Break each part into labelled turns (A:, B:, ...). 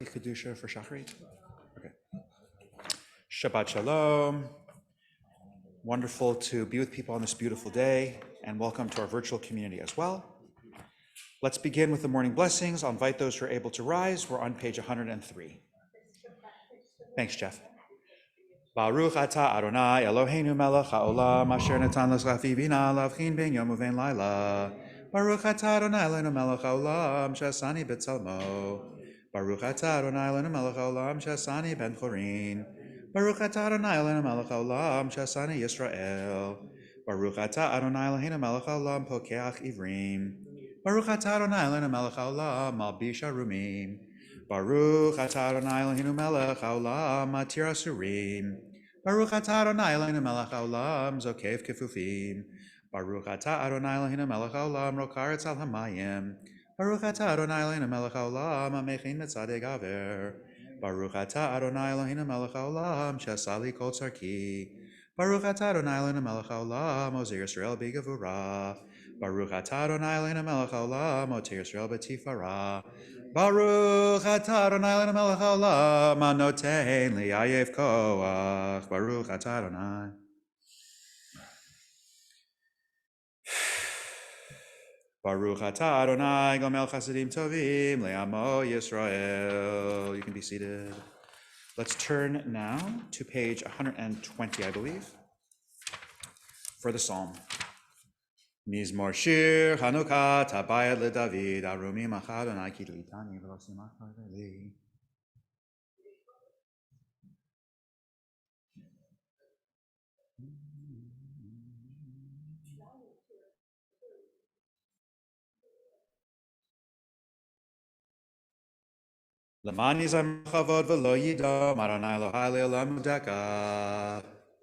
A: Kedusha for Shacharit? Okay. Shabbat Shalom. Wonderful to be with people on this beautiful day, and welcome to our virtual community as well. Let's begin with the morning blessings. I'll invite those who are able to rise. We're on page 103. Thanks, Jeff. Baruch atah Adonai Eloheinu melech haolam asher natan l'srafi bina lavchin ben yom uvein laila. Baruch atah Adonai Eloheinu melech haolam shasani b'tzalmo. Baruch atah Adonai Eloheinu melech haolam shasani ben chorin. Baruch atah Adonai Eloheinu melech haolam shasani Yisrael. Baruch atah Adonai Eloheinu melech haolam pokeach ivrim. Baruch atah Adonai Eloheinu melech haolam malbish arumim. Baruch atah Adonai Eloheinu melech haolam matir asurim. Baruch atah Adonai Eloheinu melech haolam zokev kefufim. Baruch atah Adonai Eloheinu melech haolam rokaretz al hamayim. Baruch atah Adonai Eloheinu melech haolam amechin metzadei gaver. Baruch atah Adonai Eloheinu melech haolam shesali kol tzarki. Baruch atah Adonai Eloheinu melech haolam ozer Yisrael b'gevurah. Baruch atah Adonai Eloheinu melech haolam oter Yisrael b'tifara. Baruch atah Adonai Eloheinu melech haolam anotein li'ayev koach. Baruch atah Adonai. Baruch atah Adonai gomel chasadim tovim le'amo Yisrael. You can be seated. Let's turn now to page 120, I believe, for the psalm. Mizmor shir Hanukkah tabayat leDavid arumim achad Adonai ki litani v'lo simach li.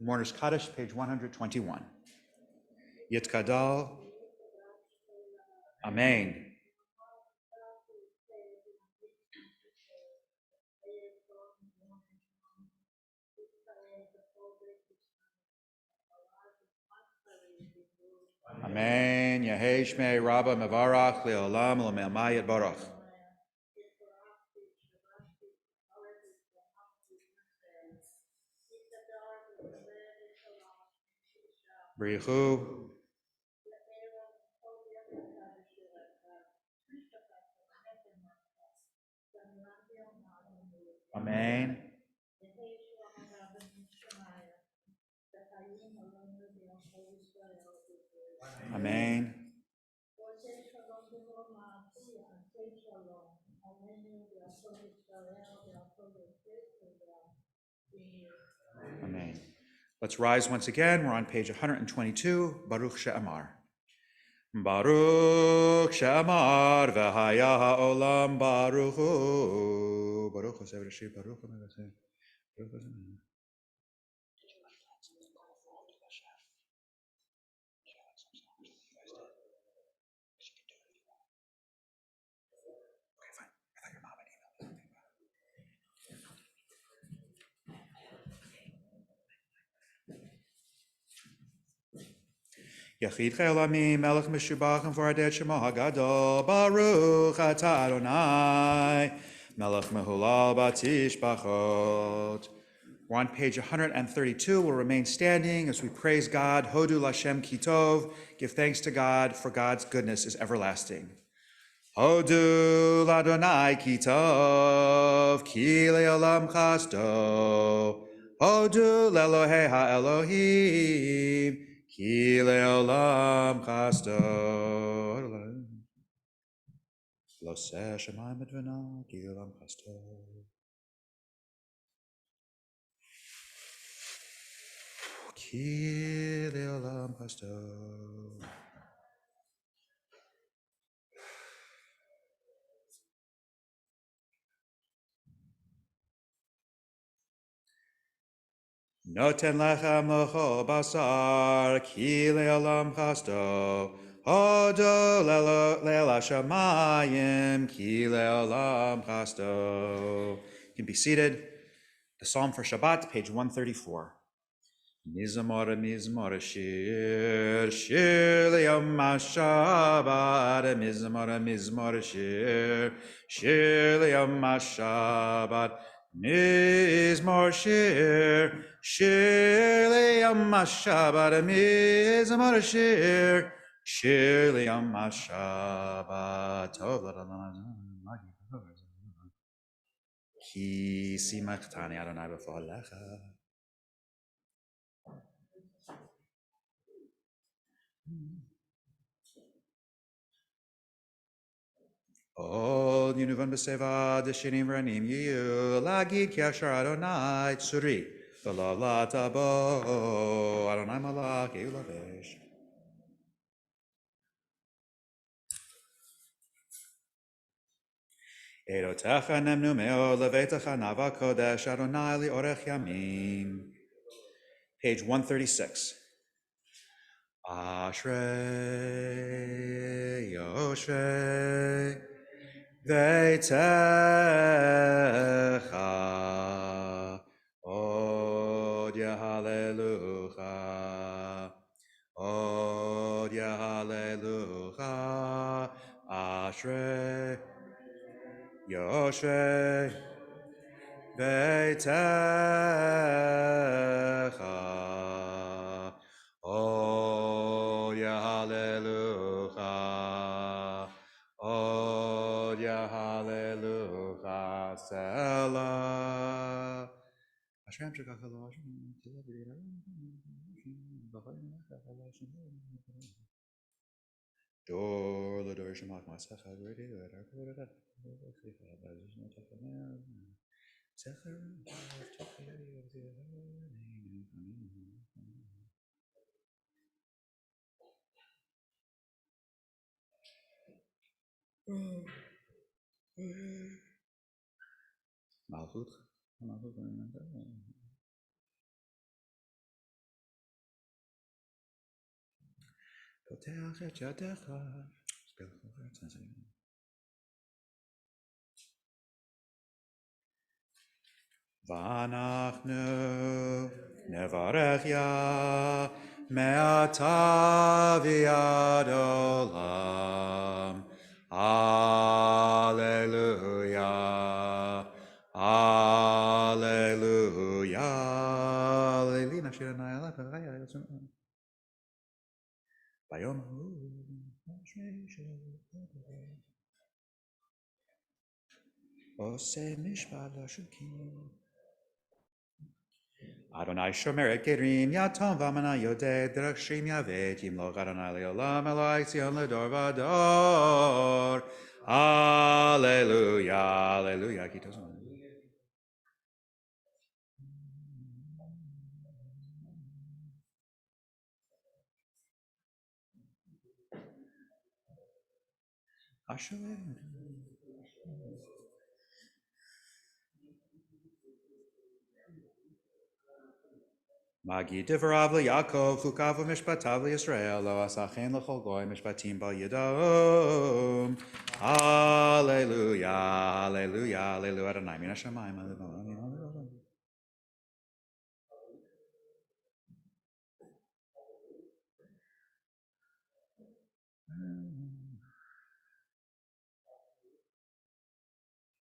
A: Mourner's Kaddish, page 121. Yitkadal. Amen. Amen. Yehei Shmei Rabba Mevarach Leolam L'Me'amayit Barach. Brichu. Amen. Amen. Amen. Let's rise once again. We're on page 122. Baruch She'amar. Baruch She'amar v'haya ha'olam baruch hu. Baruch Hoseh v'rashid Baruch Hoseh. Baruch Hoseh. Yachid Chelami Melech Meshubach and V'Adet Shemo Hagadol Baruch Atah Adonai Melech Mehulal Batish Bachot. We're on page 132. We'll remain standing as we praise God. Hodu Lashem Kitov. Give thanks to God, for God's goodness is everlasting. Hodu Ladonai Kitov Ki Le'olam Chasto. Hodu Le'Elohei HaElohim Ki le'olam chasto. Lo seh shemayim edvena ki le'olam chasto. Ki le'olam chasto. Noten lechem locho basar ki le'olam chasto. Hodo le'la shamayim ki le'olam chasto. You can be seated. The Psalm for Shabbat, page 134. Mizmor, mizmor, shir, shir liyom HaShabbat. Mizmor, mizmor, shir, shir liyom HaShabbat. Mizmor, shir, shir liyom HaShabbat. Mizmor, shir, shir liyom HaShabbat. Tov l'Adonai, ki simchtani Adonai b'folecha. All Yunuvan B'Seva Deshinim Ranim Yu Lagid Kiashar Adonai Tsuri V'La Tabo Adonai Malach Eulavesh. Erotecha Nemnu Meo Levetecha Nava Kodesh Adonai Li Orech Yamim. Page 136. Ashrei Yoshrei Veitecha Od Hallelujah Od Hallelujah Ashrei Yoshrei Veitecha Od Hallelujah Od Hallelujah Selah Hashem Shekachalo Dor Lador Shemach Masecha Radio Malchut. Poteach et yadecha. Vanachnu nevarech ya me'ata v'ad olam. Alleluia. Alleluia. Leilina shirana elakaya yotzim. Bayom hu. Ose mishpat l'shukim. Adonai shomer et gerim yatom v'amana yodeh derachshim yavet yimloch Adonai le'olam elai tzion ledor v'ador. Alleluia, alleluia. Ashalem. Magi divarav Yaakov, chukav mishpatav Yisrael, lo asachen l'chol goy mishpatim ba yidom. Alleluia, alleluia, alleluia. Adonai min hashamayim, alleluia.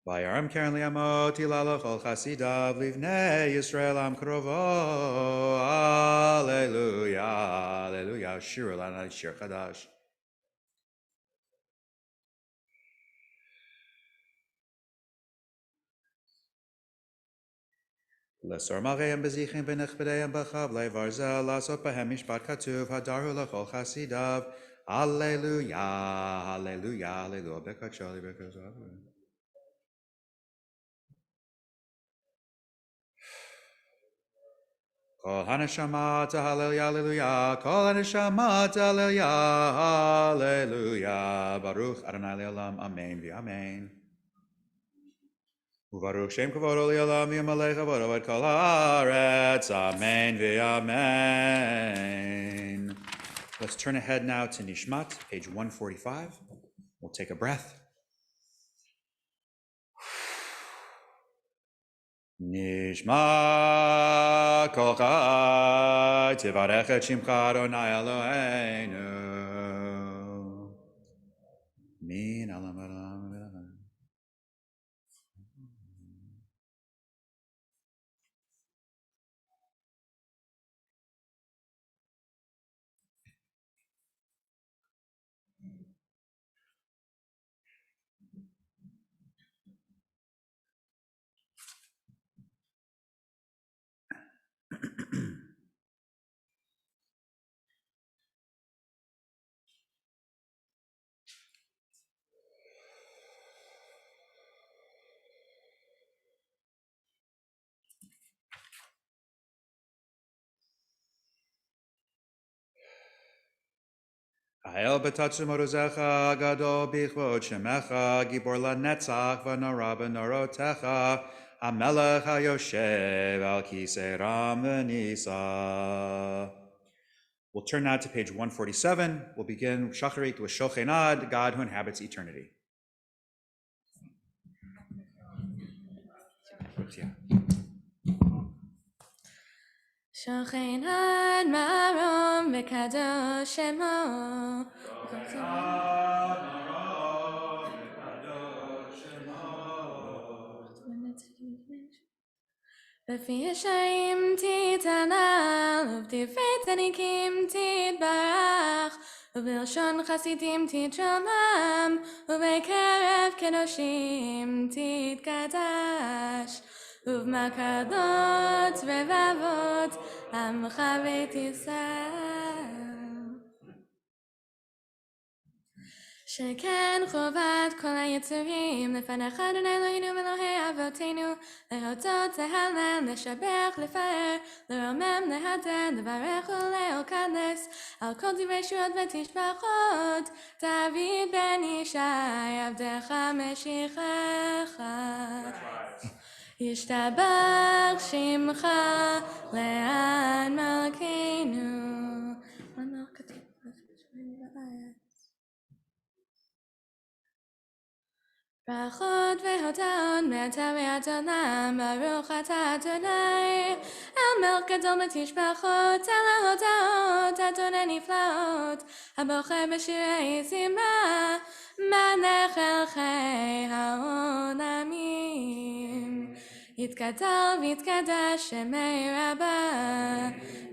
A: Vayaram keren liamot ilalach al chasidav livnei Yisrael am krovo. Alleluia, alleluia. Shir lana shir chadash. Lesor malgeim bezichim v'nechbedeim b'chav levarzel lasot bahem mishpat katuv hadaru lachol chasidav. Alleluia, alleluia, alleluia. Bekachali bekachali. Kol haneshama hallelujah, hallelujah. Kol haneshama hallelujah, hallelujah. Baruch Adonai le'olam, amen v'amen. Uvaruch Shem Kavodo Le'olam Yamalei Chavodo Et Kol Haaretz. Amen v'amen. Let's turn ahead now to Nishmat, page 145. We'll take a breath. Nishma kol chai tivarech et shimcha Adonai Eloheinu min olam v'olam. Ha'el b'tatzum odozecha gadol b'chvod shemecha gibor lanetzach v'nora b'norotecha HaMelech HaYoshev al kisei ram v'nisa. We'll turn now to page 147. We'll begin Shacharit with Shochenad, God who inhabits eternity. Oops, yeah.
B: Shochenad marom v'kadosh shemo. B'fi Hashem titanal, u'b'divrei tzadikim titbarach, u'b'lshon chasidim titshomam, u'b'kerev kedoshim titkadosh, ובמקלות רבבות עמך בית ישראל. שכן חובת כל היצורים לפניך אדוני אלוהינו ואלוהי אבותינו, להודות, להלל, לשבח, לפאר, לרומם, להדר, לברך ולקדש על כל דברי שורות ותשבחות דוד בן ישי עבדך משיחך. ישתבח שמך לעד מלכנו. ברכות והודות מעתה ועד עולם, ברוך אתה אדוני, על מלך גדול ותשבחות, על ההודעות אדוני נפלאות, הבוחר בשירי זמרה, מלך מלכי העולמים. יתגדל ויתקדש שמי רבה,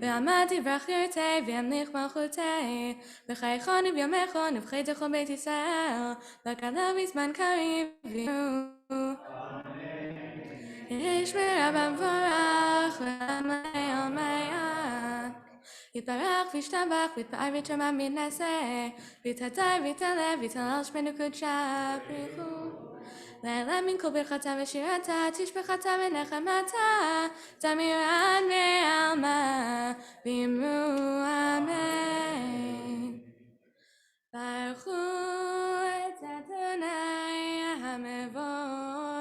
B: ועמד יברך ירתי וימליך מלכותי, בחייכון וביומכון ובחיתך בית ישראל, בקלה בזמן קריב ויראו. יהי שמרה במבורך לעמי עולמיה. יתברך וישתבח ויתפאר ויתשמע מתנשא, ויתהדר ויתעלה ויתהלל שמנו קודשה בריחו. לעלה מן כל ברכתה ושירתה, תשבחתה ונחמתה, תמירן ועלמה, ואמרו אמן. ברכו את אדוני המבורך.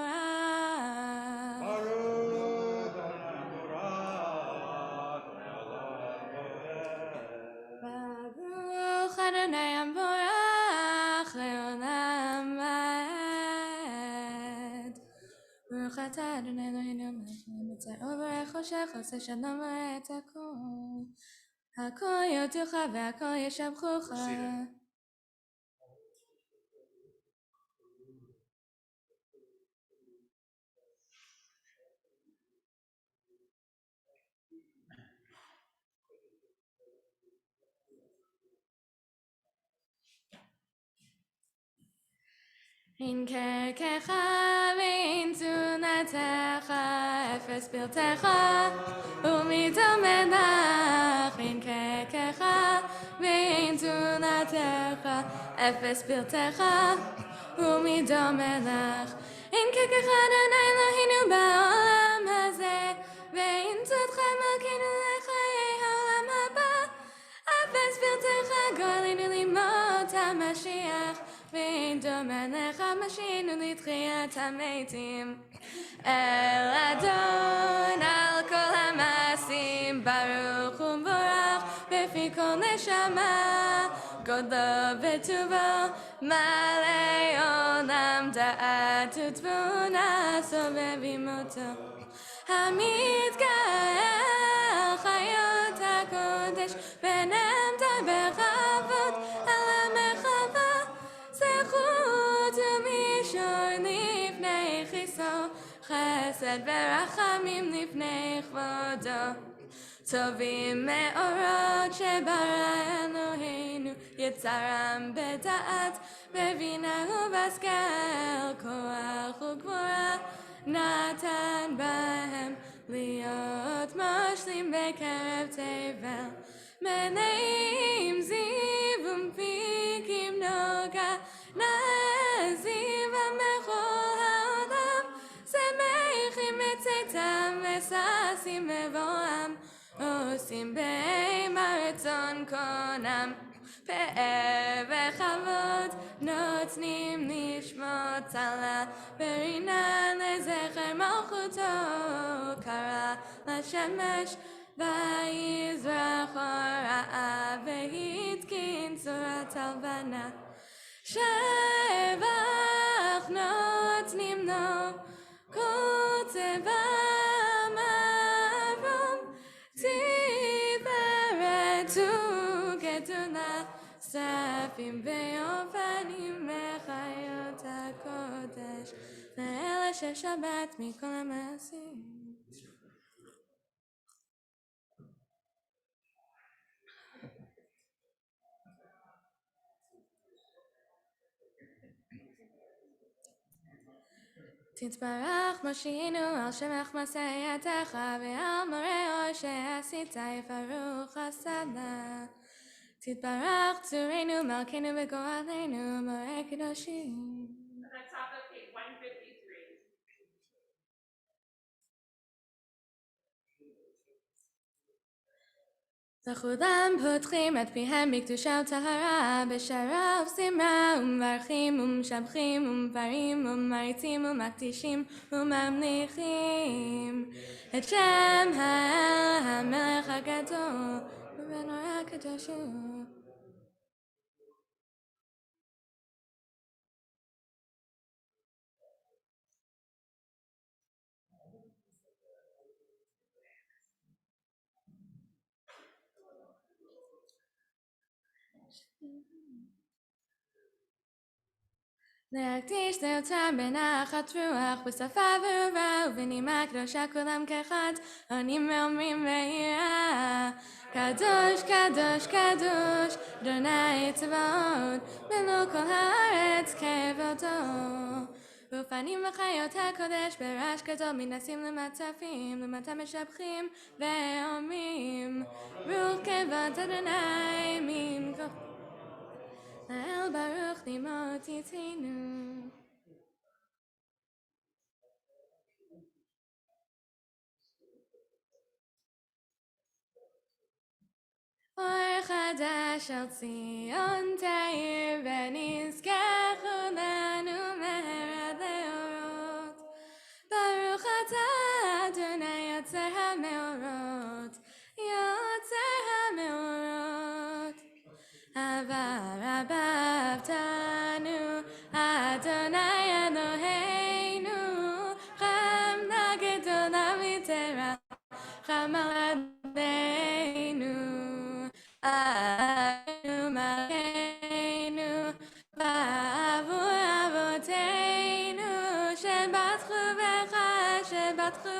B: ברוך אדוני המבורך לעולם ועד. ברוך אתה אדוני אלוהינו מלך העולם וברך חושך עושה שלום ואת הכל. הכל יודוך והכל ישבחוך. אין קרקך ואין תזונתך, אפס פרטך ומדומה לך. אין קרקך ואין תזונתך, אפס פרטך ומדומה לך. אין קרקך אדוני אלוהינו בעולם הזה, ואין צאתך מלכנו לחיי העולם הבא. אפס פרטך גואלנו לימות המשיח, ואין דומה לך משינו לתחיית המתים. אל אדון על כל המעשים, ברוך ומבורך בפי כל נשמה. גודלו וטובו מלא עולם, דעת ותבונה סובבים אותו. המתגאה חיות הקודש ונמת בכבוד על המחווה זכות ומישור לפני חיסו חסד ורחמים לפני כבודו טובים מאורות שברא אלוהינו יצרם בדעת בבינה ובשכל כוח וגבורה נתן בהם להיות משלים בקרב תבל מלאים זיו ומפיקים נוגה נזיו המכל העולם שמחים בצאתם וששים מבואם עושים בהמה רצון קונם פאר וכבוד נותנים נשמות צלה ברינה לזכר מלכותו קרא לשמש ויזרח אורה והתקין צורת הלבנה שבח נותנים לו כל צבא מרום תפארת וגדולה שפים ויופנים מחיות הקודש לאלה ששבת מכל המעשים תתברך מושיענו על שמך מעשייתך ועל מראה אור שעשית יפרוך חסדה תתברך צורנו מלכנו וגואלנו מורה קדושים
C: At the top of page 153.
B: לכולם פותחים את פיהם בקדושה וטהרה בשרה וזמרה ומברכים ומשבחים ומפרים ומריצים ומקדישים וממליכים את שם האל המלך הגדול ובנורא הקדוש הוא להקדיש לאותם בנחת רוח בשפה ברורה ובנימה קדושה כולם כאחד עונים ואומרים ביראה קדוש קדוש קדוש אדוני צבאות מלוא כל הארץ כבודו ופנים וחיות הקודש ברעש גדול מנסים למצפים למטה משבחים ואומרים ברוך כבוד אדוני ממקום האל ברוך לימות איתנו אור חדש על ציון תאיר ונזכה כולנו מהרה לאורות ברוך אתה אדוני יוצר המאורות יוצר המאורות אהבה רבה אהבתנו אדוני אלוהינו חמדה גדולה ותרחם עלינו אנו מלכנו בעבור אבותינו שבטחו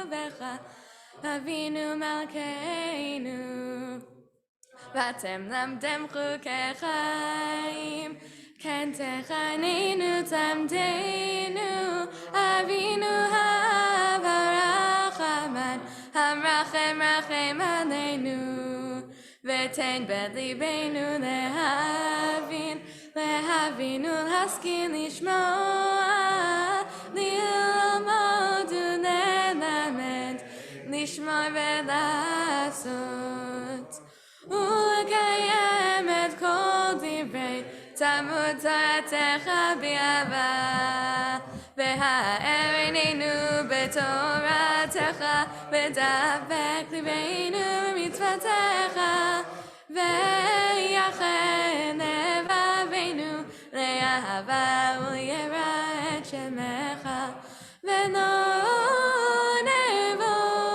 B: בך אבינו מלכנו ואתם למדם חוקי חיים כן תחנינו תמדנו אבינו האב הרחמן המרחם רחם עלינו ותן בליבנו להבין ולהשכיל לשמוע ללמוד וללמד לשמור ולעשות ולקיים את כל דברי תלמוד תורתך באהבה והאר עינינו בתורתך ודבק ליבנו במצוותיך ויחד לבבינו לאהבה וליראה את שמך ולא נבוא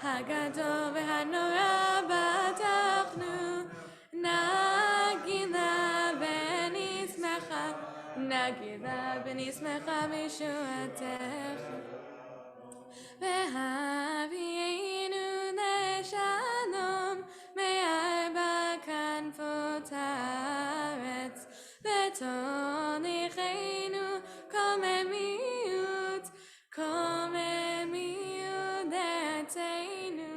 B: הגדול והנורא בטחנו, נגילה ונשמחה, נגילה ונשמחה בישועתך. והביאנו לשלום מארבע כנפות הארץ, ותוליכנו קוממיות לארצנו,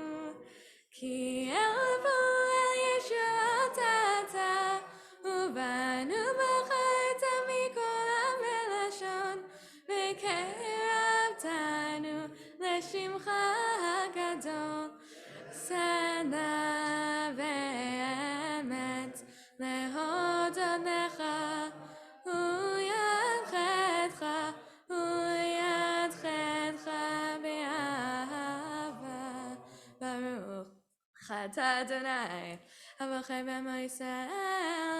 B: כי אלפו אל ישועת אתה, ובאנו בחרת מכל עם ולשון, וקרבתנו לשמך הגדול. שנה ואמת להודות לך, ויד חטאך באהבה. ברוך אתה אדוני הבוחר בעמו ישראל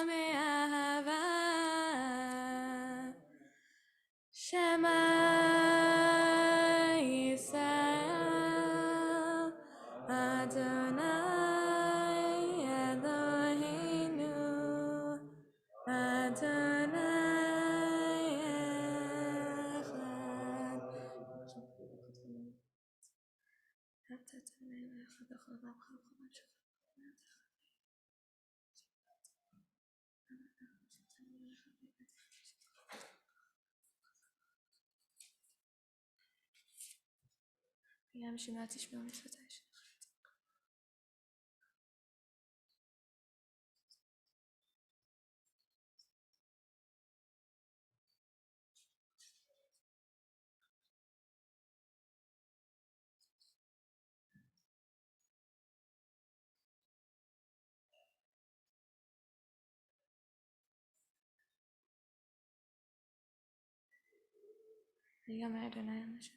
B: מאהבה. שמע ישראל אדוני אלוהינו, אדוני אחד. ים שמע תשמעו מצוותי שלך. ויאמר אדוני אל משה,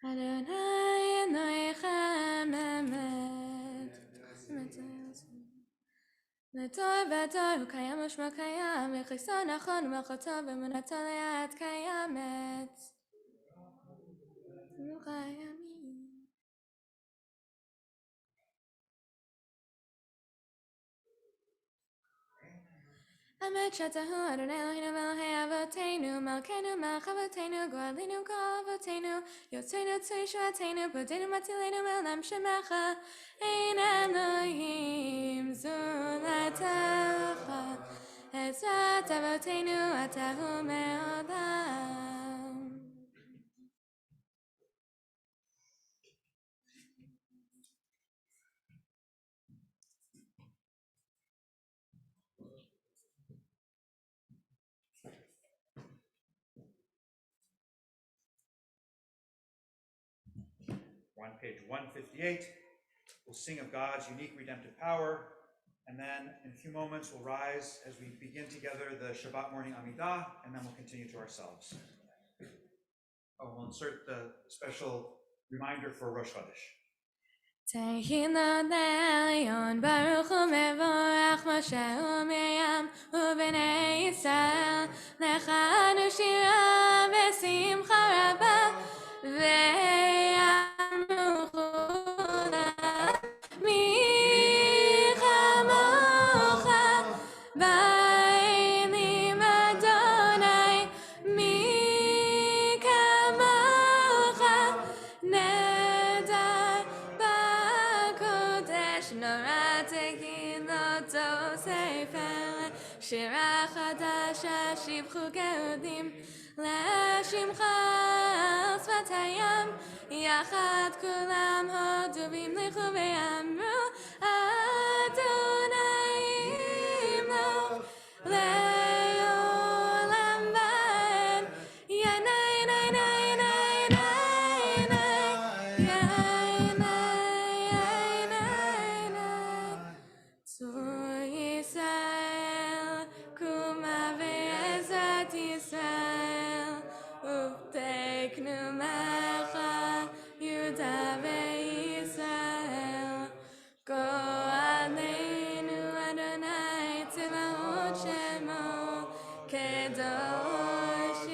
B: אדוני אלוהיכם אמת. לטוב וטוב הוא קיים ושמו קיים, וכיסו נכון ומלכותו ואמונתו לעד קיימת. אמת שאתה הוא אדוני אלוהינו ואלוהי אבותינו, מלכנו מלך אבותינו, גואלנו גואל אבותינו, יוצאנו צור ישועתנו, פודינו מצילנו מעולם שמך. אין אלוהים זולתך, עזרת אבותינו אתה הוא מעולם.
A: We're on page 158. We'll sing of God's unique redemptive power, and then in a few moments we'll rise as we begin together the Shabbat morning Amidah, and then we'll continue to ourselves. Oh, we'll insert the special reminder for Rosh Chodesh.
B: תהילה לעליון, ברוך ומבורך משה ומרים ובני ישראל, לך אנו שירה ושמחה רבה, ויאמרו כולם מי כמוך באלים אדוני, מי כמוך נהדר בקודש, נורא תהילתו ספר שירה חדשה, שבחו גאונים לשמך על שפת הים, יחד כולם הודו והמליכו ואמרו אדוני ימלוך לעולם ועד. ינאי נאי נאי נאי נאי נאי ינאי נאי נאי צור Kadosh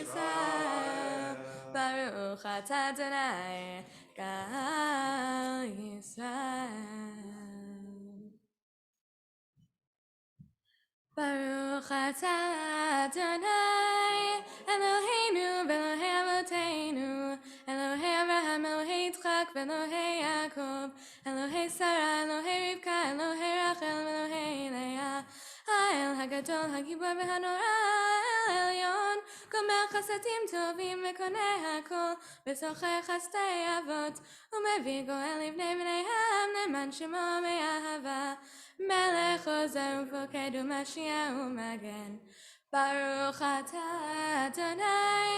B: Yisrael, Baruch Atah Adonai, Gal Yisrael. Baruch Atah Adonai, Eloheinu v'Elohei Avoteinu, Elohei Avraham, Elohei Yitzchak, v'Elohei Yaakov, Elohei Sarah, Elohei Rivka, Elohei Rachel, v'Elohei Leah, Ha'el Hagadol, Hagibor v'Hanora, El Elyon, Gomer Chasadim Tovim v'Konei Hakol, V'Socher Chasdei Avot, U'Mevii Goel Livnei Bneihem, Ne'eman Shemo Me'ahava, Melech Ozer Ufoked U'Mashiach U'Magen. Baruch Atah Adonai,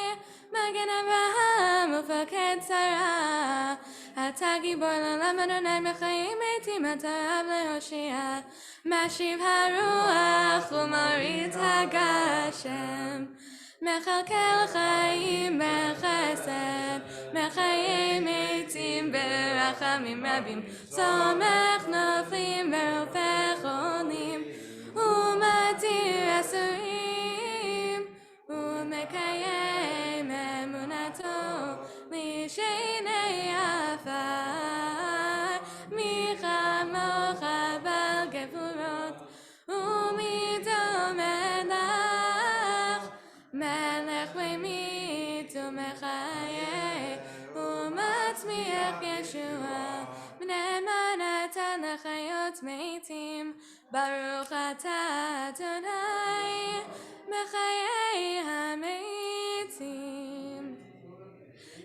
B: Magen Avraham Ufoked Sarah. Atah Gibor L'olam Adonai Mechayim Meitim Atah Rav Lehoshia. Mashiv Haruach U'Marit HaGashem. Mechalkel Chaim Bechesed, Mechayim Eitim Berachamim Rabim, Somech Noflim Berofech Olim, Umatir Asurim, Umekayem Emunato, Lishenei Afar, Michamocha Bal Gevurot, Umidom Elach, Melech V'Mit U'Mechayeh U'Matzmiach Yeshua B'nei Manatan L'Chayot Meitim Baruch Atah Adonai Mechayeh HaMeitim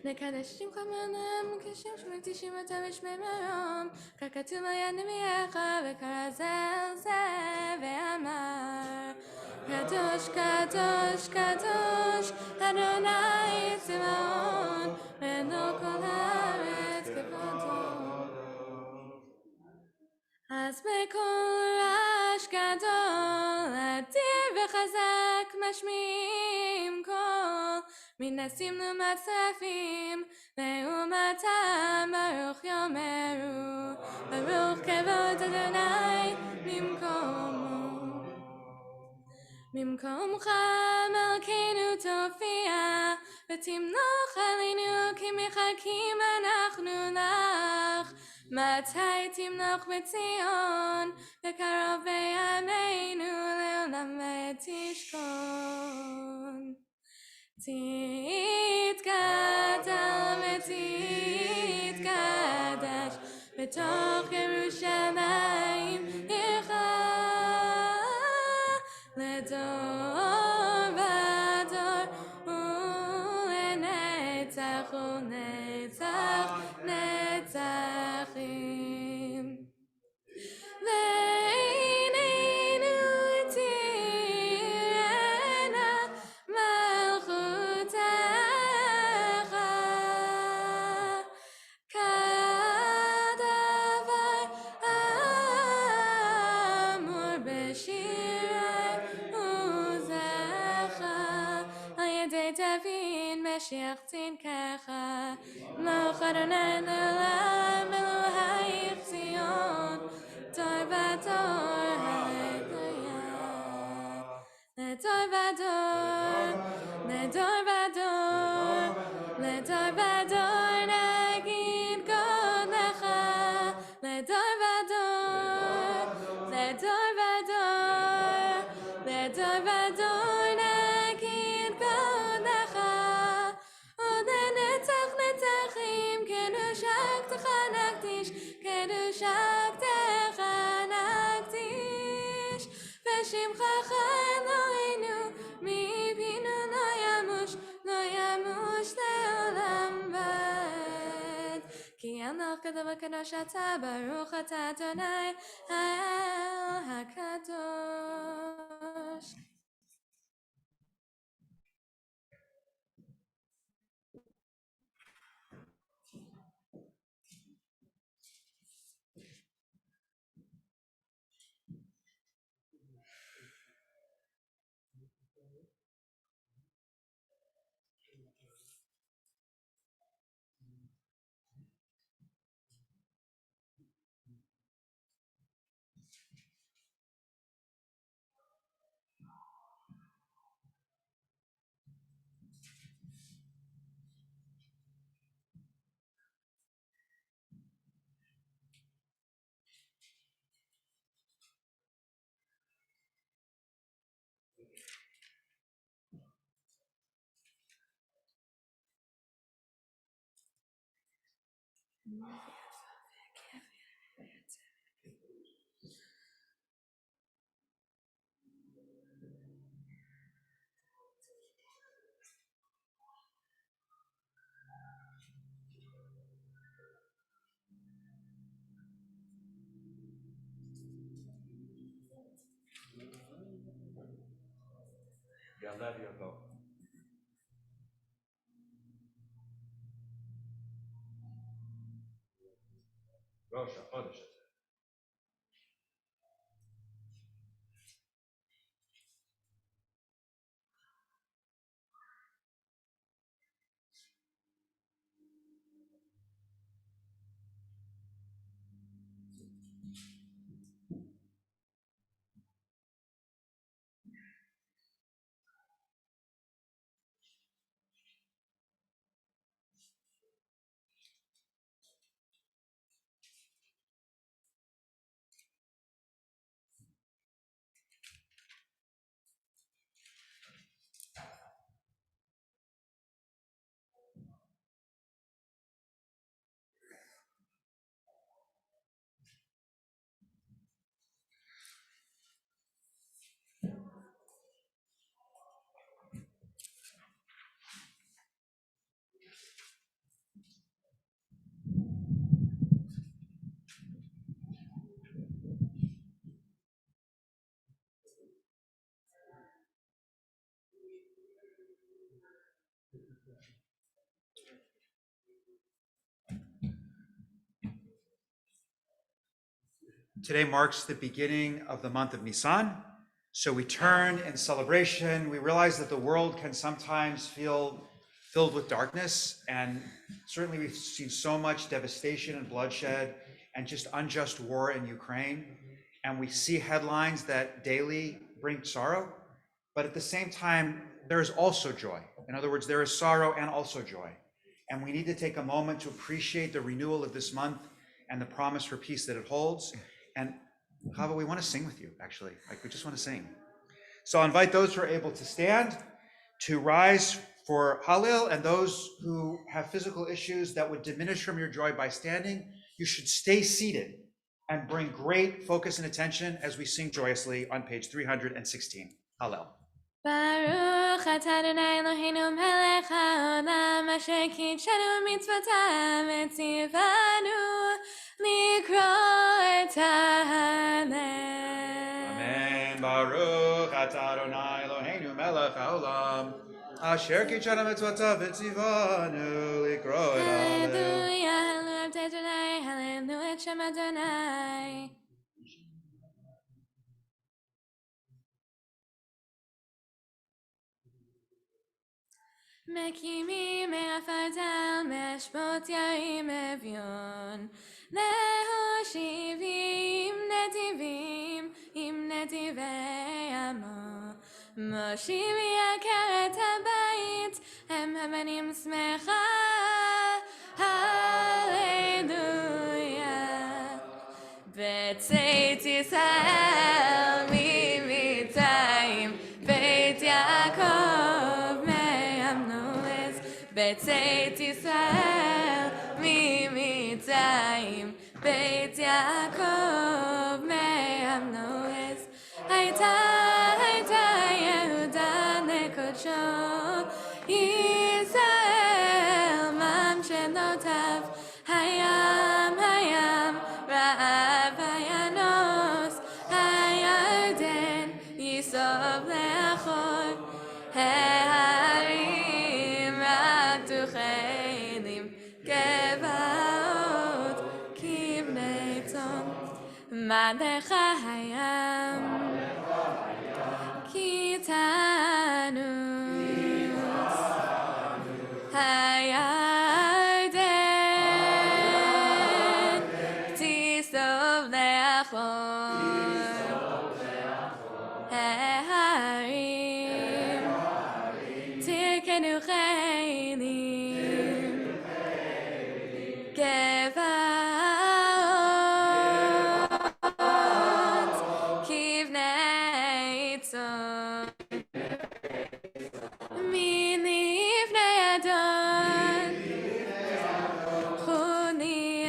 B: נקדש שמך מעולם, כשם שמקדישים אותם בשמי מרום, ככתוב על יד נביאך, וקרא זה על זה, ואמר, קדוש, קדוש, קדוש, אדוני צבאות, ולא כל הארץ כבודו. אז בקול רעש גדול, אדיר וחזק משמיעים קול, מנסים ומצרפים, לעומתם ברוך יאמרו, ברוך כבוד אדוני ממקומו. ממקומך מלכנו תופיע, ותמלוך עלינו כי מחכים אנחנו לך. מתי תמלוך בציון, וקרוב בימינו לעולם ותשכון. תתגדל ותתקדש, בתוך ירושלים עירך, לדור ודור ולנצח ולנצח נצחים. ועינינו תראינה מלכותך, כדבר האמור בשירי עוזך, על ידי דוד משיח צדקך, מלך אדוני לעולם אלוהיך ציון, דור ודור הללויה. לדור ודור, לדור ודור, לדור ודור נגיד גודלך, לדור ודור, לדור ודור, לדור ודור נגיד גודלך, עוד לנצח נצחים, קדושתך נקדיש, קדושתך נקדיש, ושמך אלוהינו מפינו לא ימוש, לא ימוש לעולם ועד. כי המלך גדול וקדוש אתה, ברוך אתה אדוני האל הקדוש.
A: Today marks the beginning of the month of Nisan. So we turn in celebration. We realize that the world can sometimes feel filled with darkness. And certainly we've seen so much devastation and bloodshed and just unjust war in Ukraine. And we see headlines that daily bring sorrow. But at the same time, there is also joy. In other words, there is sorrow and also joy. And we need to take a moment to appreciate the renewal of this month and the promise for peace that it holds. And Chava, we want to sing with you, actually. Like, we just want to sing. So I'll invite those who are able to stand to rise for Hallel, and those who have physical issues that would diminish from your joy by standing, you should stay seated and bring great focus and attention as we sing joyously on page 316. Hallel.
B: Baruch atah Adonai Eloheinu melech haolam asher kitshanu mitzvotav v'tzivanu likro et ha'Hallel.
A: Amen. Baruch atah Adonai Eloheinu melech haolam asher kitshanu mitzvotav v'tzivanu likro et ha'Hallel.
B: Hallelujah, hallelujah, Adonai, hallelujah, Shem Adonai. מקימים מעפר מאשפות ירים אביון להושיבים נתיבים עם נתיבי עמו מושיב יקר את הבית הם הבנים שמחה הללויה בצאת ישראל ממצרים בית יעקב בצאת ישראל ממצרים בית יעקב מעמנו עז הייתה יהודה לקודשו ישראל ממשלותיו הים רעב הינוס הירדן יסוב לאחור ההרים תוכנים גבעות כבני צאן מלך הים כי תנוס הירדן תסוב לאחור ההרים תרקנו חיילים גבעות כבני צאן מלפני אדון חוני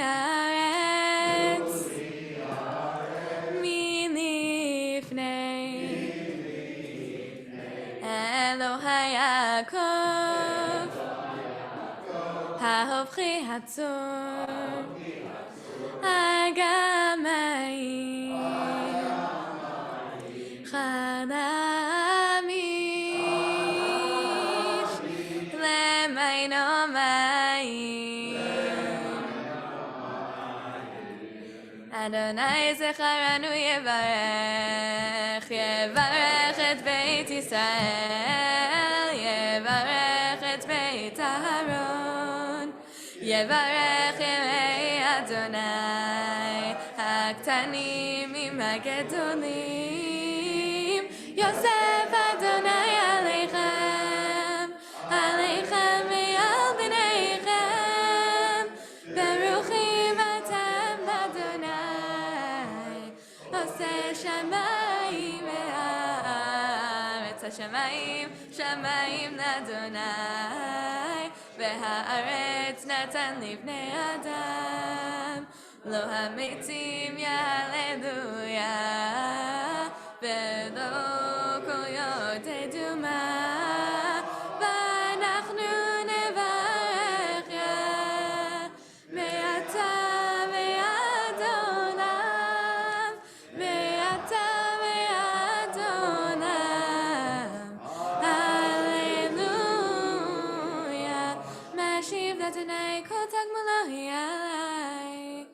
B: אלוהי יעקב, ההופכי הצור, הגמאים, חלמיש, למיינו מים. אדוני זכרנו יברך, יברך את בית ישראל, יברך את בית אהרון, יברך ימי אדוני, הקטנים עם הגדולים, יוסף אדוני עליכם, עליכם ועל בניכם, ברוכים אתם לאדוני, עושה שמיים והארץ, השמיים, שמיים לאדוני, והארץ נתן לבני אדם, לא המתים יהללויה, ולא כל יודעי מה, ואנחנו נברך מעתה ועד עולם, מעתה ועד עולם, הללויה, משיב לאדוני כל תגמולו היא עלי.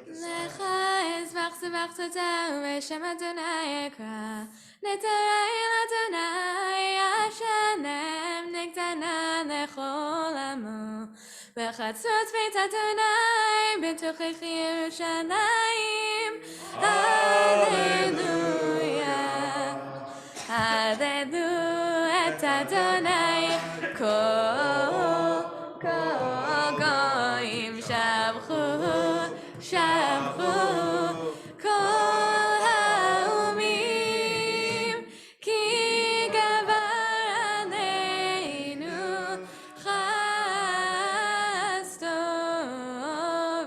B: לך אזבח זבח תודה ובשם אדוני אקרא, נתרי לאדוני השלם נגדנה לכל עמו, בחצרות בית אדוני בתוככי ירושלים, הללויה, הללו את אדוני כל גויים שבחו, שבחו כל האומים, כי גבר עלינו חסדו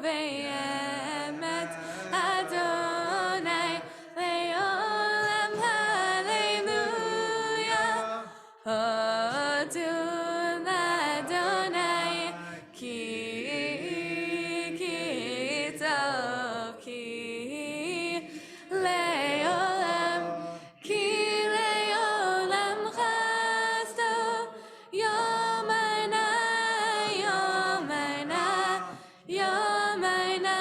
B: באמת אדוני לעולם, הללויה, הודו לאדוני כי טוב, כי לעולם חסדו, יום עינה, יום עינה, יום עינה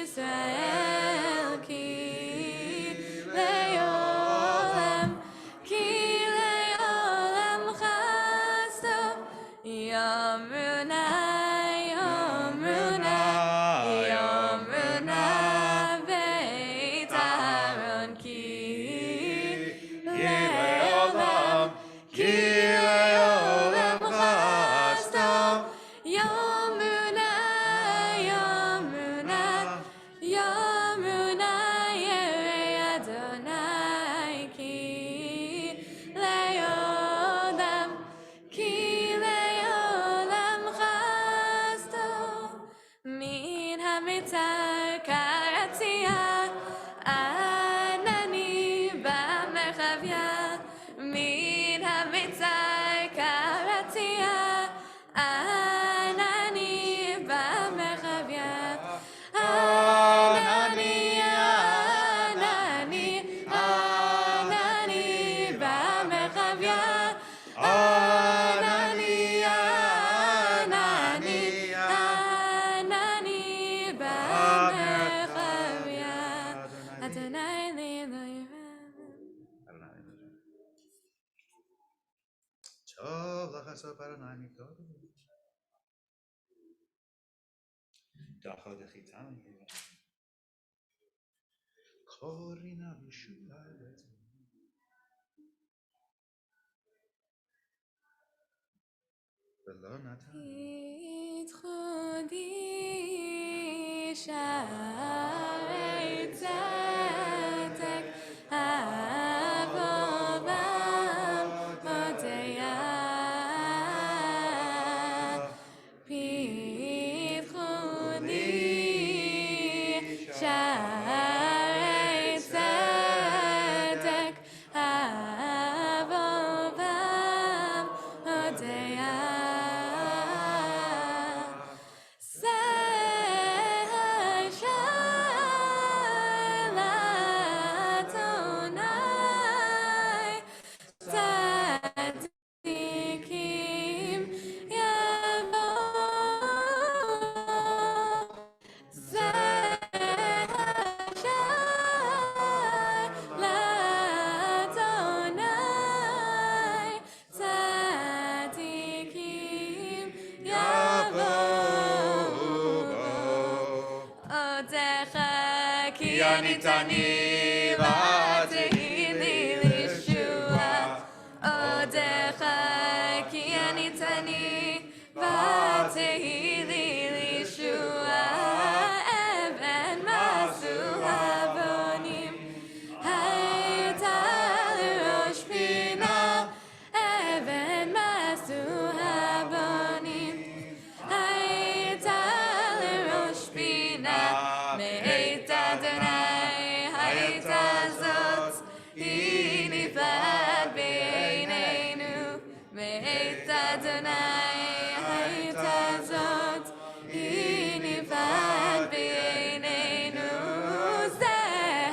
B: ישראל, כי לעולם חסדו, יאמרו נא, יאמרו נא, יאמרו נא בית אהרון, כי לעולם חסדו, יאמרו נא, יאמרו נא, יאמרו נא יראי אדוני, כי לעולם חסדו, מן המצר קרציה, ענני במרחביה, מן המצר קרציה, ענני במרחביה, ענני, ענני, ענני במרחביה, ענני, ענני, ענני במרחביה, אדוני לי לא ירא.
A: טוב לך סוף אדוני מקודם. דחה דחיתני. קורינה ישועה ולא נתן.
B: התחודי שערי צדק, אבובם הודיה, פיתחוני odecha ki
A: כי עניתני
B: ותהי לי לישועה. odecha ki עניתני ותהי לי לישועה. אבן מסו הבונים הייתה לראש פינה. אבן מסו הבונים הייתה לראש פינה. מאת אדוני הייתה זאת, היא נפלאת בעינינו. מאת אדוני הייתה זאת, היא נפלאת בעינינו. זה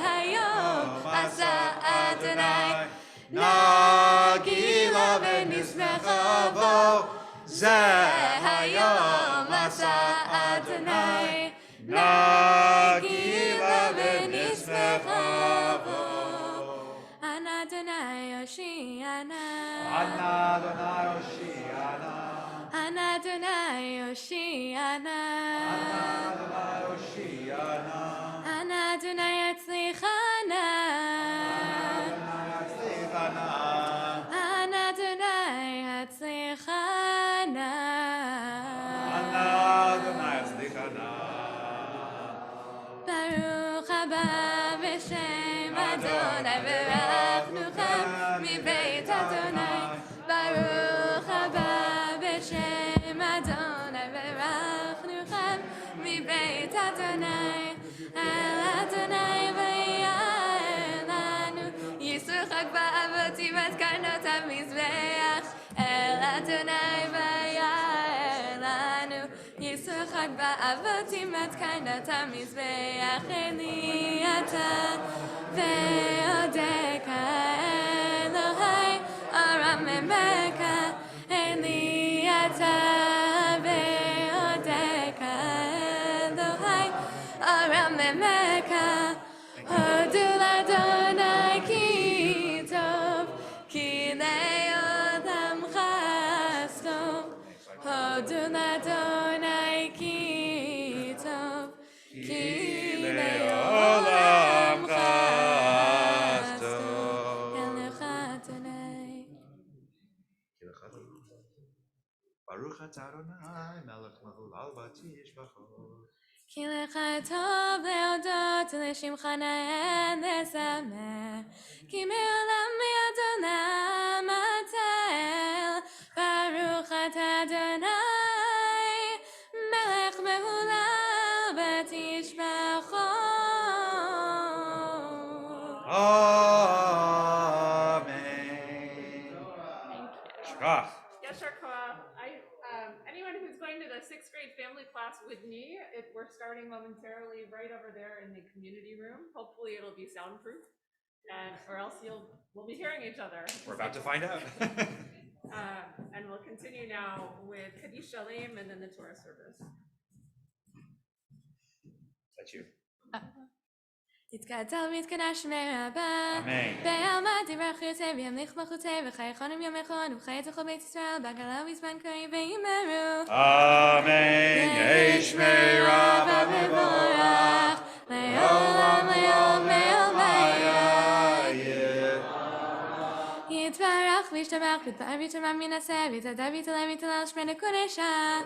B: היום עשה אדוני, נגילה ונשמחה בו. זה היום עשה אדוני, נגילה ונשמחה בו. אנא אדוני יושיענה.
A: ענה אדוני הושיענה.
B: אנא אדוני יושיענה.
A: אדוני הושיענה.
B: אנא אדוני יצליחנה.
A: אדוני יצליחנה.
B: אנא אדוני יצליחנה.
A: אדוני יצליחנה.
B: ברוך הבא בשם אדוני ברכנוך מבית אדוני. ברוך הבא בשם אדוני ברכנוך מבית אדוני. אל אדוני ויעל לנו, ישוחק באבותים התקנות המזבח. אל אדוני ויעל לנו, ישוחק באבותים התקנות המזבח. אלי אתה ועודך אלוהי ארממך. אלי אתה ועודך אלוהי ארממך. הודו לאדוני כי טוב, כי לעולם חסדו. הודו לאדוני כי טוב, כי לעולם חסדו. אליך אדוני.
A: ברוך אתה אדוני מלך מהולל ותשבחו.
B: כי לך טוב להודות ולשמך נאה לזמר. כי מעולם מיד עולם אתה אל. ברוך אתה אדוני מלך מהולל ותשבחו.
A: Amen. Shkach.
C: Yashar Koach. Anyone who's going to the 6th grade family class with me, we're starting momentarily right over there in the community room. Hopefully it'll be soundproof, or else we'll be hearing each other.
A: We're about to find out.
C: And we'll continue now with Kaddish Shalem and then the Torah service.
A: That's you.
B: יתגדל ויתקדש שמי רבה.
A: אמן.
B: בעלמא דברך יוצא וימליך מלכותי וחייכון יומכון ובחיי זכו בית ישראל בעגלה ובזמן קריב וימרו.
A: Amen. ישמי רבה
B: מבורך לעולם ליום יתברך וישתבח ויתפאר ויתרומם מן ויתהדר ויתהלל ויתהלל שמי לקודשה.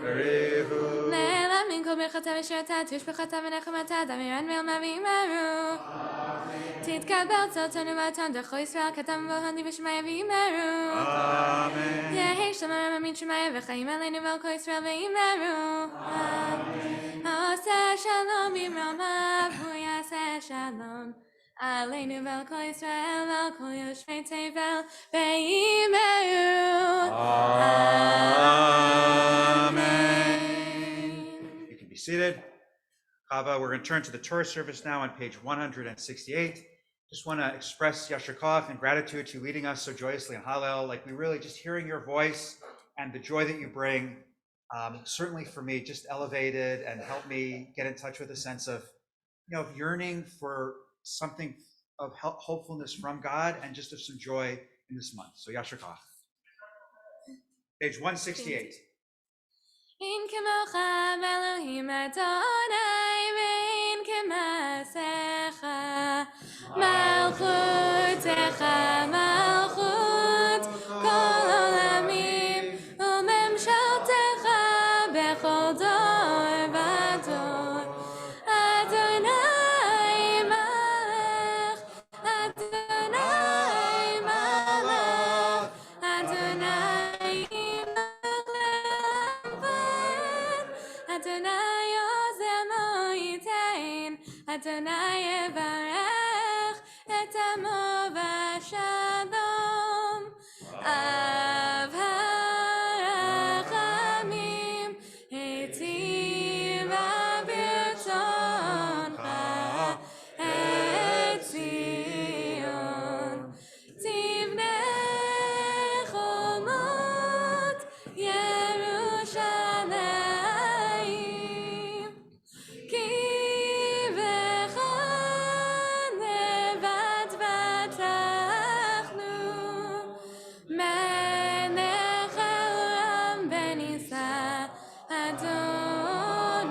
B: נעלם מן כל ברכתה ושירתה תשבחתה ונחמתה דמירן ועלמה וימרו. תתקבל צאתנו ועתן דרכו ישראל כתם ובוהן לי ושמיה וימרו. יהי שלום הרממין שמיה וחיים עלינו ועל כל ישראל וימרו. עושה שלום במרומיו הוא יעשה שלום עלינו ועל כל ישראל ועל כל יושבי תבל וימרו.
A: Amen. You can be seated. Chava, we're going to turn to the Torah service now on page 168. Just want to express Yashar Koach and gratitude to you leading us so joyously in Hallel. Like we really just hearing your voice and the joy that you bring, certainly for me, just elevated and helped me get in touch with a sense of, of yearning for something of hopefulness from God and just of some joy in this month. So Yashar Koach. Page 168.
B: אין כמוך באלוהים אדוני ואין מלכותך מלכות כל עולמים וממשלתך בכל דור ודור. אדוני מלך, אדוני מלך, אדוני מלך לעולם, אדוני עוזר לא ייתן, אדוני יברך את עמו בשלום. אב הרחמים היטיבה ברצונך את ציון. תבנה חומות ירושלים, כי בך נבט בטחנו, מלך העולם ונישא אדון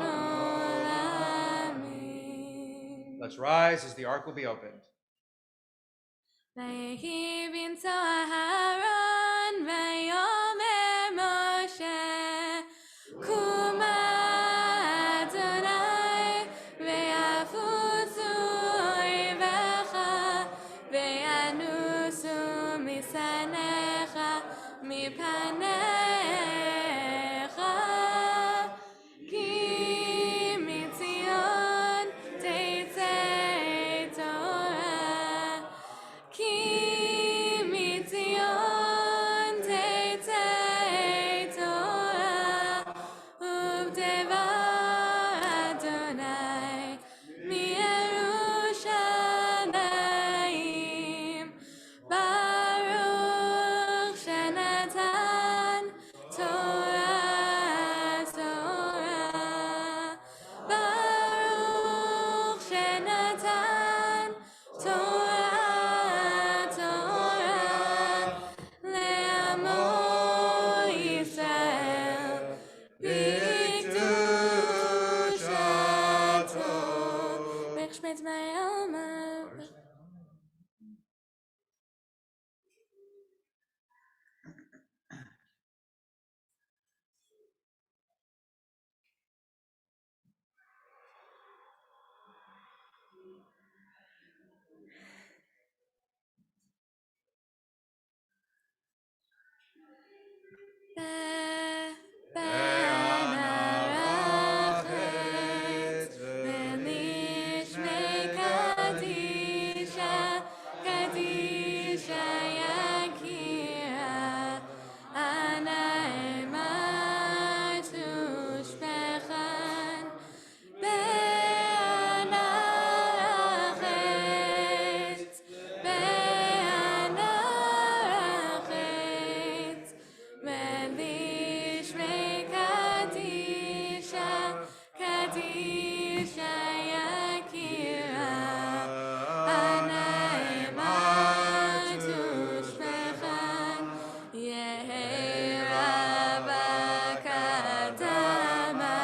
B: עולמים.
A: Let's rise as the ark will be opened.
B: ויהי בנשוא אהרון ויאמר משה, קומה אדוני ויפוצו אויביך וינוסו משנאיך מפניך, כי מציון תצא תורה, כי מציון תצא תורה, ובדבר אדוני מירושלים. ברוך שנתן תורה תורה, ברוך שנתן תורה תורה לעמו ישראל בקדושתו. ושמץ מהיומר. בנרחת ונשמי קדישה, קדישה יקירה, אנא אמר תושבחן. בנרחת, בנרחת ולשמי קדישה, קדישה יקירה, אנא אמר תושבחן. יהי רבה קדמה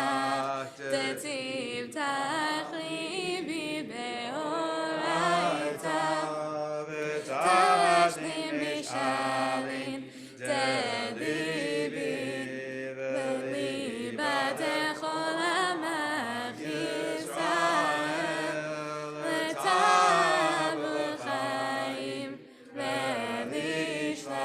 B: דצבתך ליבי באורייתא, תשלים משאלין דליבי, בליבת כל עמך ישראל, לטוב ולחיים ולשלום.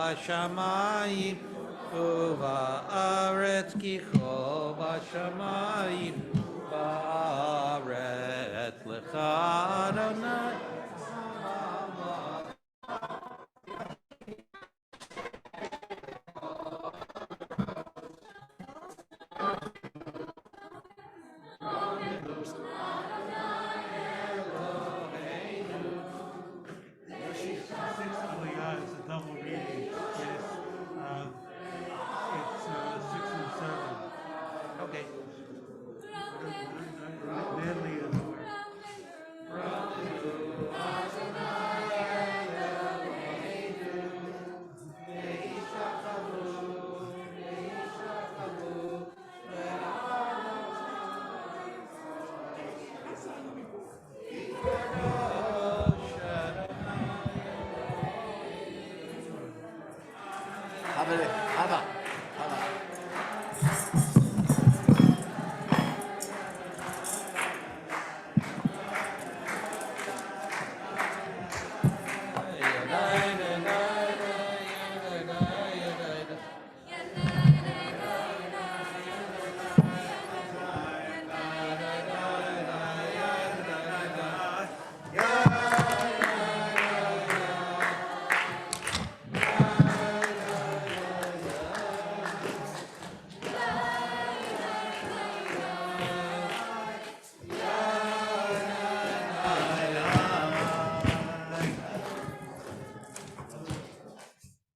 D: בשמיים ובארץ כי כל בשמיים בארץ לך אדוני.
E: It's a double reading. It's 6 and 7.
A: Okay.
E: Manly is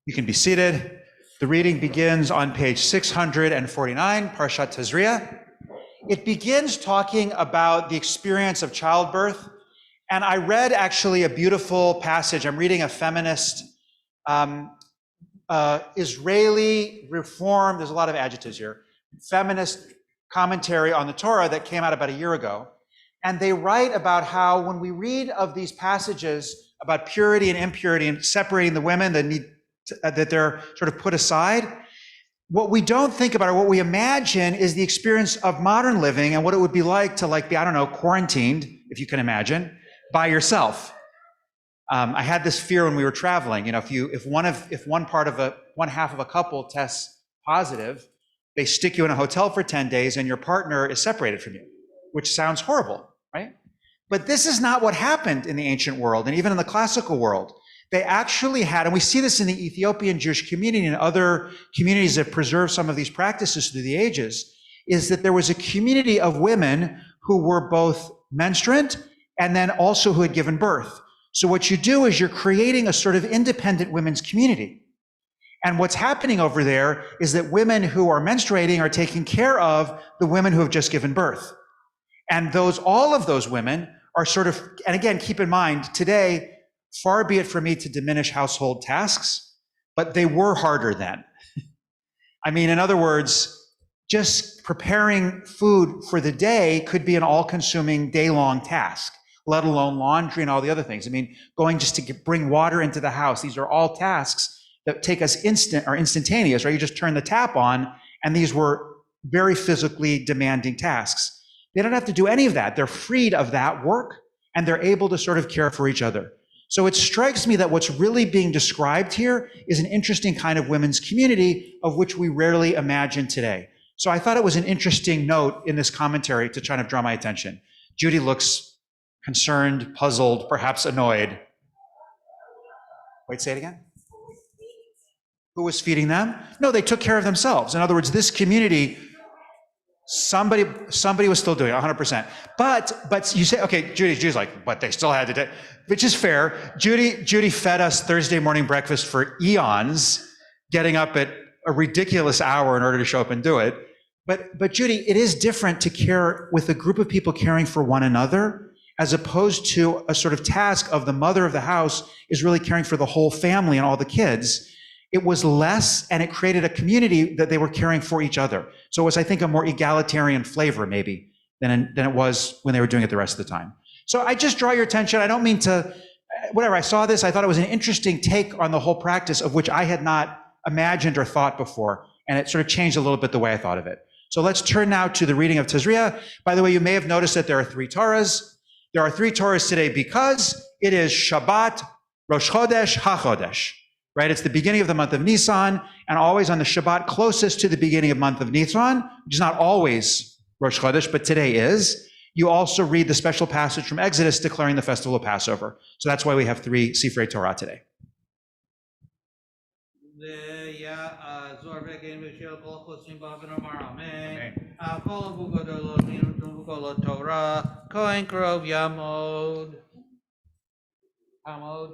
A: You can be seated. The reading begins on page 649, Parshat Tazria. It begins talking about the experience of childbirth. And I read actually a beautiful passage. I'm reading a feminist Israeli reform, there's a lot of adjectives here, feminist commentary on the Torah that came out about a year ago. And they write about how when we read of these passages about purity and impurity and separating the women that they're sort of put aside, what we don't think about or what we imagine is the experience of modern living and what it would be like to be, I don't know, quarantined, if you can imagine, by yourself. I had this fear when we were traveling. You know, if one half of a couple tests positive, they stick you in a hotel for 10 days and your partner is separated from you, which sounds horrible, right? But this is not what happened in the ancient world and even in the classical world. They actually had, and we see this in the Ethiopian Jewish community and other communities that preserve some of these practices through the ages, is that there was a community of women who were both menstruant and then also who had given birth. So what you do is you're creating a sort of independent women's community. And what's happening over there is that women who are menstruating are taking care of the women who have just given birth. And all of those women are sort of, and again, keep in mind, today, far be it for me to diminish household tasks, but they were harder then. I mean, in other words, just preparing food for the day could be an all-consuming day-long task, let alone laundry and all the other things. I mean, going just to bring water into the house, these are all tasks that take us instantaneous, right? You just turn the tap on, and these were very physically demanding tasks. They don't have to do any of that. They're freed of that work, and they're able to sort of care for each other. So it strikes me that what's really being described here is an interesting kind of women's community of which we rarely imagine today. So I thought it was an interesting note in this commentary to try to draw my attention. Judy looks concerned, puzzled, perhaps annoyed. Wait, say it again? Who was feeding them? No, they took care of themselves. In other words, this community, somebody was still doing it, 100%. But you say, okay, Judy's like, but they still had to take, which is fair. Judy fed us Thursday morning breakfast for eons, getting up at a ridiculous hour in order to show up and do it. But Judy, it is different to care with a group of people caring for one another, as opposed to a sort of task of the mother of the house is really caring for the whole family and all the kids. It was less, and it created a community that they were caring for each other. So it was, I think, a more egalitarian flavor maybe than it was when they were doing it the rest of the time. So I just draw your attention. I don't mean to, whatever, I saw this, I thought it was an interesting take on the whole practice of which I had not imagined or thought before, and it sort of changed a little bit the way I thought of it. So let's turn now to the reading of Tazria. By the way, you may have noticed that there are 3 Torahs. There are 3 Torahs today because it is Shabbat, Rosh Chodesh, HaChodesh. right? It's the beginning of the month of Nisan, and always on the Shabbat closest to the beginning of month of Nisan, which is not always Rosh Chodesh, but today is. You also read the special passage from Exodus declaring the festival of Passover. So that's why we have 3 Sifrei Torah today.
D: Kohen Krov Yamod. Hamod.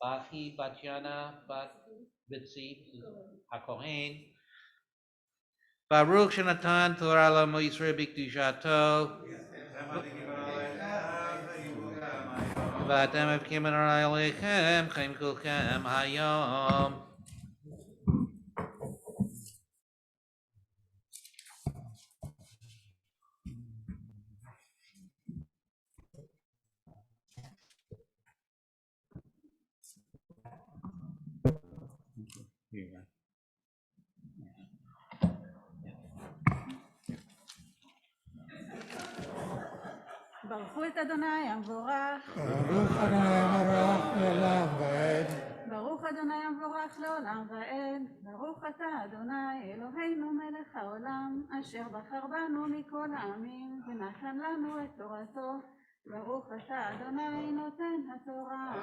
D: Bachi Batiana Bat Bitzi HaKohen. Baruch Shenatan Torah Lamo Yisrael Bikdushato. ואתם מבכים אדוני אלוהיכם חיים כולכם היום.
F: ברכו את אדוני המבורך.
E: ברוך אדוני המבורך לעולם ועד.
F: ברוך אדוני המבורך לעולם ועד. ברוך אתה אדוני אלוהינו מלך העולם, אשר בחר בנו מכל העמים ונתן לנו את תורתו. ברוך אתה אדוני נותן התורה.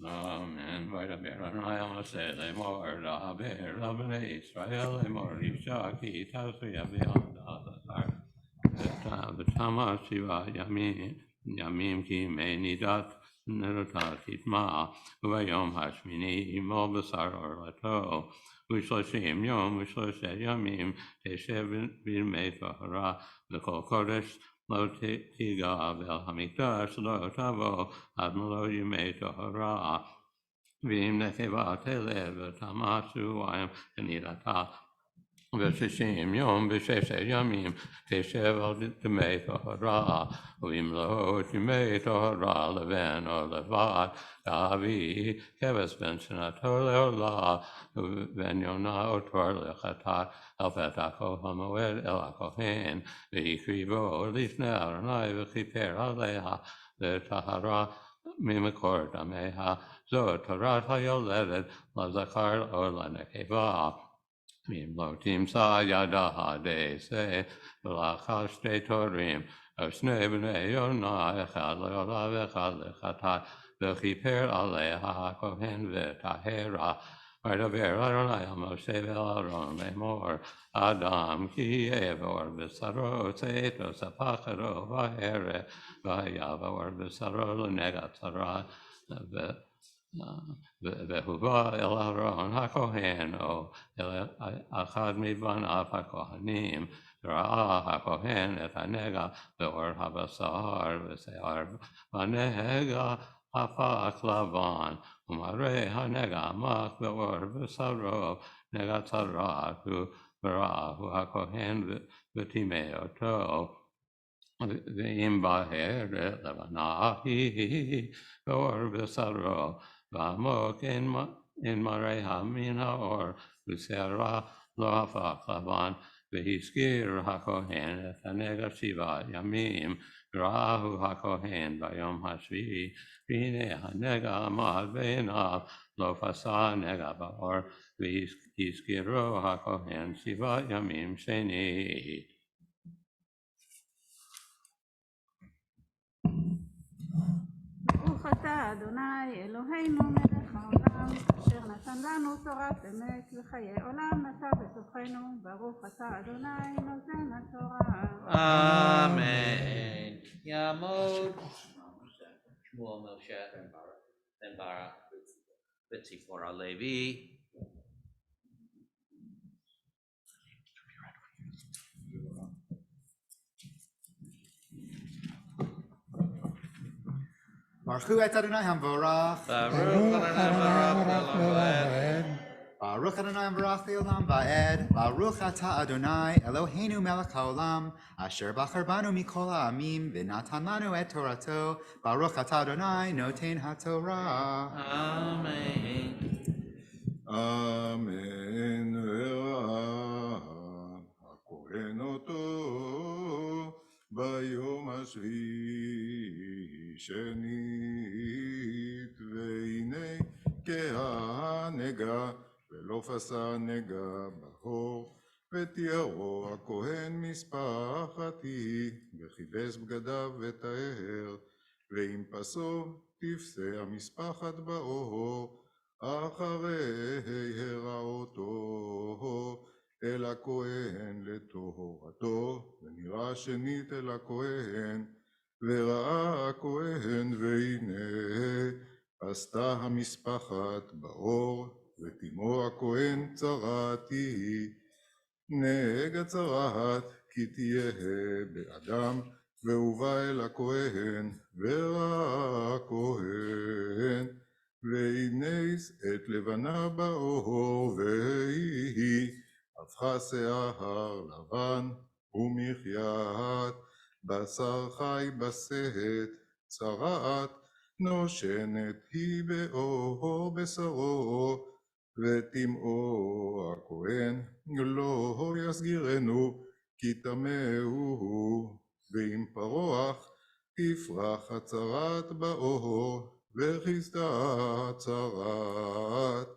G: Amen. Vaydaber Adonai Moshe lemor daber labnei Israel lemor yishaki tasvi aviad adar v'tama shiva yamim ki meinidat nerotat itma v'yom hashmini imo b'sar orlato v'shloshim yom v'shloshet yamim teshev b'mei tahara v'kol kodesh לא תיגע ואל המקדש לא תבוא עד מלוא ימי טהרה ואם נקבה תלד ותמה שבועיים כנראתה ו60 יום ו6 ימים תשב על דמי טהרה ואם לא ימי טהרה לבן או לבת תביא כבש בן שנתו לעולה ובן יונה או תור לחטאת אל פתח כל המועד אל הכהן והקריבו לפני אדוני וכיפר עליה לטהרה ממקור דמיה זו תורת היולדת לזכר או לנקבה ואם לא תמצא ידה דעשה ולאחר 2 תורים או 2 בני יונה אחד לעולה ואחד לחטאת וכיפר עליה הכהן וטהרה וידבר אדוני אל משה ואל אהרון לאמור אדם כי יעבור בשרו צאתו ספחתו והרע ויעבור בשרו לנגע צרה והובא אל אהרון הכהן או אל אחד מבניו הכהנים ראה הכהן את הנגע באור הבשר ושיער בנגע הפך לבן ומראה הנגע עמק באור בשרו נגע צרעת וראהו הכהן וטימא אותו ואם בהרת לבנה היא באור בשרו ועמוק אין מראה מן האור ושערה לא הפך לבן והזכיר הכהן את הנגע 7 ימים ראהו הכהן ביום השביעי והנה הנגע עמד בעיניו לא פסע נגע באור והזכירו הכהן 7 ימים שנית.
F: ברוך אתה אדוני אלוהינו מלך העולם, אשר נתן לנו תורת אמת וחיי עולם נטע בתוכנו. ברוך אתה אדוני נותן התורה.
D: Amen. Yamod. Shmuel Moshe Ben Barak B'tzipora Levi.
H: Baruch et Adonai Hamvorach.
D: Baruch Adonai
H: Baruch Adonai Hamvorach Le'olam Va'ed. Baruch Ata Adonai Eloheinu Melech HaOlam Asher Bachar Banu Mikol Ha'amim V'natan Lanu et Torato. Baruch Ata Adonai Noten HaTorah.
D: Amen.
I: Amen. הכהן אותו ביום השביעי שנית, והנה כהנגה ולא פסע נגע בהור, ותיארו הכהן משפחת היא, וכיבס בגדיו וטהר, ועם פסו תפסה המשפחת באור, אחרי הראותו אל הכהן לטהרתו, ונראה שנית אל הכהן, וראה הכהן והנה עשתה המשפחת באור, ותימו הכהן צרת היא, נגע צרת כי תהיה באדם, והובא אל הכהן, וראה הכהן, והנה את לבנה באור, והיא הפכה שיער לבן, ומחיית בשר חי בשאת, צרעת נושנת היא באור בשרו, ותמאו הכהן לא יסגירנו, כי טמא הוא, ועם פרוח תפרח הצרת באור, וכיסתה צרת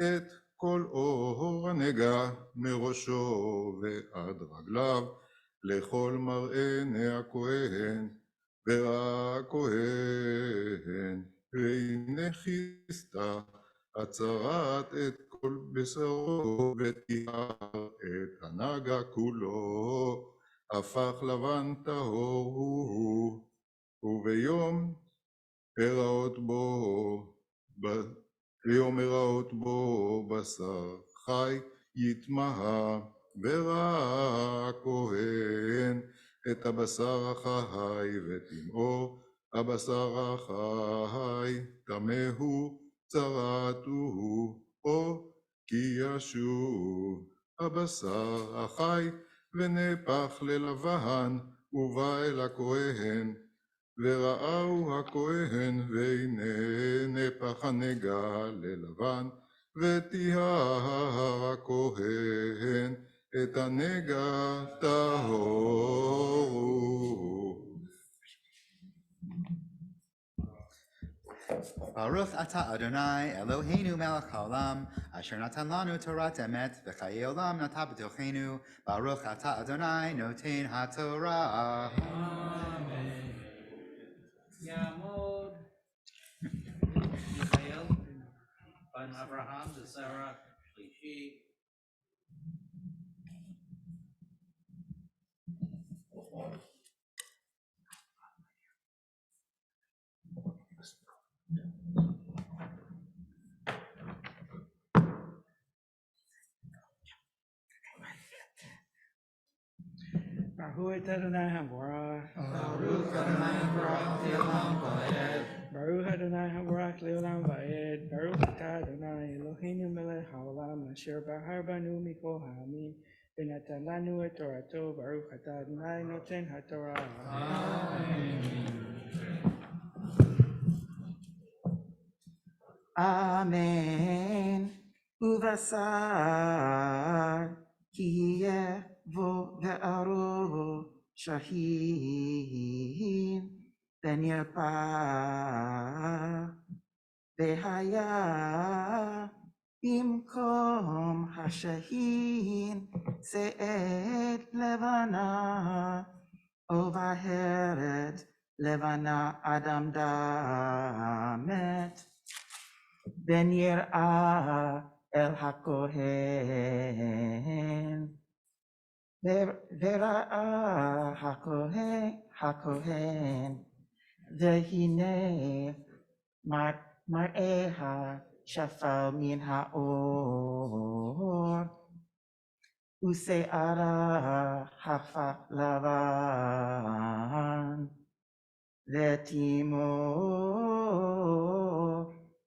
I: את כל אור הנגע מראשו ועד רגליו, לכל מראה עיני הכהן, וראה הכהן, והנה כיסתה הצרת את כל בשרו, ותיאר את הנגע כולו, הפך לבן טהור הוא, וביום הראות בו בשר חי יתמהה, וראה הכהן את הבשר החי וטמאו, הבשר החי טמא הוא, צרת הוא, או כי ישוב הבשר החי ונהפך ללבן, ובא אל הכהן, וראהו הכהן, והנה נהפך הנגע ללבן, וטיהר הכהן את הנגע טהור הוא.
H: Baruch atah Adonai Eloheinu melech haolam, asher natan lanu Torat emet, v'chayei olam nata b'tochenu. Baruch atah Adonai noten haTorah.
D: Amen. Yamod. Michael, Ben Abraham, the Sarah, Shlishi.
E: Baruch Adonai Habarach.
D: Baruch Adonai Baruch Leolam Vaed.
E: Baruch Adonai Habarach Leolam Vaed. Baruch atah Adonai Eloheinu melech haolam, asher bahar banu mikol ha'amim, v'natan lanu et torato. Baruch atah Adonai noten haTorah.
J: Amen. Uvasar kiye vo ve'aro shahin ben yerpa vehaya bimkom hashahin se'et levana ovaheret levana adam damet Ben yir'ah el hakohen, vera'ah hakohen, vehine mar'eha shafal min ha'or, use'ara hafak lavan, vetimo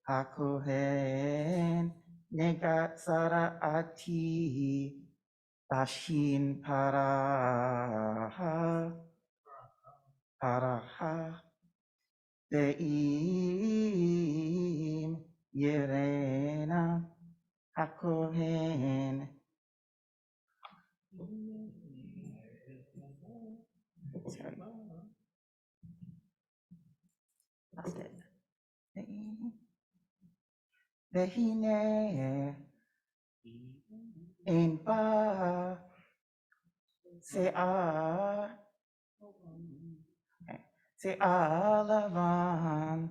J: hakohen negat sara'ati bashin paraha ve'im yerena hakohen והנה אין בה שיער לבן.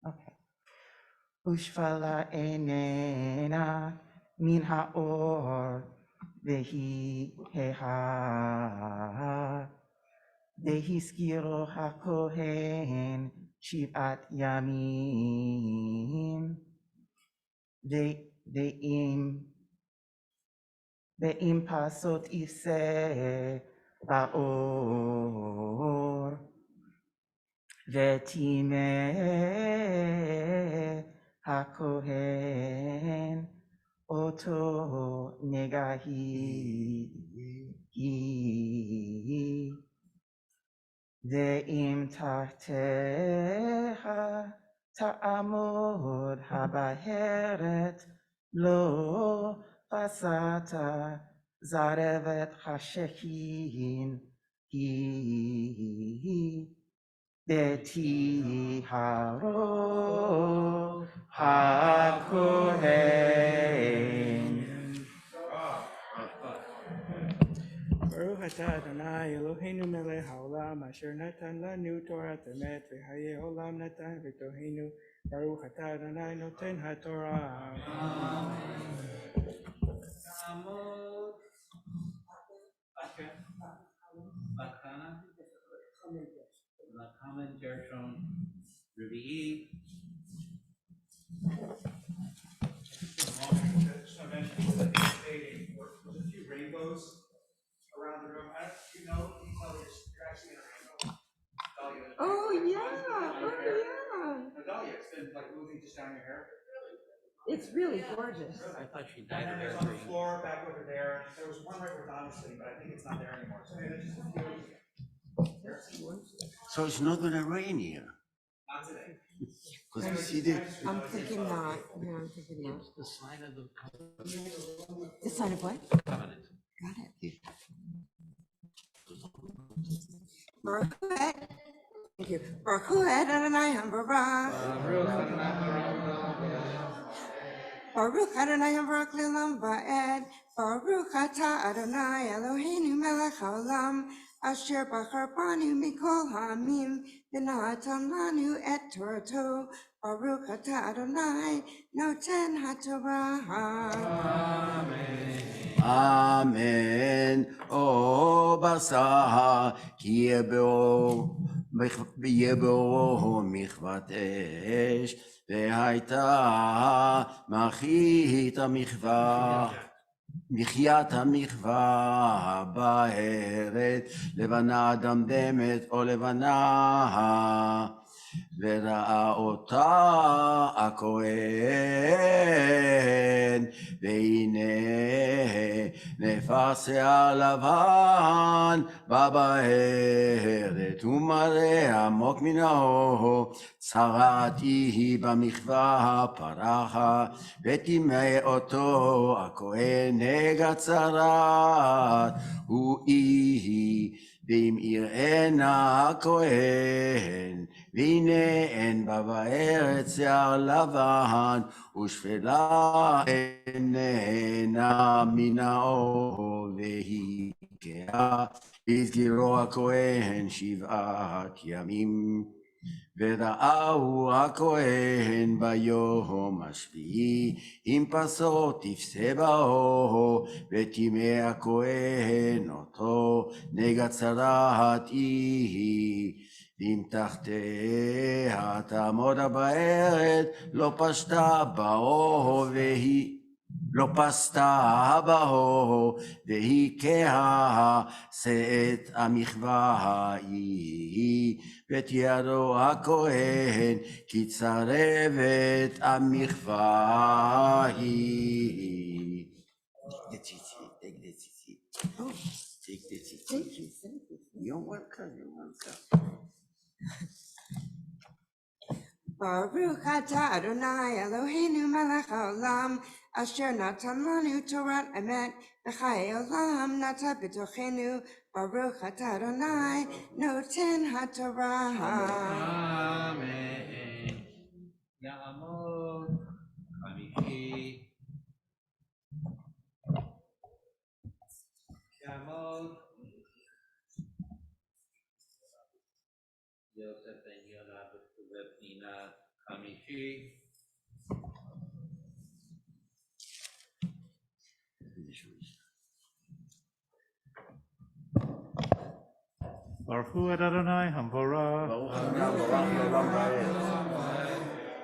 J: אוקיי. ושפלה איננה מן האור, והיא והזכירו הכהן 7 ימים, ואם פסות יפסה באור, וטימא הכהן אותו נגע היא, ואם תחתיה תעמוד הבהרת לא פסעת זרבת השכין היא, בטיהרו הכהן.
E: ברוך אתה אדוני אלוהינו מלך העולם אשר נתן לנו תורת אמת וחיי עולם נתן ותוהינו. ברוך אתה אדוני נותן התורה.
D: לקמן גרשון רביעי.
A: There's a few rainbows around the room. You know, you're actually in a rainbow. Dahlia.
F: Oh yeah,
A: Dahlia, it's been like moving just down your hair.
F: it's really gorgeous.
D: I thought she
A: And
D: died
A: then
D: of
A: there's
D: hair
A: on the
D: green.
A: floor back over there. There was one right where Donna's sitting, but I think it's not there anymore. So there's just a few.
K: So it's not gonna rain here,
A: Not today.
K: because you see the,
F: I'm thinking not. Yeah, I'm thinking not.
D: It's the sign of the
F: The sign of what?
D: covenant.
F: Got it. Baruch Hu et. Thank you. Baruch Hu et Adonai HaBarach. Baruch Adonai HaBarach Le'olam Va'ed. Baruch Atah Adonai Eloheinu Melech HaOlam. Asher Bachar Banu Mikol Ha'amim. V'natan Lanu et Torato. Baruch Atah Adonai Noten HaTorah.
K: Amen. O basa, ki yebo michvat esh, והייתה מחית המחווה, מחיית המחווה בארץ, לבנה דמדמת או לבנה, וראה אותה הכהן, והנה נפח שיער לבן בבארת, ומראה עמוק מן האור, צרעתי היא במחווה פרחה, וטימא אותו הכהן נגע צרעת, הוא היא, ואם יראנה הכהן, והנה אין בה בארץ שיער לבן, ושפלה איננה מן האור, והיא כהה, והסגירו הכהן 7 ימים. וראהו הכהן ביום השביעי, עם פסות תפסה באור, וטימא הכהן אותו נגע צרעת היא. ואם תחתיה תעמוד הבארת, לא פשטה באור והיא, לא פסתה באור, והיא כהה שאת המחווה היא, ותיארו הכהן כי צרבת המחווה היא. Take the tzitzit. Take the tzitzit.
F: Thank you.
K: You're welcome, you're welcome.
L: Baruch atah Adonai Eloheinu melech haolam, asher natan lanu Torat emet, v'chayei olam nata b'tochenu. Baruch atah Adonai noten haTorah.
D: Amen. Ya'amod Hamishi. Ya'amod Yosef ben Yonah B'Pnina Hamishi.
M: Baruch Hu Adonai Hamvorah.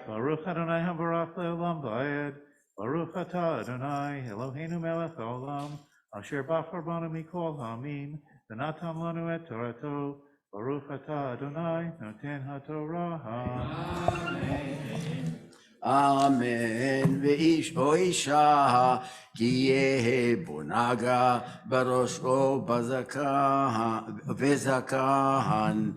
M: Baruch Adonai Hamvorach Le'olam Va'ed. Baruch Atah Adonai Eloheinu melech haolam, asher bachar banu mikol ha'amim, v'natan lanu et Torato. Baruch Atah Adonai noten haTorah.
K: Amen. ואיש או אישה כי יהא בו נגע בראשו וזקן,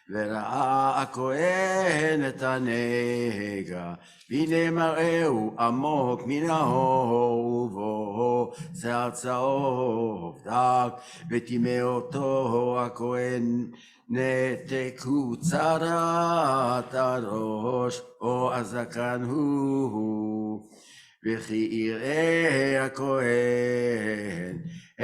K: וראה הכהן את הנגע, והנה מראהו עמוק מן ההוא ובו שיער צהוב דק, וטימא אותו הכהן נתק הוא צרת הראש, או הזקן הוא, וכי יראה הכהן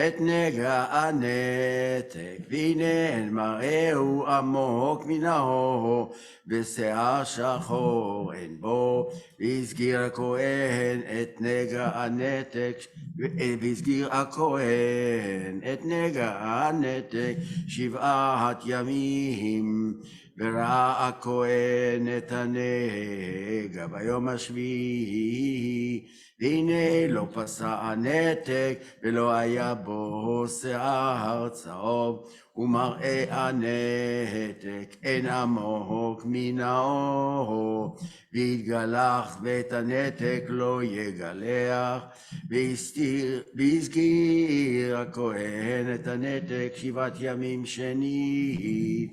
K: את נגע הנתק, והנה מראהו עמוק מן ההוא, ושיער שחור אין בו, והסגיר הכהן את נגע הנתק, והסגיר הכהן את נגע הנתק 7 ימים, וראה הכהן את הנגע ביום השביעי, והנה לא פסע הנתק, ולא היה בו שיער צהוב, ומראה הנתק אין עמוק מן האור, והתגלח ואת הנתק לא יגלח, והסגיר הכהן את הנתק 7 ימים שנית,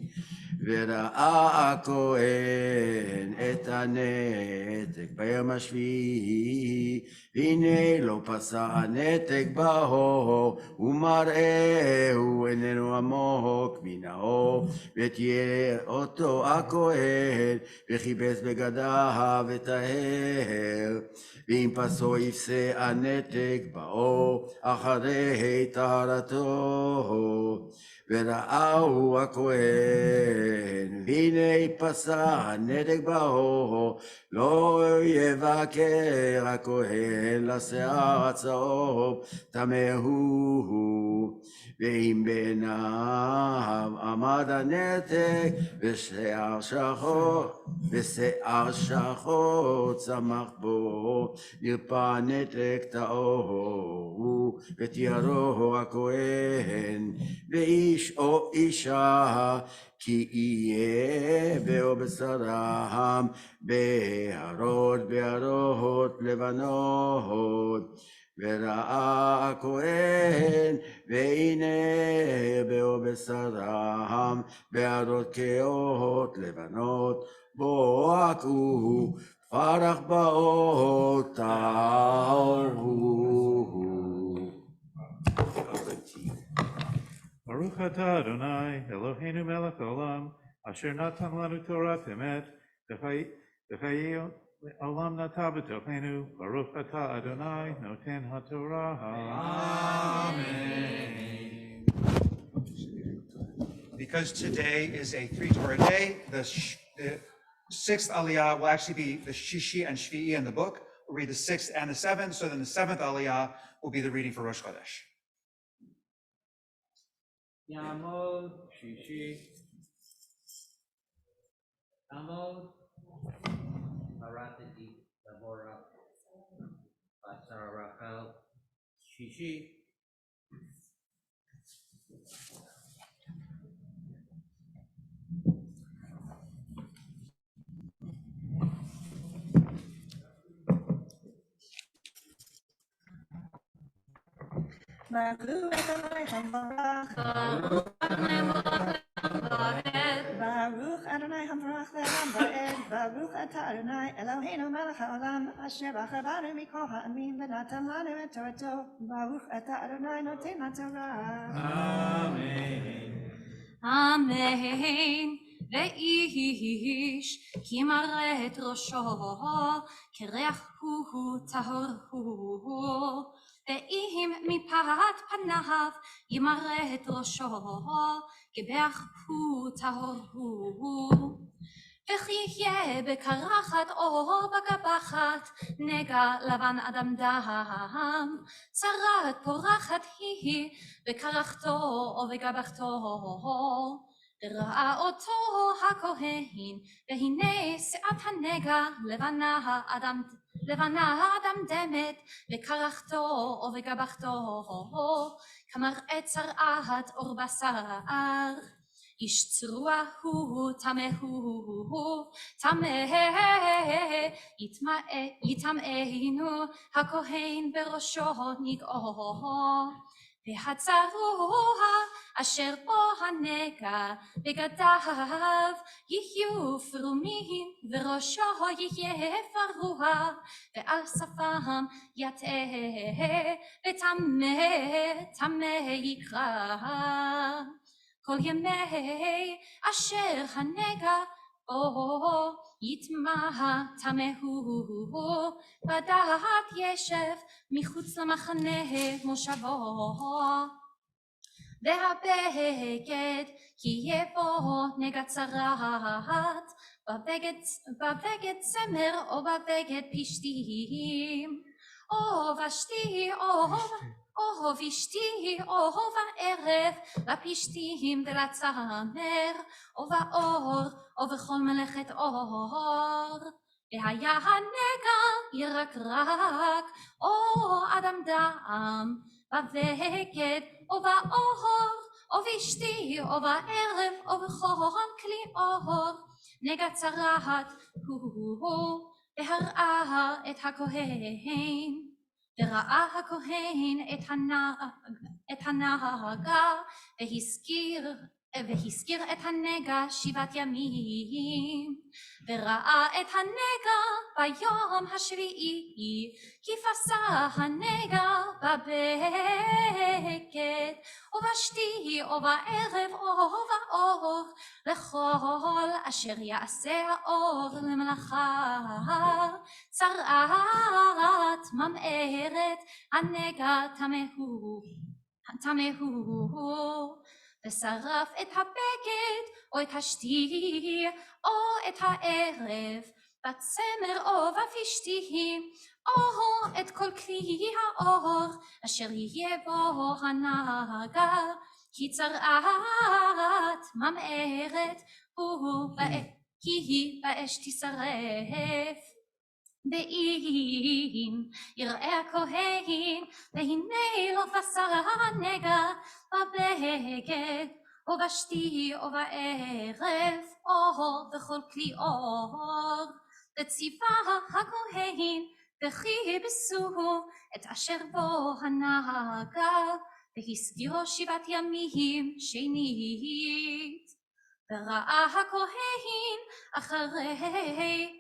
K: וראה הכהן את הנתק ביום השביעי, והנה לא פסע הנתק בהור, ומראהו איננו עמוק מן האור, ותהיה אותו הכהן, וכיבס בגדיו וטהר, ואם פסו יפסה הנתק באור אחרי טהרתו. וראהו הכהן, והנה פסע הנתק באור, לא יבקר הכהן לשיער הצהוב, טמא הוא. ואם בעיניו עמד הנתק, ושיער שחור צמח בו, נרפא הנתק טהור, ותיארו הכהן, ואיש או אישה, כי יהיה באו בשרם, בהרות לבנות. וראה הכהן, והנה באו בשרם, בהרות כהות לבנות, בו הכו פרח באות טהרו.
M: Baruch atah Adonai Eloheinu melech haolam, asher natan lanu Torat emet, v'chayei olam nata b'tochenu. Baruch atah Adonai noten haTorah.
A: Amen. Because today is a 3 Torah day, the 6th Aliyah will actually be the Shishi and Shvi'i in the book. We'll read the 6th and the 7th, so then the 7th Aliyah will be the reading for Rosh Chodesh.
D: Ya'amod Shishi. Ya'amod Baratati Deborah Basar Rachel Shishi.
F: Baruch Adonai Hamvorach.
B: Baruch Adonai Hamvorach.
F: Baruch Adonai Hamvorach מבורך לעולם ועד, ברוך אתה אדוני אלוהינו מלך העולם, אשר בחר בנו מכל העמים ונתן לנו את תורתו, ברוך אתה אדוני נותן התורה.
B: אמן. ואיש כי מראה את ראשו כריח הוא טהור הוא, ואם מפאת פניו ימראה את ראשו כבח הוא טהור הוא. וכי יהיה בקרחת או בגבחת נגע לבן אדם דם, צרת פורחת היא בקרחתו או בגבחתו. ראה אותו הכהן, והנה שאת הנגע לבנה אדם דמת, בקרחתו או בגבחתו, כמראה צרעת אור בשר. איש צרוע הוא, טמא הוא, טמא, יטמאנו הכהן בראשו נגעו. והצרוע אשר בו הנגע בגדיו יהיו פרומים, וראשו יהיה פרוע, ועל שפם יטעה, וטמא יקרא. כל ימי אשר הנגע בו יטמא טמא הוא, בדעת ישב מחוץ למחנה מושבו. והבגד כי יהיה בו נגע צרעת, בבגד צמר או בבגד פשתים, או ושתי או ושתי או בערב לפשתים ולצמר, או באור או בכל מלאכת אור. והיה הנגע ירקרק או אדם דם, בבגד או באור או בשתי או בערב או בכל כלי אור, נגע צרעת הוא. והראה את הכהן, וראה הכהן את הנגע, והזכיר את הנגע 7 ימים. וראה את הנגע ביום השביעי, כי פסע הנגע בבגד, ובשתי או בערב או באור, לכל אשר יעשה האור למלאכה. צרעת ממארת הנגע טמא הוא. ושרף את הבגד או את השתי או את הערב, בצמר או בפשתים, או את כל כלי האור אשר יהיה בו הנגע, כי צרעת ממארת הוא, כי היא באש תשרף. ואם יראה הכהן, והנה לא פסע הנגע בבגד, או בשתי או בערב, או בכל כלי אור, וציווה הכהן, וכיבסו את אשר בו הנגע, והסגירו 7 ימים שנית. וראה הכהן אחרי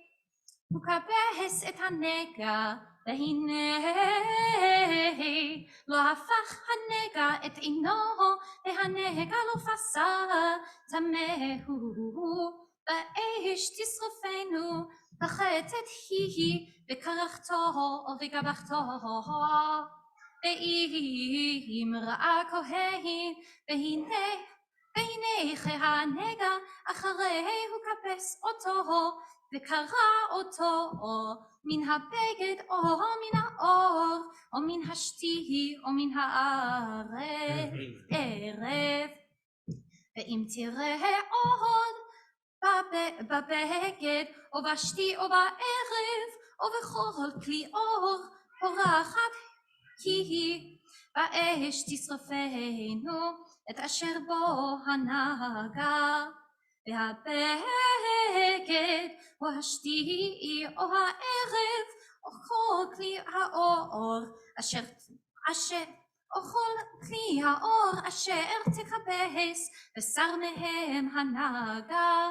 B: הוא כבס את הנגע, והנה לא הפך הנגע את עינו, והנגע לא פסע טמא הוא. באש תשרפנו, החטאת היא בקרחתו ובגבחתו. ואם ראה הכהן, והנה הנגע אחרי הוא כבס אותו, וקרע אותו מן הבגד או מן האור, או מן השתי או מן הערב. ואם תראה עוד בבגד או בשתי או בערב, או בכל כלי אור פורחת היא, באש תשרפנו את אשר בו הנגע. והבגד או השתי או הערב, או כל כלי האור אשר תכבס, ושר מהם הנגע,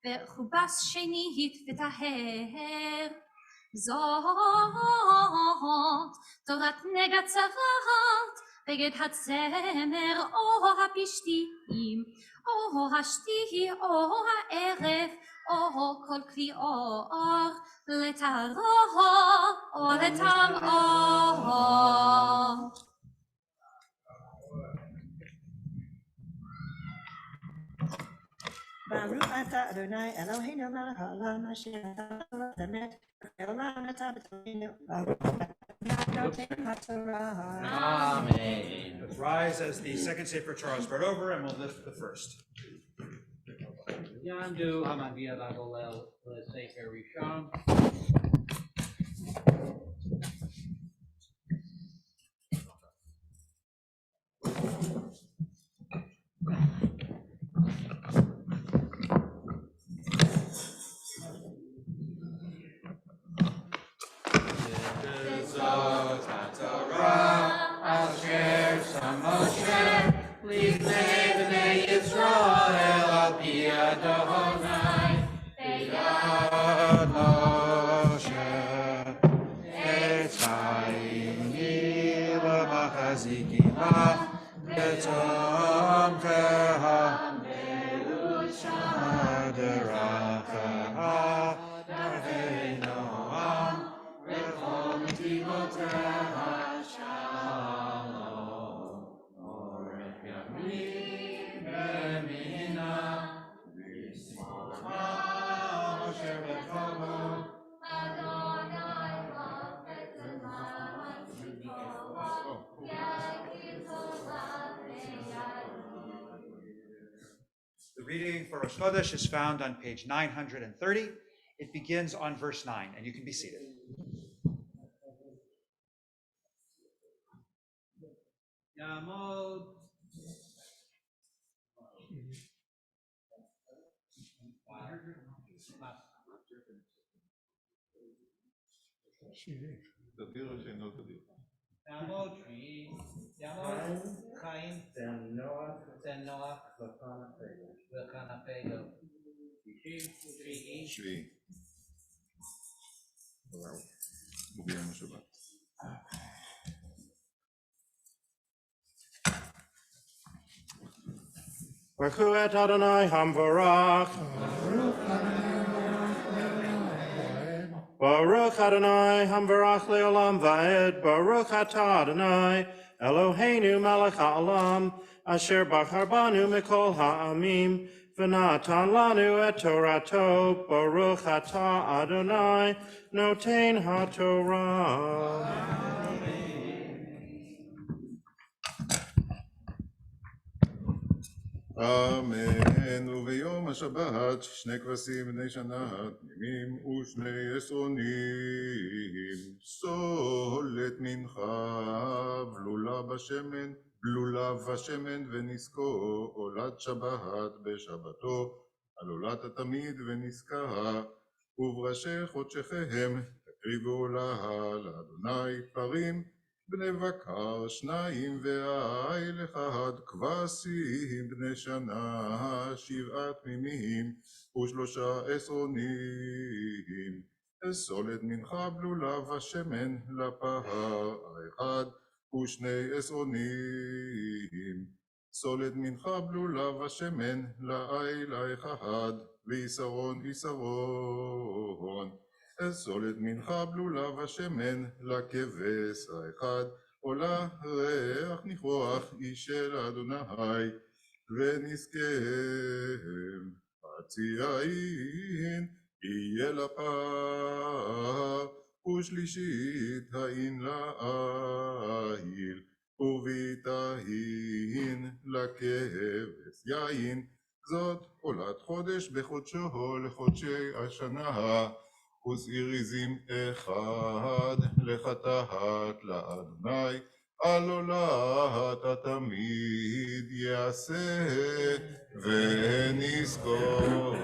N: וכובס שנית וטהר. זאת תורת נגע צוות בגד הצמר או הפשתים או השתי או הערב או כל כלי אור לטהרו או לטמאו.
O: Baruch atah Adonai Eloheinu melech haolam asher natan לנו את האמת והעולם נטע בתוכנו. Baruch atah נותן התורה.
D: Amen.
A: Let's rise as the second Sefer Torah is brought over, and we'll lift the first.
D: Yandu Hamagia Bagolel Sefer Rishon.
A: The reading for Rosh Chodesh is found on page 930. It begins on verse 9, and you can be seated.
D: Yamod. Yamod Shvi. Yamod Chaim. Zen Noach. V'Kanapego.
I: שביעי. וביום השבת.
K: Baruch et Adonai Hamvarach. Baruch Adonai Hamvarach leolam va'ed. Baruch atah Adonai Eloheinu melech ha'olam asher bachar banu mikol ha'amim v'natan lanu et Torato. Baruch atah Adonai noten ha'torah.
I: אמן. וביום השבת שני כבשים בני שנה תמימים ושני עשרונים, סולת מנחה בלולה בשמן ונזקו, עולת שבת בשבתו, על עולת התמיד ונזקה, ובראשי חודשיכם תקריבו עולה לאדוני פרים בני בקר שניים ואיל אחד, כבשים בני שנה 7 תמימים ושלושה עשרונים, סולת מנחה בלולה ושמן לפר האחד ושני עשרונים, סולת מנחה בלולה ושמן לאיל האחד ויסרון סולת מנחה בלולה ושמן לכבש האחד, עולה ריח ניחוח איש של אדוני, ונזכם חצי העין יהיה לפר, ושלישית העין לאיל, וביתהין לכבש יין, זאת עולת חודש בחודשו לחודשי השנה, ושעיר עזים אחד לחטאת לאדוני, על עולת התמיד יעשה ונזכור.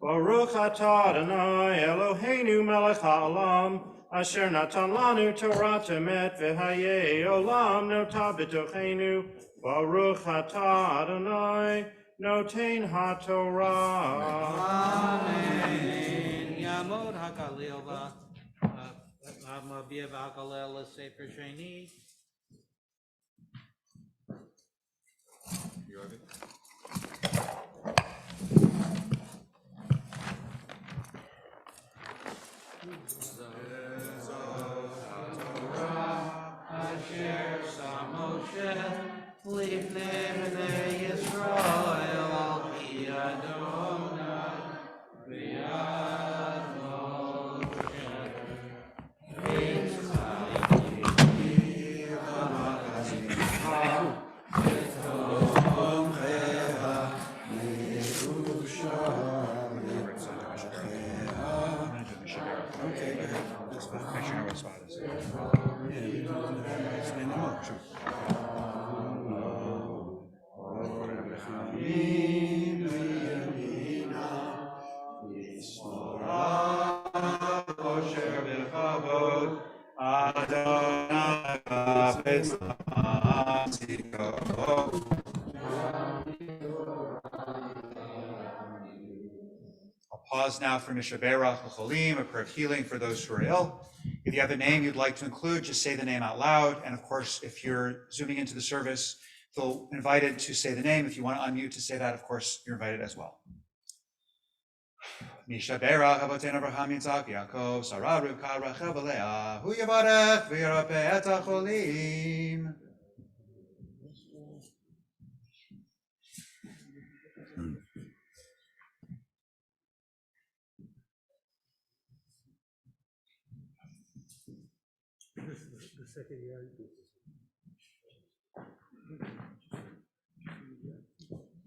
K: Baruch atah Adonai Eloheinu melech ha'olam Asher natan lanu Torah emet v'hayei olam nota b'tochenu Baruch atah Adonai noten haTorah.
D: Amen. Yamod hakalil ba. Mabia b'hakalel sefer sheni.
I: You ready?
D: Asher Samoshe Lifnei Bnei Yisrael al Pi Adonai B'yad Moshe V'Yitzchak V'Makasim V'Tomcheha
A: Okay, go ahead. That's fine. Make sure you know what spot is. I'll pause now for Mishaberach L'Cholim, a prayer of healing for those who are ill. If you have a name you'd like to include, just say the name out loud. And of course, if you're zooming into the service, feel invited to say the name. If you want to unmute to say that, of course, you're invited as well. Mishaberach Avotenu Avraham Yitzhak Yaakov Sarah Rivka Rachel V'Leah Hu Yavarech V'Yirapeh Et HaCholim.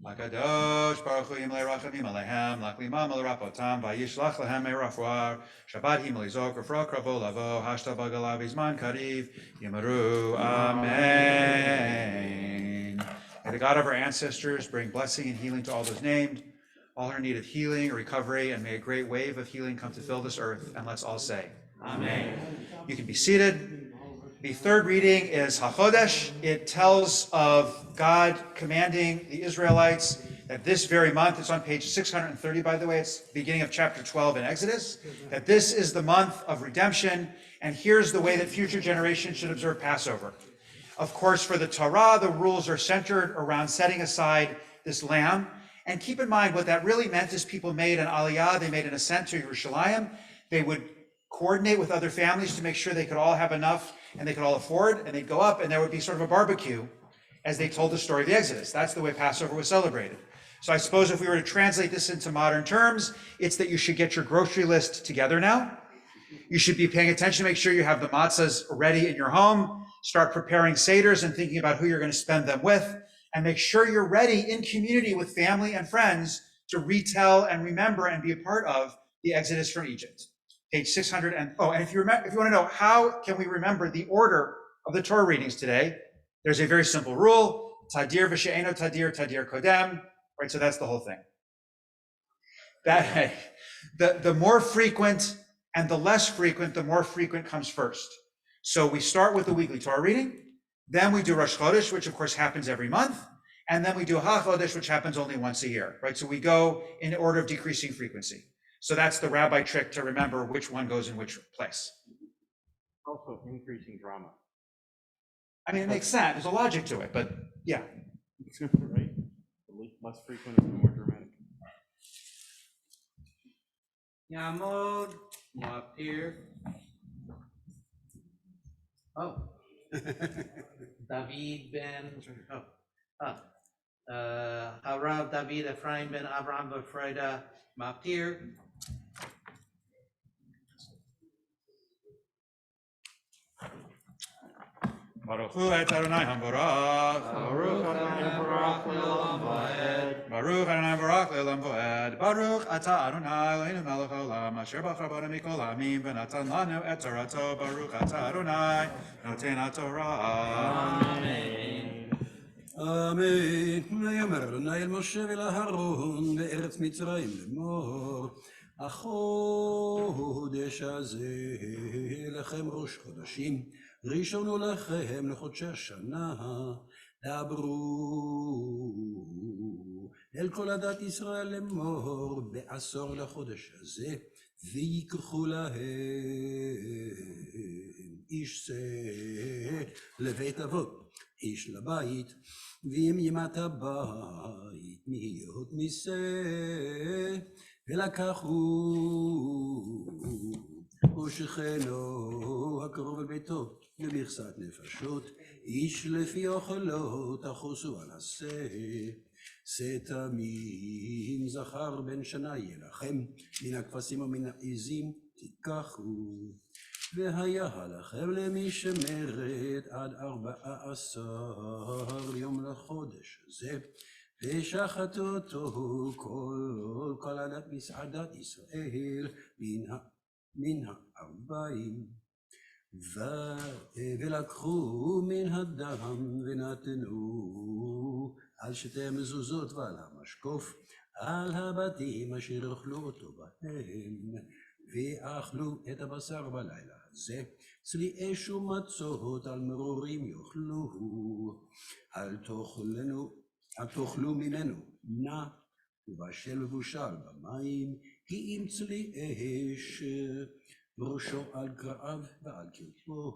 A: Lakadosh Baruch Hu Yimlei Rachamim Alehem Laklimam Alerapotam Vayishlach Lehem Meirafuar Shabbat Himlei Zok Rafra Kravo Lavo Hashta Bagalav Izman Kariv Yimaru Amen. May the God of our ancestors bring blessing and healing to all those named, all who are in need of healing or recovery, and may a great wave of healing come to fill this earth. And let's all say, Amen. You can be seated. The third reading is HaChodesh. It tells of God commanding the Israelites that this very month, it's on page 630, by the way, it's the beginning of chapter 12 in Exodus, that this is the month of redemption, and here's the way that future generations should observe Passover. Of course, for the Torah, the rules are centered around setting aside this lamb. And keep in mind, what that really meant is people made an aliyah, they made an ascent to Yerushalayim. They would coordinate with other families to make sure they could all have enough and they could all afford, and they'd go up and there would be sort of a barbecue as they told the story of the Exodus. That's the way Passover was celebrated. So I suppose if we were to translate this into modern terms, it's that you should get your grocery list together now. You should be paying attention to make sure you have the matzahs ready in your home, start preparing seders and thinking about who you're going to spend them with, and make sure you're ready in community with family and friends to retell and remember and be a part of the Exodus from Egypt. Page 600, and if you want to know how can we remember the order of the Torah readings today, there's a very simple rule: tadir v'she'eno tadir, tadir kodem. Right, so that's the whole thing. That the more frequent and the less frequent, the more frequent comes first. So we start with the weekly Torah reading, then we do Rosh Chodesh, which of course happens every month, and then we do HaChodesh, which happens only once a year. Right, so we go in order of decreasing frequency. So that's the rabbi trick to remember which one goes in which place.
M: Also increasing drama.
A: I mean, it makes sense. There's a logic to it, but yeah.
M: Right? The less frequent is the more dramatic.
D: Yamod Mapir. Oh. David ben Harav David Ephraim ben Abraham Befreda Mapir.
A: Baruch Hu et Adonai Hamborach.
K: Baruch Adonai Hamborach le'olam va'ed.
A: Baruch Adonai Hamborach le'olam va'ed. Baruch atah Adonai Eloheinu melech haolam asher b'char mikol ha'amim v'natan lanu et torato. Baruch atah Adonai noten haTorah.
P: Amen. Amen. ויאמר אדוני אל משה ואל אהרון בארץ מצרים לאמור החודש הזה לכם ראש חודשים, ראשון הוא לכם לחודשי השנה. דברו אל כל עדת ישראל לאמור בעשור לחודש הזה, ויקחו להם איש זה לבית אבות, איש לבית, ואם ימת הבית מהיות מיסה, ולקחו ושכנו הקרוב אל ביתו במכסת נפשות, איש לפי אוכלו תחוסו על השה. שא תמים זכר בן שנה יהיה לכם, מן הכבשים ומן העזים תיקחו. והיה לכם למשמרת עד 14 יום לחודש הזה, ושחטו אותו כל עדת מסעדת ישראל מן 40. ולקחו מן הדם ונתנו על שתי מזוזות ועל המשקוף, על הבתים אשר אכלו אותו בהם, ואכלו את הבשר בלילה הזה, צלי אש ומצות על מרורים יאכלו. אל תאכלו ממנו נע ובשל ובושל במים, כי אם צלי אש ראשו על קרעיו ועל קרפו,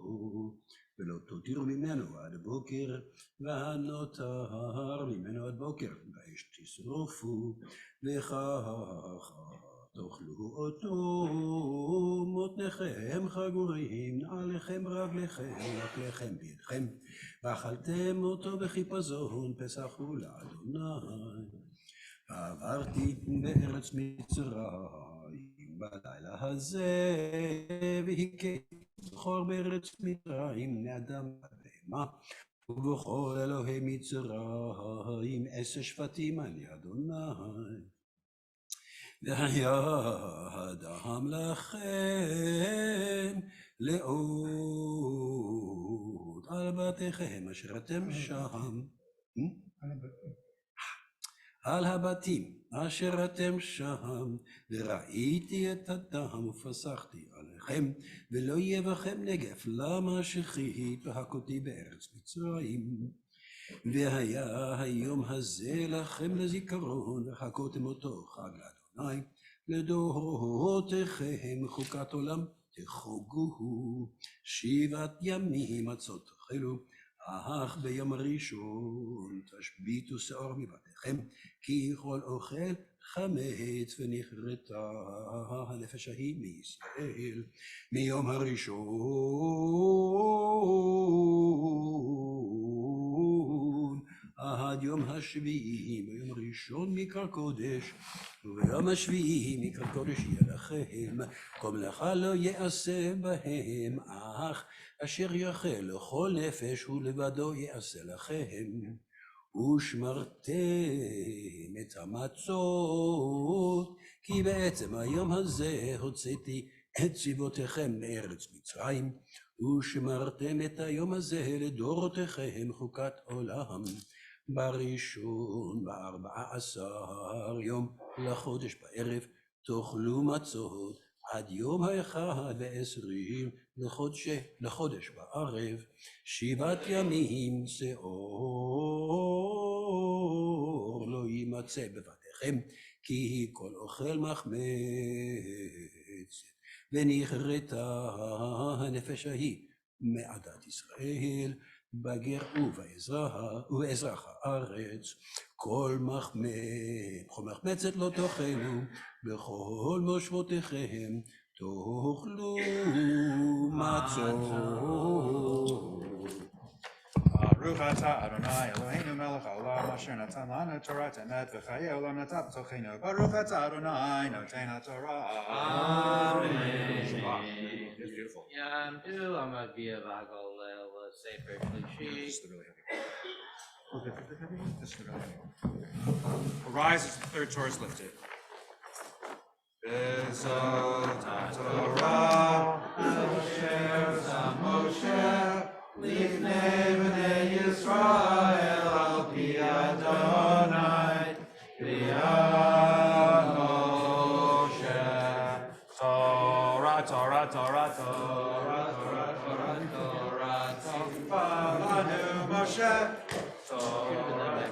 P: ולא תותירו ממנו עד בוקר, והנותר ממנו עד בוקר באש תשרופו, וכך תאכלו אותו. מותניכם חגורים, נעליכם רגליכם, רגליכם בידכם, ואכלתם אותו בחיפזון, פסח הוא לאדוני. עברתי בארץ מצרים בלילה הזה, והכיתי זכור בארץ מצרים בני אדם ובהמה, ובכל אלוהי מצרים 10 שבטים אני אדוני. והיה הדם לכם לאות על בתיכם אשר אתם שם, על הבתים אשר אתם שם, וראיתי את הדם ופסחתי עליכם, ולא יהיה בכם נגף, למה שחית והכותי בארץ מצרים. והיה היום הזה לכם לזיכרון, וחקותם אותו חג לאדוני, לדורותיכם חוקת עולם תחוגוהו, 7 ימים מצות תאכלו, אך ביום הראשון תשביתו שעור מבתיכם, כי כל אוכל חמץ, ונכרתה הנפש ההיא מישראל מיום הראשון עד יום השביעי. ביום הראשון מקרא קודש, וביום השביעי מקרא קודש יהיה לכם, כל מלאכה לא יעשה בהם, אך אשר יאכל לכל נפש ולבדו יעשה לכם. ושמרתם את המצות, כי בעצם היום הזה הוצאתי את צבאותיכם מארץ מצרים, ושמרתם את היום הזה לדורותיכם חוקת עולם. בראשון 14 יום לחודש בערב תאכלו מצות עד יום 21 לחודש בערב, 7 ימים שאור לא יימצא בבתיכם, כי כל אוכל מחמצת, ונכרתה הנפש ההיא מעדת ישראל, בגר ובאזרח הארץ. כל מחמצת לא תאכלו, בכל מושבותיכם תאכלו מצות.
A: ברוך אתה אדוני אלוהינו מלך העולם, אשר נתן לנו תורת אמת וחיי עולם נטע בתוכנו. ברוך אתה אדוני נותן התורה.
D: Amen. Yamdu Amagvia Vagolel Sefer Shlishi.
A: Arise as the third Torah is lifted. Bezot HaTorah asher sam Moshe lifnei bnei Yisrael al pi Adonai kriyat Moshe. Moshe. Torah,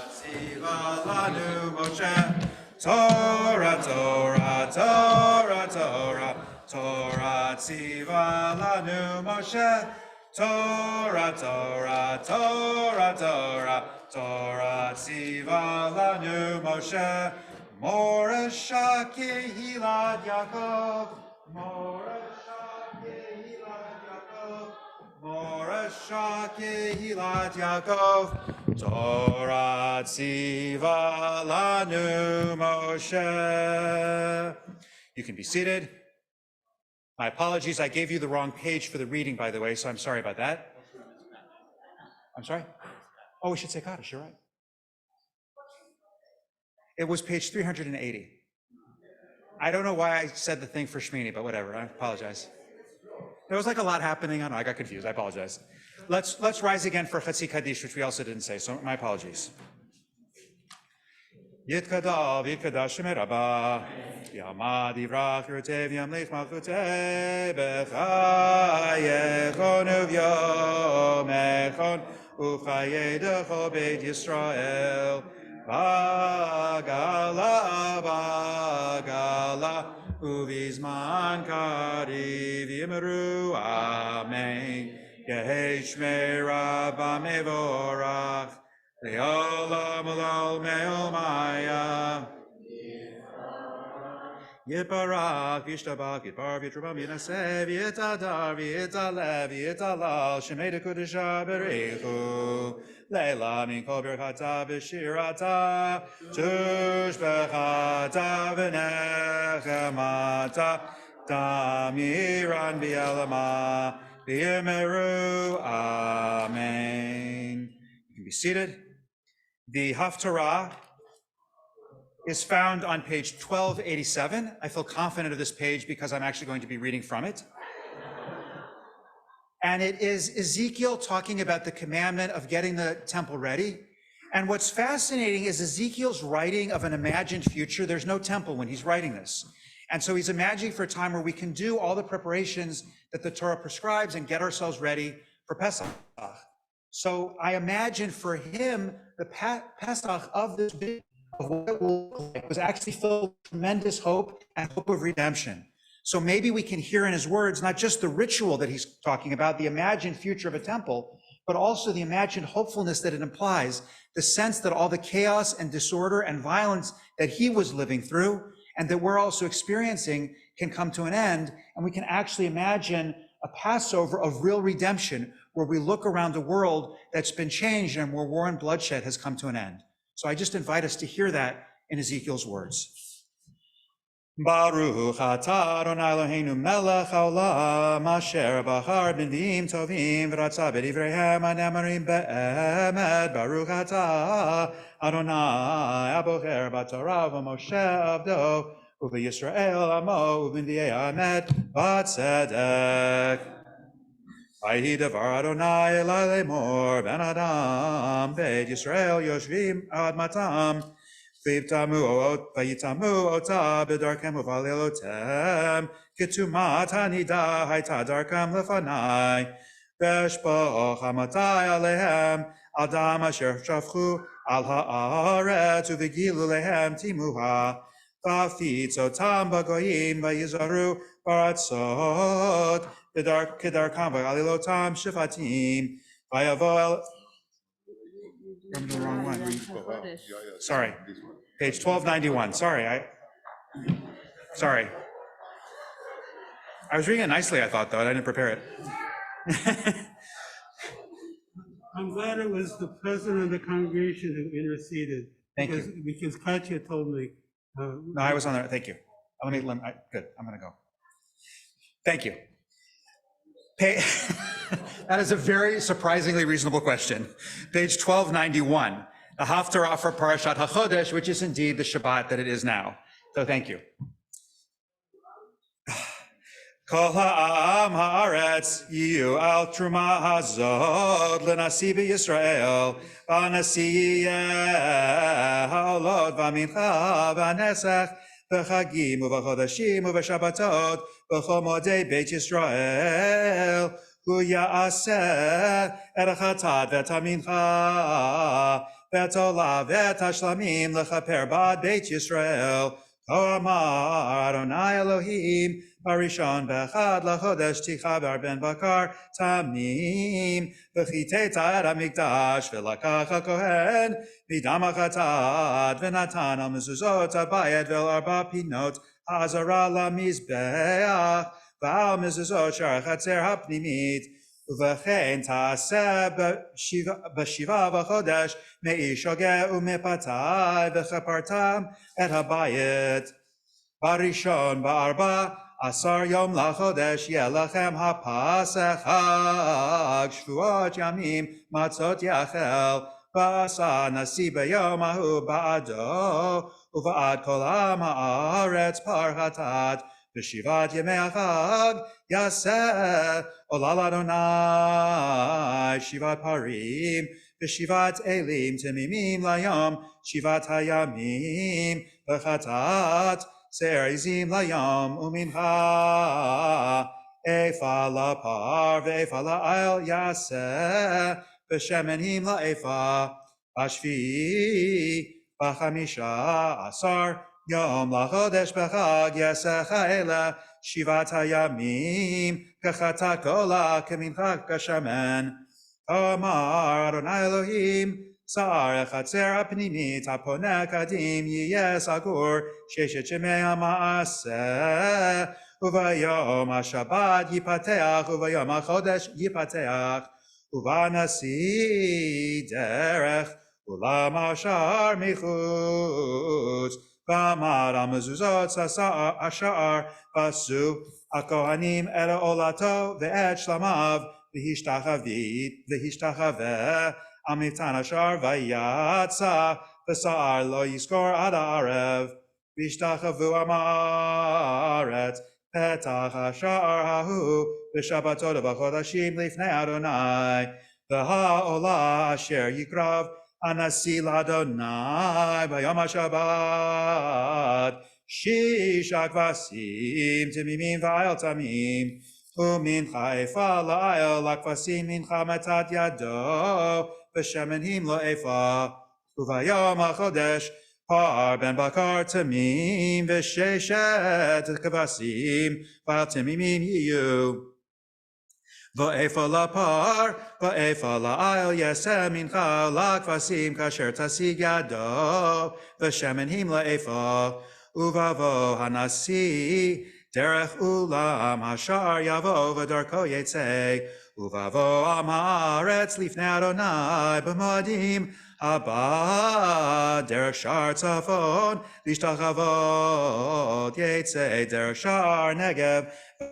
A: tziva lanu Moshe. Torah, Torah, Torah, Torah, Torah, tziva lanu Moshe. Torah, Torah, Torah, Torah, Torah, tziva lanu Moshe. Moresha Kehilat Yaakov, Moresha Kehilat Yaakov, Moresha Kehilat Yaakov, Torah tziva lanu Moshe. You can be seated. My apologies, I gave you the wrong page for the reading, by the way, so I'm sorry about that. I'm sorry? Oh, we should say Kaddish, you're right. It was page 380. I don't know why I said the thing for Shmini, but whatever, I apologize. There was like a lot happening, I got confused, I apologize. Let's rise again for Chatzi Kaddish, which we also didn't say, so my apologies. Yitkadav, Yitkadash Merabah, Yamad Yivrach Yotev Yamlich Malchutei B'chayechon Uvyomechon Uchayedecho Beit Yisrael Bagala Bagala Uvizman Kariv Yimeru Amen Yehi Shmei Rabba Mevorach Le'olam Olol Me'ol Maya Yiparach Vishtabach Yipar Vitrubam Yinaseh V'yitadar V'yitalev V'yitalal Shemei Dekudesha Berechu Leila Min Kol Birchata V'shirata Tushbechata V'nechemata Tamiran V'yalama V'yimeru Amen. You can be seated. The Haftarah is found on page 1287. I feel confident of this page because I'm actually going to be reading from it. And it is Ezekiel talking about the commandment of getting the temple ready. And what's fascinating is Ezekiel's writing of an imagined future. There's no temple when he's writing this. And so he's imagining for a time where we can do all the preparations that the Torah prescribes and get ourselves ready for Pesach. So I imagine for him, the Pesach of this big of what it will look like was actually filled with tremendous hope and hope of redemption. So maybe we can hear in his words, not just the ritual that he's talking about, the imagined future of a temple, but also the imagined hopefulness that it implies, the sense that all the chaos and disorder and violence that he was living through and that we're also experiencing can come to an end. And we can actually imagine a Passover of real redemption where we look around a world that's been changed and where war and bloodshed has come to an end. So I just invite us to hear that in Ezekiel's words. Baruch atah Adonai Eloheinu melech haolam asher bachar b'nviim tovim v'ratza b'divreihem hanemarim be'emet. Baruch atah Adonai abocher b'torah v'Moshe avdo u'v'Yisrael amo u'v'nviei hamet b'tzedek. Vayhi davar Adonai elai lemor ben Adam beit Yisrael yoshvim ad matam v'yitamu ota b'darkem uvalelotem kitumat hanida hayta darkam lefanai v'shpoch hamatai alehem adam asher shafchu al haaretz u'v'gilu lehem timuha v'afitz otam b'goyim v'yizaru baratzot Kedarkam v'alilotam shifatim v'yavo. I'm the wrong one. Sorry, page 1291. Sorry. I was reading it nicely, I thought, though. I didn't prepare it.
Q: I'm glad it was the president of the congregation who interceded.
A: Thank you.
Q: Because Katya told me.
A: No, I was on there. Thank you. Good. I'm going to go. Thank you. That is a very surprisingly reasonable question. Page 1291, the Haftarah for Parashat HaChodesh, which is indeed the Shabbat that it is now. So thank you. Kol ha'am ha'aretz yiyu al truma hazod l'nasi b'Yisrael v'nasi ha'olot v'mincha v'nesach v'chagim u'v'chodashim u'v'shabbatot v'chol modei Beit Yisrael הוא יעשה את החטאת ואת המנחה, ואת עולה ואת השלמים לכפר בעד בית ישראל. כה אמר אדוני אלוהים, בראשון באחד לחודש תחבר בן בקר תמים, וחיטאת את המקדש, ולקח הכהן מדם החטאת, ונתן על מזוזות הבית ועל 4 פינות העזרה למזבח, ועל מזוזות שער החצר הפנימית. ובכן תעשה בשבעה בחודש מאיש שוגה ומפתי, וכפרתם את הבית. בראשון ב14 יום לחודש יהיה לכם הפסח, חג שבועות ימים מצות יאכל, ועשה נשיא ביום ההוא בעדו ובעד כל עם הארץ פר חטאת. בשבעת ימי החג יעשה עולה לאדוני 7 פרים ו7 אלים תמימים ליום 7 הימים, וחטאת שער עזים ליום ומנחה. איפה לפר ואיפה לאיל יעשה, ושמנים לאיפה. בשביעי ב15 יום לחודש בחג יעשה כאלה 7 הימים, כחטאת גולה כמנחה כשמן. אמר אדוני אלוהים, שער החצר הפנימית הפונה קדים יהיה סגור 6 ימי המעשה, וביום השבת ייפתח וביום החודש ייפתח, ובנשיא דרך אולם השער מחוץ. ועמד על מזוזות השער, ועשו הכהנים את עולתו ואת שלמיו, והשתחווה על מפתן השער, ויצא בשער לא יזכור עד הערב, והשתחוו עם הארץ פתח השער ההוא בשבתות ובחודשים לפני אדוני. והעולה אשר יקרב הנשיא לאדוני ביום השבת 6 כבשים תמימים ואיל תמים, ומנחה איפה לאיל לכבשים מנחה מצד ידו, ושמנים לא איפה. וביום החודש פר בן בקר תמים, ו6 כבשים ואיל תמימים יהיו. ואיפה לפר ואיפה לאיל יעשה מנחה לכבשים כאשר תשיג ידו, ושמנים לאיפה. ובבוא הנשיא דרך אולם השער יבוא ודרכו יצא, ובבוא עם הארץ לפני אדוני במועדים הבא דרך שער צפון להשתחוות יצא דרך שער נגב,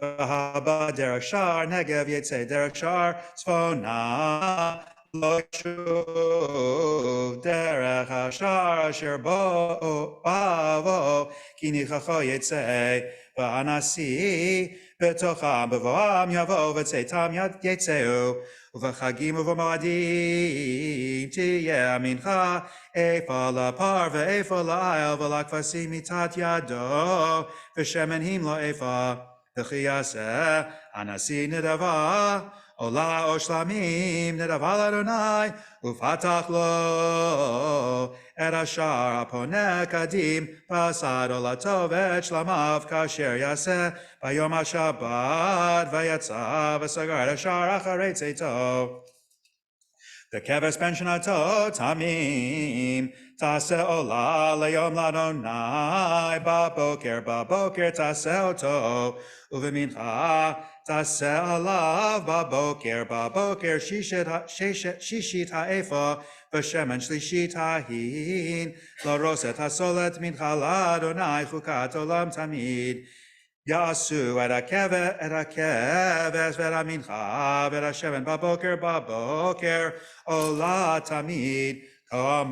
A: והבא דרך שער נגב יצא דרך שער צפונה, לא ישוב דרך השער אשר בו כי ניחחו יצא. והנשיא בתוכם בבואם יבוא וצאתם יצאו, ובחגים ובמועדים תהיה המנחה איפה לפר ואיפה לאיל ולכבשים מצד ידו, ושמנים לא איפה. וכי יעשה הנשיא נדבה עולה או שלמים נדבה לאדוני, ופתח לו את השער הפונה קדים, ועשה עולתו ואת שלמיו כאשר יעשה ביום השבת, ויצא וסגר את השער אחרי צאתו. וכבש בן שנתו תמים תעשה עולה ליום לאדוני, בבוקר תעשה אותו, ובמנחה תעשה עליו בבוקר שישית האפה, ושמן שלישית ההין, לרוס את הסולת מנחה לאדוני חוקת עולם תמיד. יעשו את הכבש ואת המנחה ואת השמן בבוקר עולה תמיד, כה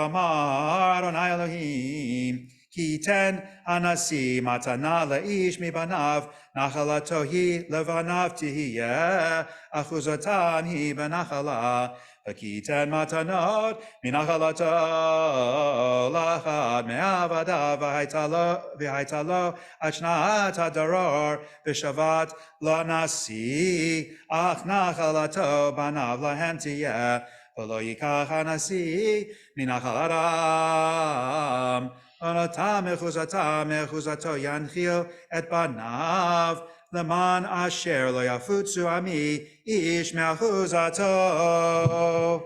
A: אמר אדוני אלוהים. כי ייתן הנשיא מתנה לאיש מבניו, נחלתו היא לבניו תהיה, אחוזתן היא בנחלה. V'kiten matanot minachalato lachad me'avadav v'haita lo achnat hadaror v'shavat lo nasi ach nachalato banav lahem tiyeh v'lo yikach hanasi minachal aram Onotam mechuzato yanchil et banav Leman asher lo yafutzu ami ish me'achuzato.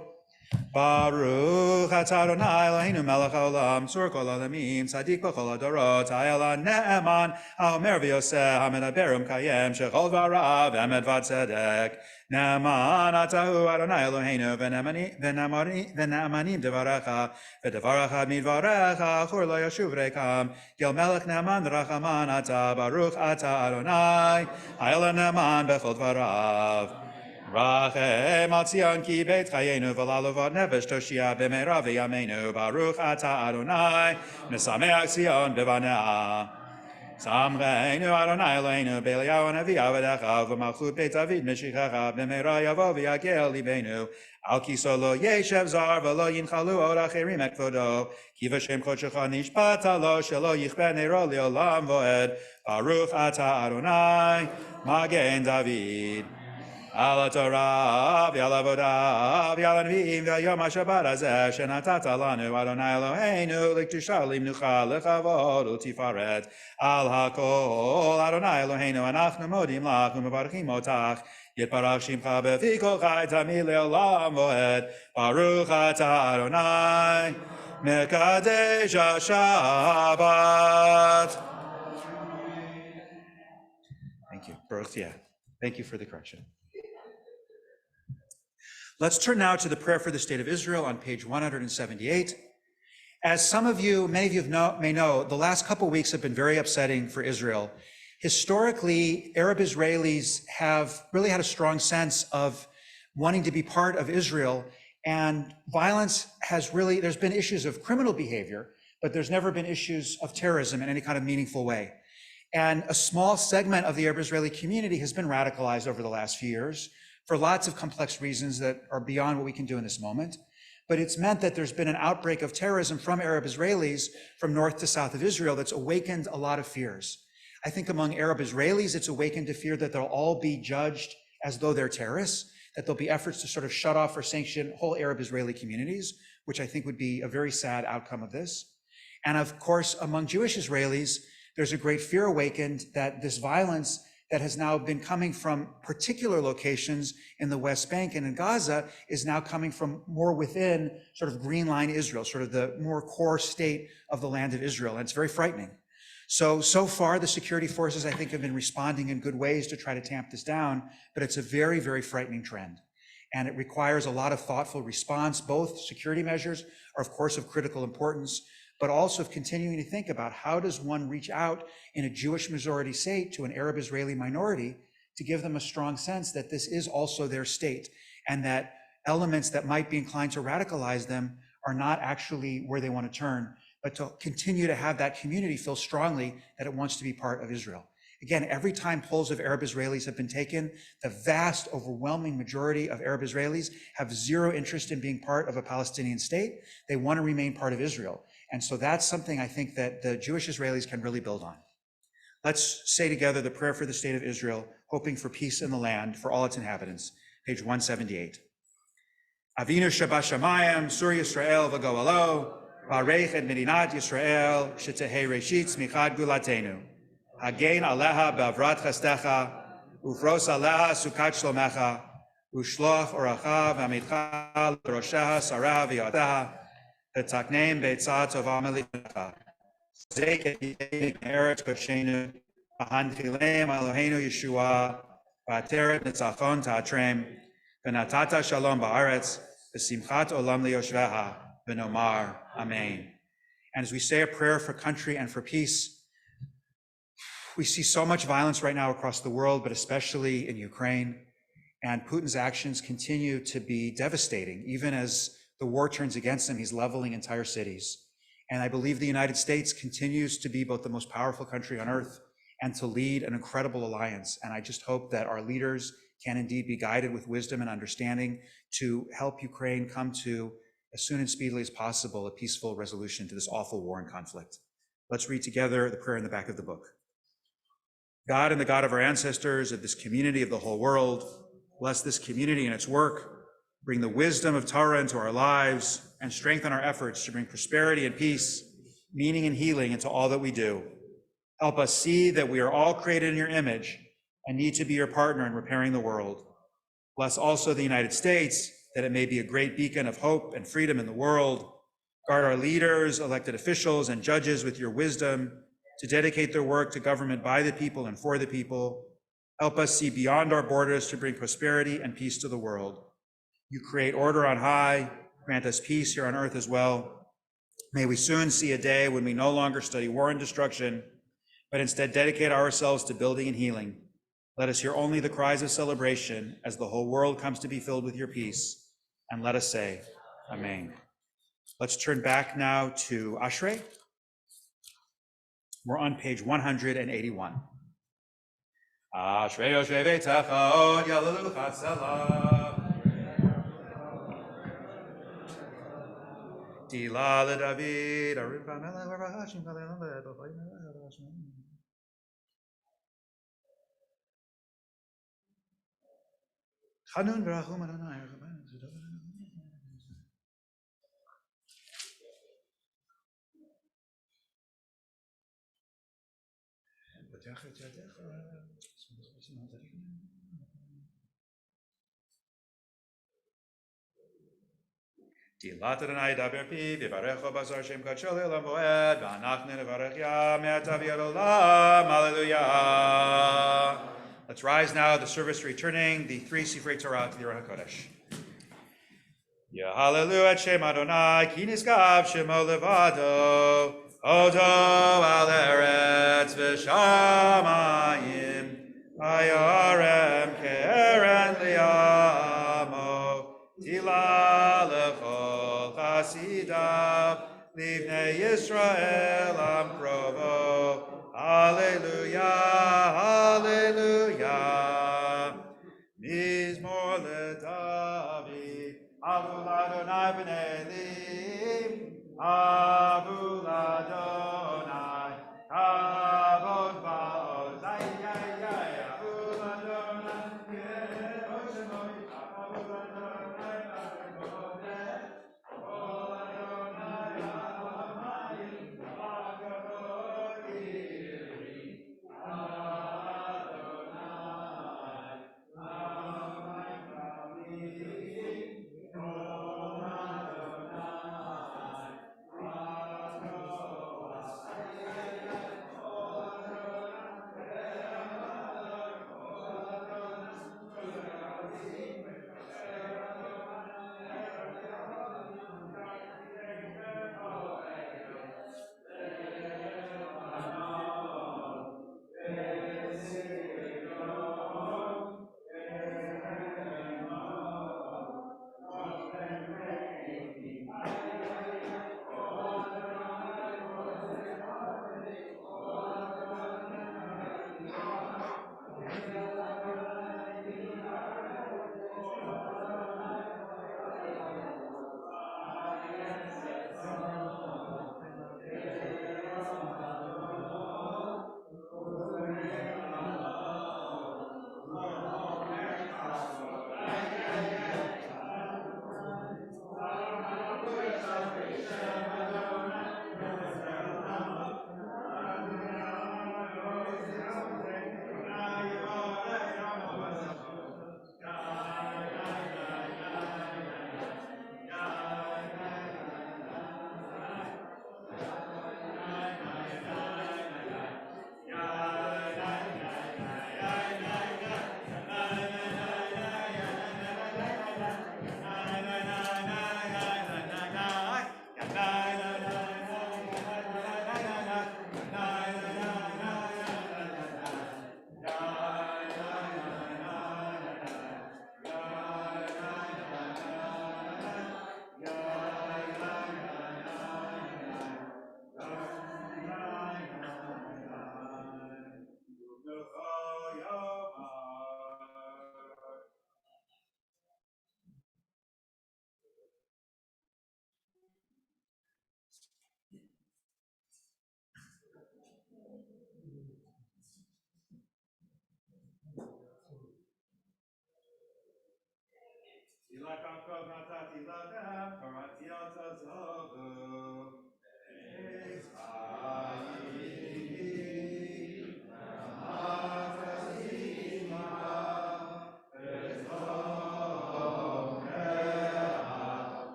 A: Baruch atah Adonai Eloheinu melech haolam tzur kol halamim tzadik b'chol hadorot ha'ela ne'eman ha'omer v'yoseh ha'medaber u'mkayem shechol dvarav emet v'tzedek ne'eman atahu Adonai Eloheinu v'ne'amanim devarecha v'devarecha midvarecha achur lo yashuv rekam gel melech ne'eman rachaman atah Baruch atah Adonai ha'ela ne'eman b'chol dvarav Rachem al Tzion ki beit chayenu v'lalovad nefesh toshia b'meira v'yameinu Baruch atah Adonai mesameach Tzion b'vanea Samreinu Adonai Eloheinu b'Eliyahu hanavi avadecha v'malchut beit David meshichecha b'meira yavo v'yagel libenu al kiso lo yeshev zar v'lo yinchalu od acherim et kvodo ki v'shem chodshecha nishpata lo shelo yichbe neiro le'olam voed Baruch atah Adonai magen David Ala Torah, v'ala avodah, v'ala nevi'im, v'yom ha'shabbat hazeh, shenatata lanu Adonai Eloheinu, l'kdusha l'mnucha, l'chavod u'tifaret, al hakol Adonai Eloheinu, anachnu modim lach, u'mevarchim otach, yitbarach shimcha b'fi kol chai tamid le'olam voed, Baruch atah Adonai, mekadesh ha'shabbat. Thank you, Baruch Tieh. Thank you for the correction. Let's turn now to the prayer for the state of Israel on page 178. As some of you, many of you may know, the last couple weeks have been very upsetting for Israel. Historically, Arab Israelis have really had a strong sense of wanting to be part of Israel, and violence has really, there's been issues of criminal behavior, but there's never been issues of terrorism in any kind of meaningful way. And a small segment of the Arab Israeli community has been radicalized over the last few years, for lots of complex reasons that are beyond what we can do in this moment. But it's meant that there's been an outbreak of terrorism from Arab Israelis from north to south of Israel that's awakened a lot of fears. I think among Arab Israelis, it's awakened a fear that they'll all be judged as though they're terrorists, that there'll be efforts to sort of shut off or sanction whole Arab Israeli communities, which I think would be a very sad outcome of this. And of course, among Jewish Israelis, there's a great fear awakened that this violence that has now been coming from particular locations in the West Bank and in Gaza is now coming from more within sort of Green Line Israel, sort of the more core state of the land of Israel. And it's very frightening. So far, the security forces, I think, have been responding in good ways to try to tamp this down, but it's a very, very frightening trend. And it requires a lot of thoughtful response. Both security measures are, of course, of critical importance, but also of continuing to think about how does one reach out in a Jewish majority state to an Arab Israeli minority to give them a strong sense that this is also their state and that elements that might be inclined to radicalize them are not actually where they want to turn, but to continue to have that community feel strongly that it wants to be part of Israel. Again, every time polls of Arab Israelis have been taken, the vast, overwhelming majority of Arab Israelis have zero interest in being part of a Palestinian state. They want to remain part of Israel. And so that's something I think that the Jewish Israelis can really build on. Let's say together the prayer for the state of Israel, hoping for peace in the land for all its inhabitants. Page 178. Avinu Shabashamayim, Sur Yisrael v'goalo, Barech et Medinat Yisrael, Shetehei Reshit Smichad Gulatenu. Hagein Aleha Bavrat Chastecha, Ufros Aleha Sukat Shlomecha, Ushloch Oracha v'Amidcha L'Rosheha Sarah v'Yoteha, V'Takneim Beitzah Tova Melitecha. Zek et Yitei Eretz Koshenu, V'Hanchilem Eloheinu Yeshua, V'Ateret Nitzachon Ta'atrem, V'Natata Shalom Ba'aretz, V'Simchat Olam Liyoshveha, V'Nomar, Amen. And as we say a prayer for country and for peace, we see so much violence right now across the world, but especially in Ukraine. And Putin's actions continue to be devastating. Even as the war turns against him, he's leveling entire cities. And I believe the United States continues to be both the most powerful country on earth and to lead an incredible alliance. And I just hope that our leaders can indeed be guided with wisdom and understanding to help Ukraine come to, as soon and speedily as possible, a peaceful resolution to this awful war and conflict. Let's read together the prayer in the back of the book. God and the God of our ancestors, of this community of the whole world, bless this community and its work, bring the wisdom of Torah into our lives, and strengthen our efforts to bring prosperity and peace, meaning and healing into all that we do. Help us see that we are all created in your image and need to be your partner in repairing the world. Bless also the United States, that it may be a great beacon of hope and freedom in the world. Guard our leaders, elected officials, and judges with your wisdom to dedicate their work to government by the people and for the people. Help us see beyond our borders to bring prosperity and peace to the world. You create order on high, grant us peace here on earth as well. May we soon see a day when we no longer study war and destruction, but instead dedicate ourselves to building and healing. Let us hear only the cries of celebration as the whole world comes to be filled with your peace. And let us say, Amen. Let's turn back now to Ashrei. We're on page 181. Ashrei Yoshvei Beitecha Od Yalalu Chatzela. Tila LeDavid, Arif HaMelech V'Hashim Kalel Led, B'Chayim Melech V'Hashim. Chanun V'Rachum Adonai. Tilat Adonai daber pi, v'varecho bazar shem kadsho le'olam vo'ed, v'anachnu nevarech ya me'atav yad olam. Hallelujah. Let's rise now, the service returning the 3 Sifrei Torah to the Ruach HaKodesh. Hallelujah et Shem Adonai, ki niskav shemo levado, odo al eretz v'shamayim, hayarem keren li'amo, tila lechol chasidav, livnei Yisrael am krovo. Hallelujah, hallelujah. Mizmor leDavid, Avul Adonai b'nei Elim, Avul Adonai, Kavod va'od, Avul Adonai, Kevod shemo yichach, Avul Adonai, Kavod Adonai, Adonai, Kavod Kiri, Adonai,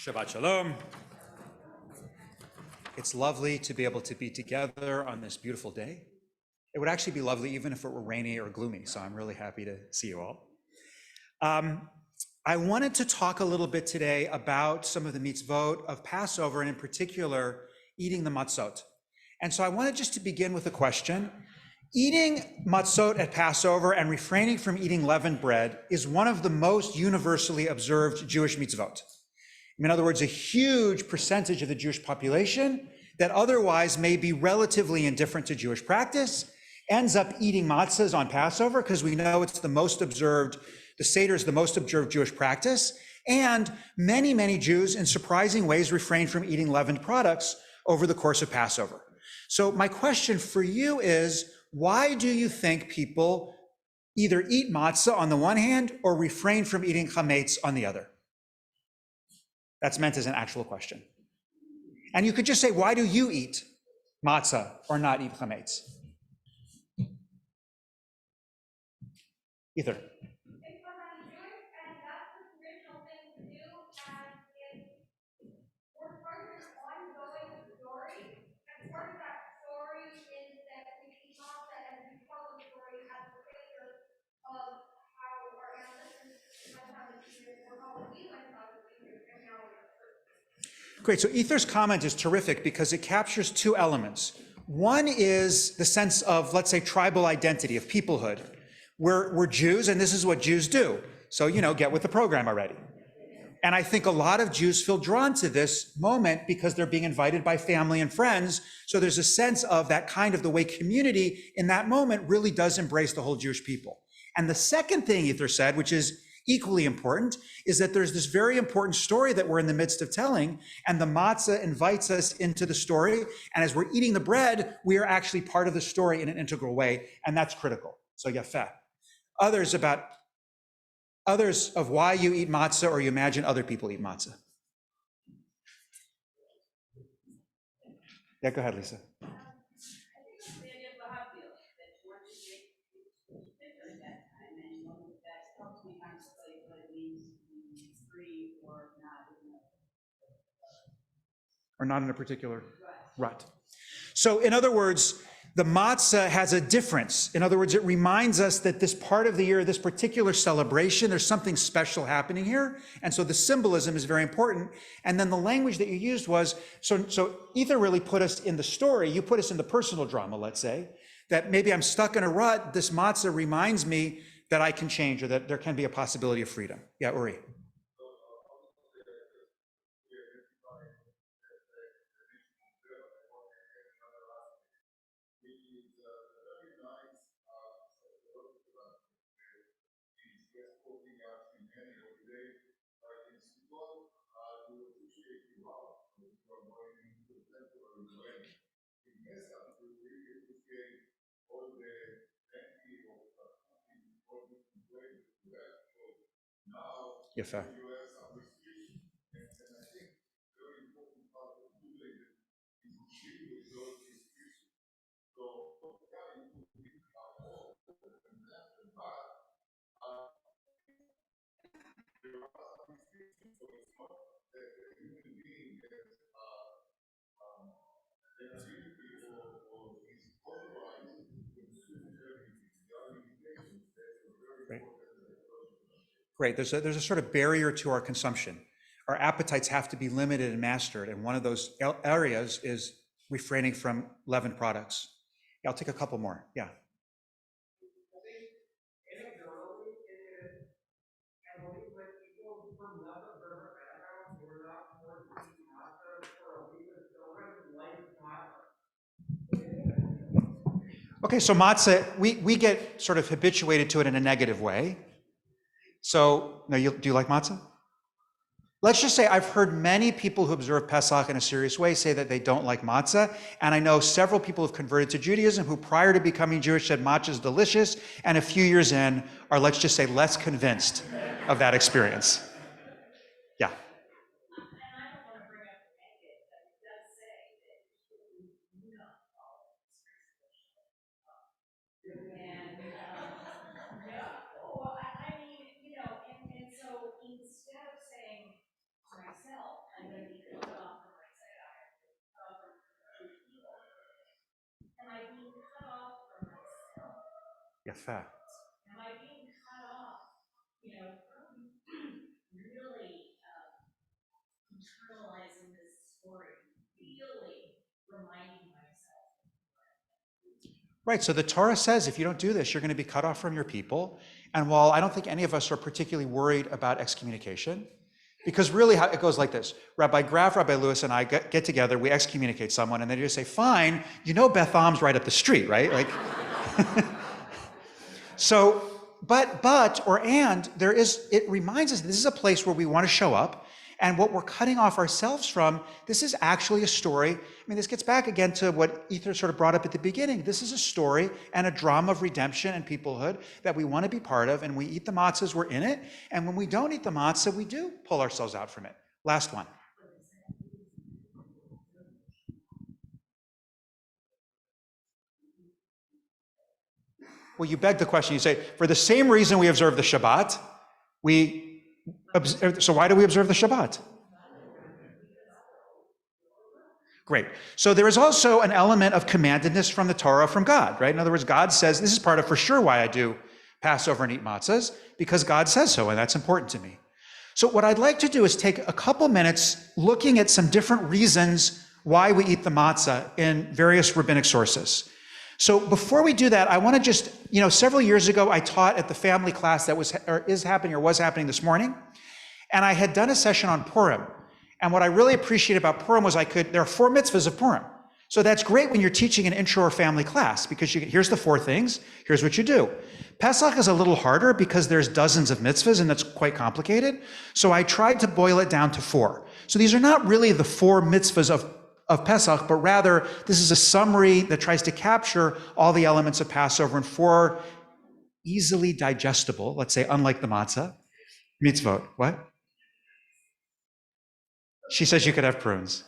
A: Shabbat Shalom. It's lovely to be able to be together on this beautiful day. It would actually be lovely even if it were rainy or gloomy, so I'm really happy to see you all. I wanted to talk a little bit today about some of the mitzvot of Passover, and in particular, eating the matzot. And so I wanted just to begin with a question. Eating matzot at Passover and refraining from eating leavened bread is one of the most universally observed Jewish mitzvot. In other words, a huge percentage of the Jewish population that otherwise may be relatively indifferent to Jewish practice ends up eating matzahs on Passover because we know it's the most observed, the Seder is the most observed Jewish practice, and many, many Jews in surprising ways refrain from eating leavened products over the course of Passover. So my question for you is, why do you think people either eat matzah on the one hand or refrain from eating chametz on the other? That's meant as an actual question. And you could just say, why do you eat matzah or not eat chametz? Either. Great, so Ether's comment is terrific because it captures two elements. One is the sense of, let's say, tribal identity, of peoplehood. We're Jews, and this is what Jews do. So, get with the program already. And I think a lot of Jews feel drawn to this moment because they're being invited by family and friends. So there's a sense of that kind of the way community in that moment really does embrace the whole Jewish people. And the second thing Ether said, which is equally important, is that there's this very important story that we're in the midst of telling, and the matzah invites us into the story. And as we're eating the bread, we are actually part of the story in an integral way, and that's critical. So yafeh. Others of why you eat matzah or you imagine other people eat matzah. Yeah, go ahead, Lisa. Or not in a particular rut. So in other words, the matzah has a difference. In other words, it reminds us that this part of the year, this particular celebration, there's something special happening here. And so the symbolism is very important. And then the language that you used was, so Ether really put us in the story. You put us in the personal drama, let's say, that maybe I'm stuck in a rut. This matzah reminds me that I can change or that there can be a possibility of freedom. Yeah, Uri. יפה. Great. Great. There's a sort of barrier to our consumption. Our appetites have to be limited and mastered, and one of those areas is refraining from leavened products. Yeah, I'll take a couple more. Yeah. Okay, so matzah, we get sort of habituated to it in a negative way. So, no, do you like matzah? Let's just say I've heard many people who observe Pesach in a serious way say that they don't like matzah, and I know several people who've converted to Judaism who prior to becoming Jewish said matzah is delicious, and a few years in are, let's just say, less convinced of that experience. Yeah. Yeah, fair. Am I being cut off, really internalizing this story, really reminding myself. Right, so the Torah says if you don't do this, you're going to be cut off from your people. And while I don't think any of us are particularly worried about excommunication, because really it goes like this. Rabbi Graf, Rabbi Lewis, and I get together, we excommunicate someone, and they just say, fine, Beth Am's right up the street, right? Like, so, it reminds us this is a place where we want to show up, and what we're cutting off ourselves from, this is actually a story. I mean, this gets back again to what Ether sort of brought up at the beginning. This is a story and a drama of redemption and peoplehood that we want to be part of, and we eat the matzahs, we're in it, and when we don't eat the matzah, we do pull ourselves out from it. Last one. Well, you beg the question. You say, for the same reason we observe the Shabbat, so why do we observe the Shabbat? Great. So there is also an element of commandedness from the Torah from God, right? In other words, God says, this is part of for sure why I do Passover and eat matzahs, because God says so, and that's important to me. So what I'd like to do is take a couple minutes looking at some different reasons why we eat the matzah in various rabbinic sources. So before we do that, I want to just, several years ago, I taught at the family class that was happening this morning. And I had done a session on Purim. And what I really appreciate about Purim was there are 4 mitzvahs of Purim. So that's great when you're teaching an intro or family class, because here's the 4 things, here's what you do. Pesach is a little harder because there's dozens of mitzvahs and that's quite complicated. So I tried to boil it down to 4. So these are not really the 4 mitzvahs of Pesach, but rather this is a summary that tries to capture all the elements of Passover in 4 easily digestible, let's say unlike the matzah, mitzvot. What? She says you could have prunes.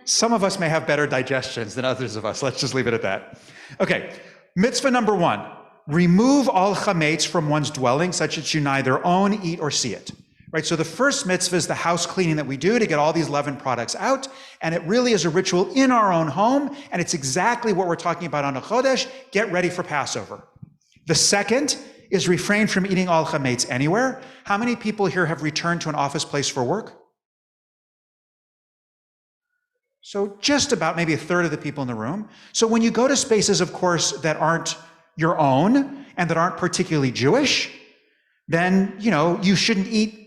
A: Some of us may have better digestions than others of us. Let's just leave it at that. Okay, mitzvah number 1, remove all chametz from one's dwelling such that you neither own, eat, or see it. Right, so the first mitzvah is the house cleaning that we do to get all these leavened products out, and it really is a ritual in our own home, and it's exactly what we're talking about on a Chodesh, get ready for Passover. The second is refrain from eating all chametz anywhere. How many people here have returned to an office place for work? So just about maybe a third of the people in the room. So when you go to spaces, of course, that aren't your own and that aren't particularly Jewish, then, you shouldn't eat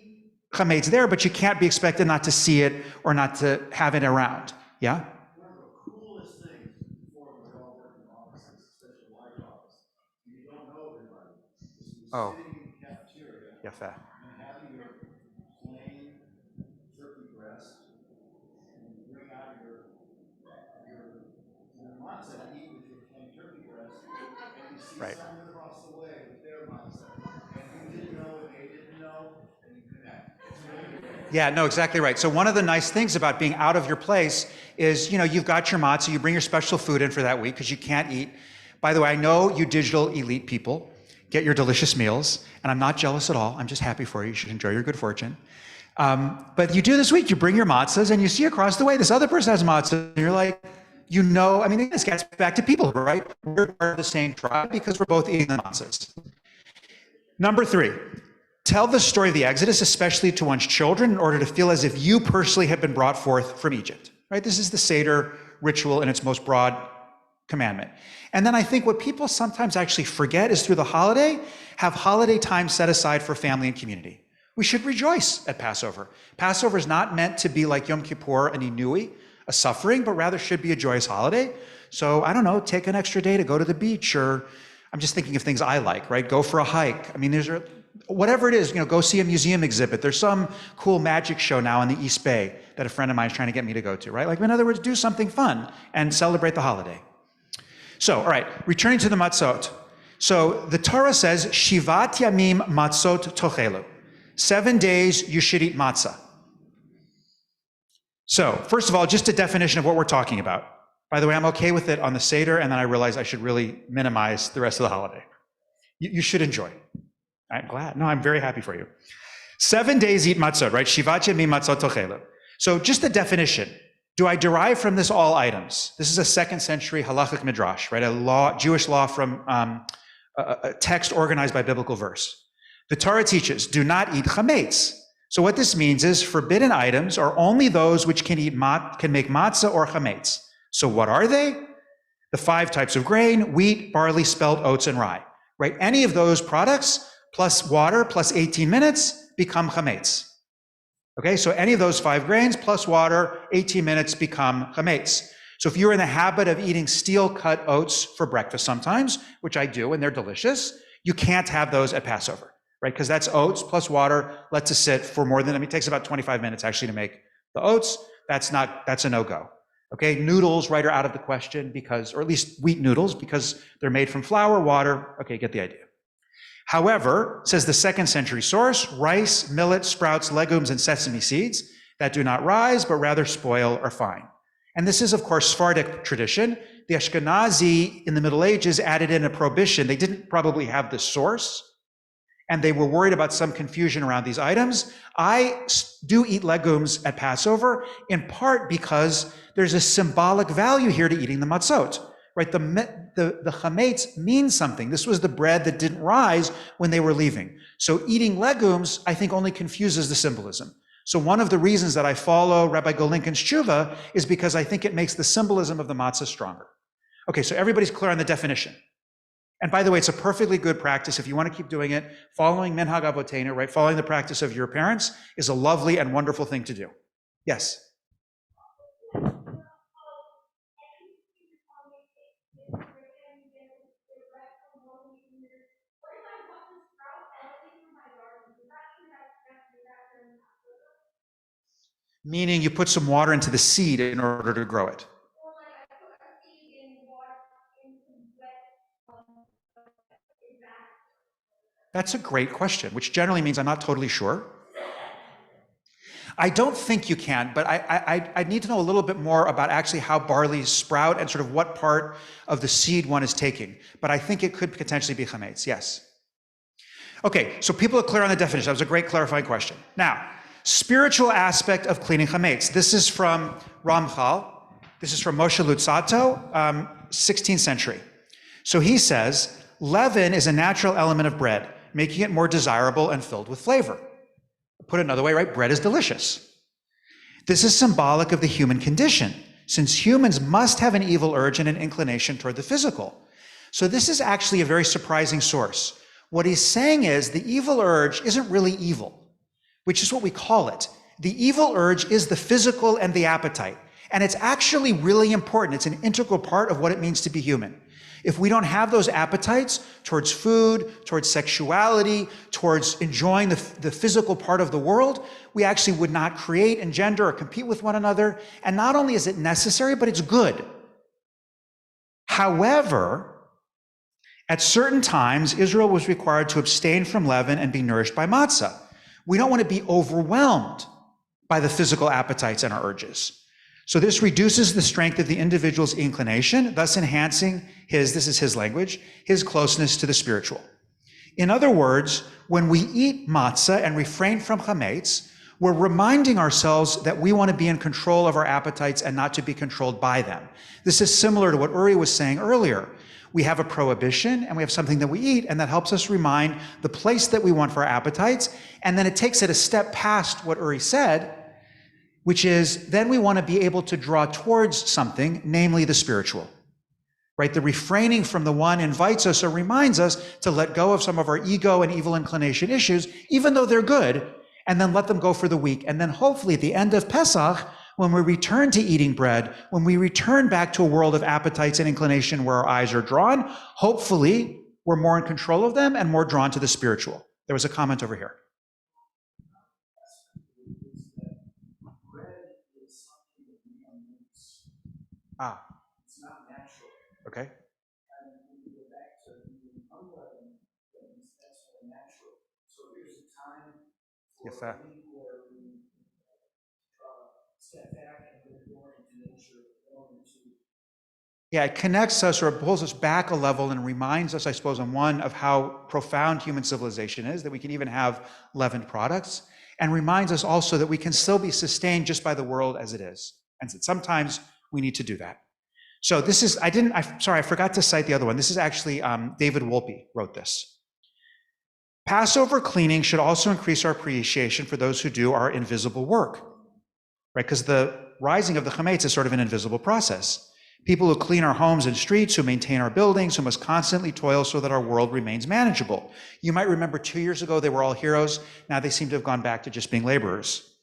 A: chametz there, but you can't be expected not to see it or not to have it around. Yeah?
R: One of the coolest things before we all work in offices, especially my office, and you don't know everybody, is sitting in the cafeteria and having your plain turkey breast, and you bring out your
A: Yeah, no, exactly right. So one of the nice things about being out of your place is, you've got your matzah, you bring your special food in for that week because you can't eat. By the way, I know you digital elite people get your delicious meals, and I'm not jealous at all. I'm just happy for you. You should enjoy your good fortune. But you do this week, you bring your matzahs and you see across the way this other person has matzah, and you're like, this gets back to people, right? We're part of the same tribe because we're both eating the matzahs. Number 3, tell the story of the Exodus, especially to one's children, in order to feel as if you personally have been brought forth from Egypt, right? This is the Seder ritual in its most broad commandment. And then I think what people sometimes actually forget is through the holiday, have holiday time set aside for family and community. We should rejoice at Passover. Passover is not meant to be like Yom Kippur, an inui, a suffering, but rather should be a joyous holiday. So I don't know, take an extra day to go to the beach, or I'm just thinking of things I like, right? Go for a hike. I mean, whatever it is, go see a museum exhibit. There's some cool magic show now in the East Bay that a friend of mine is trying to get me to go to, right? Like, in other words, do something fun and celebrate the holiday. So, all right, returning to the matzot. So the Torah says, Shivat yamim matzot tochelu. 7 days you should eat matzah. So, first of all, just a definition of what we're talking about. By the way, I'm okay with it on the Seder, and then I realize I should really minimize the rest of the holiday. You should enjoy. I'm glad. No, I'm very happy for you. 7 days eat matzot, right? Shivat yamim matzot tochelu. So just the definition. Do I derive from this all items? This is a 2nd century halachic midrash, right? Jewish law from a text organized by biblical verse. The Torah teaches, do not eat chametz. So what this means is forbidden items are only those which can make matzah or chametz. So what are they? The 5 types of grain: wheat, barley, spelt, oats, and rye, right? Any of those products plus water plus 18 minutes become chametz. Okay, so any of those 5 grains plus water, 18 minutes become chametz. So if you're in the habit of eating steel-cut oats for breakfast sometimes, which I do, and they're delicious, you can't have those at Passover, right? Because that's oats plus water, let to sit for more than, it takes about 25 minutes actually to make the oats. That's a no-go. Okay, noodles, right, are out of the question because, or at least wheat noodles, because they're made from flour, water. Okay, get the idea. However, says the 2nd century source, rice, millet, sprouts, legumes, and sesame seeds that do not rise, but rather spoil are fine. And this is, of course, Sephardic tradition. The Ashkenazi in the Middle Ages added in a prohibition. They didn't probably have the source, and they were worried about some confusion around these items. I do eat legumes at Passover, in part because there's a symbolic value here to eating the matzot. Right, the chametz means something. This was the bread that didn't rise when they were leaving. So eating legumes, I think, only confuses the symbolism. So one of the reasons that I follow Rabbi Golinkin's tshuva is because I think it makes the symbolism of the matzah stronger. Okay, so everybody's clear on the definition. And by the way, it's a perfectly good practice if you want to keep doing it. Following minhag avotenu, right, following the practice of your parents is a lovely and wonderful thing to do. Yes? Meaning you put some water into the seed in order to grow it. That's a great question, which generally means I'm not totally sure. I don't think you can, but I need to know a little bit more about actually how barleys sprout and sort of what part of the seed one is taking. But I think it could potentially be chametz, yes. Okay, so people are clear on the definition. That was a great clarifying question. Now, spiritual aspect of cleaning chametz. This is from Ramchal. This is from Moshe Luzzatto, 16th century. So he says, leaven is a natural element of bread, making it more desirable and filled with flavor. Put another way, right? Bread is delicious. This is symbolic of the human condition, since humans must have an evil urge and an inclination toward the physical. So this is actually a very surprising source. What he's saying is the evil urge isn't really evil, which is what we call it. The evil urge is the physical and the appetite. And it's actually really important. It's an integral part of what it means to be human. If we don't have those appetites towards food, towards sexuality, towards enjoying the physical part of the world, we actually would not create, engender, or compete with one another. And not only is it necessary, but it's good. However, at certain times, Israel was required to abstain from leaven and be nourished by matzah. We don't want to be overwhelmed by the physical appetites and our urges. So this reduces the strength of the individual's inclination, thus enhancing this is his language, his closeness to the spiritual. In other words, when we eat matzah and refrain from chametz, we're reminding ourselves that we want to be in control of our appetites and not to be controlled by them. This is similar to what Uri was saying earlier. We have a prohibition and we have something that we eat, and that helps us remind the place that we want for our appetites. And then it takes it a step past what Uri said, which is then we want to be able to draw towards something, namely the spiritual. Right? The refraining from the one invites us or reminds us to let go of some of our ego and evil inclination issues, even though they're good, and then let them go for the week. And then hopefully at the end of Pesach, when we return to eating bread, when we return back to a world of appetites and inclination where our eyes are drawn, hopefully we're more in control of them and more drawn to the spiritual. There was a comment over here. Ah.
R: It's not natural.
A: Okay.
R: And when you go back to being unleavened things, that's more natural. So there's a time for a week where we step back and go more into nature, more into.
A: Yeah, it connects us or it pulls us back a level and reminds us, I suppose, on one of how profound human civilization is, that we can even have leavened products, and reminds us also that we can still be sustained just by the world as it is. And sometimes we need to do that. So this is, I forgot to cite the other one. This is actually David Wolpe wrote this. Passover cleaning should also increase our appreciation for those who do our invisible work, right? Because the rising of the chametz is sort of an invisible process. People who clean our homes and streets, who maintain our buildings, who must constantly toil so that our world remains manageable. You might remember 2 years ago, they were all heroes. Now they seem to have gone back to just being laborers.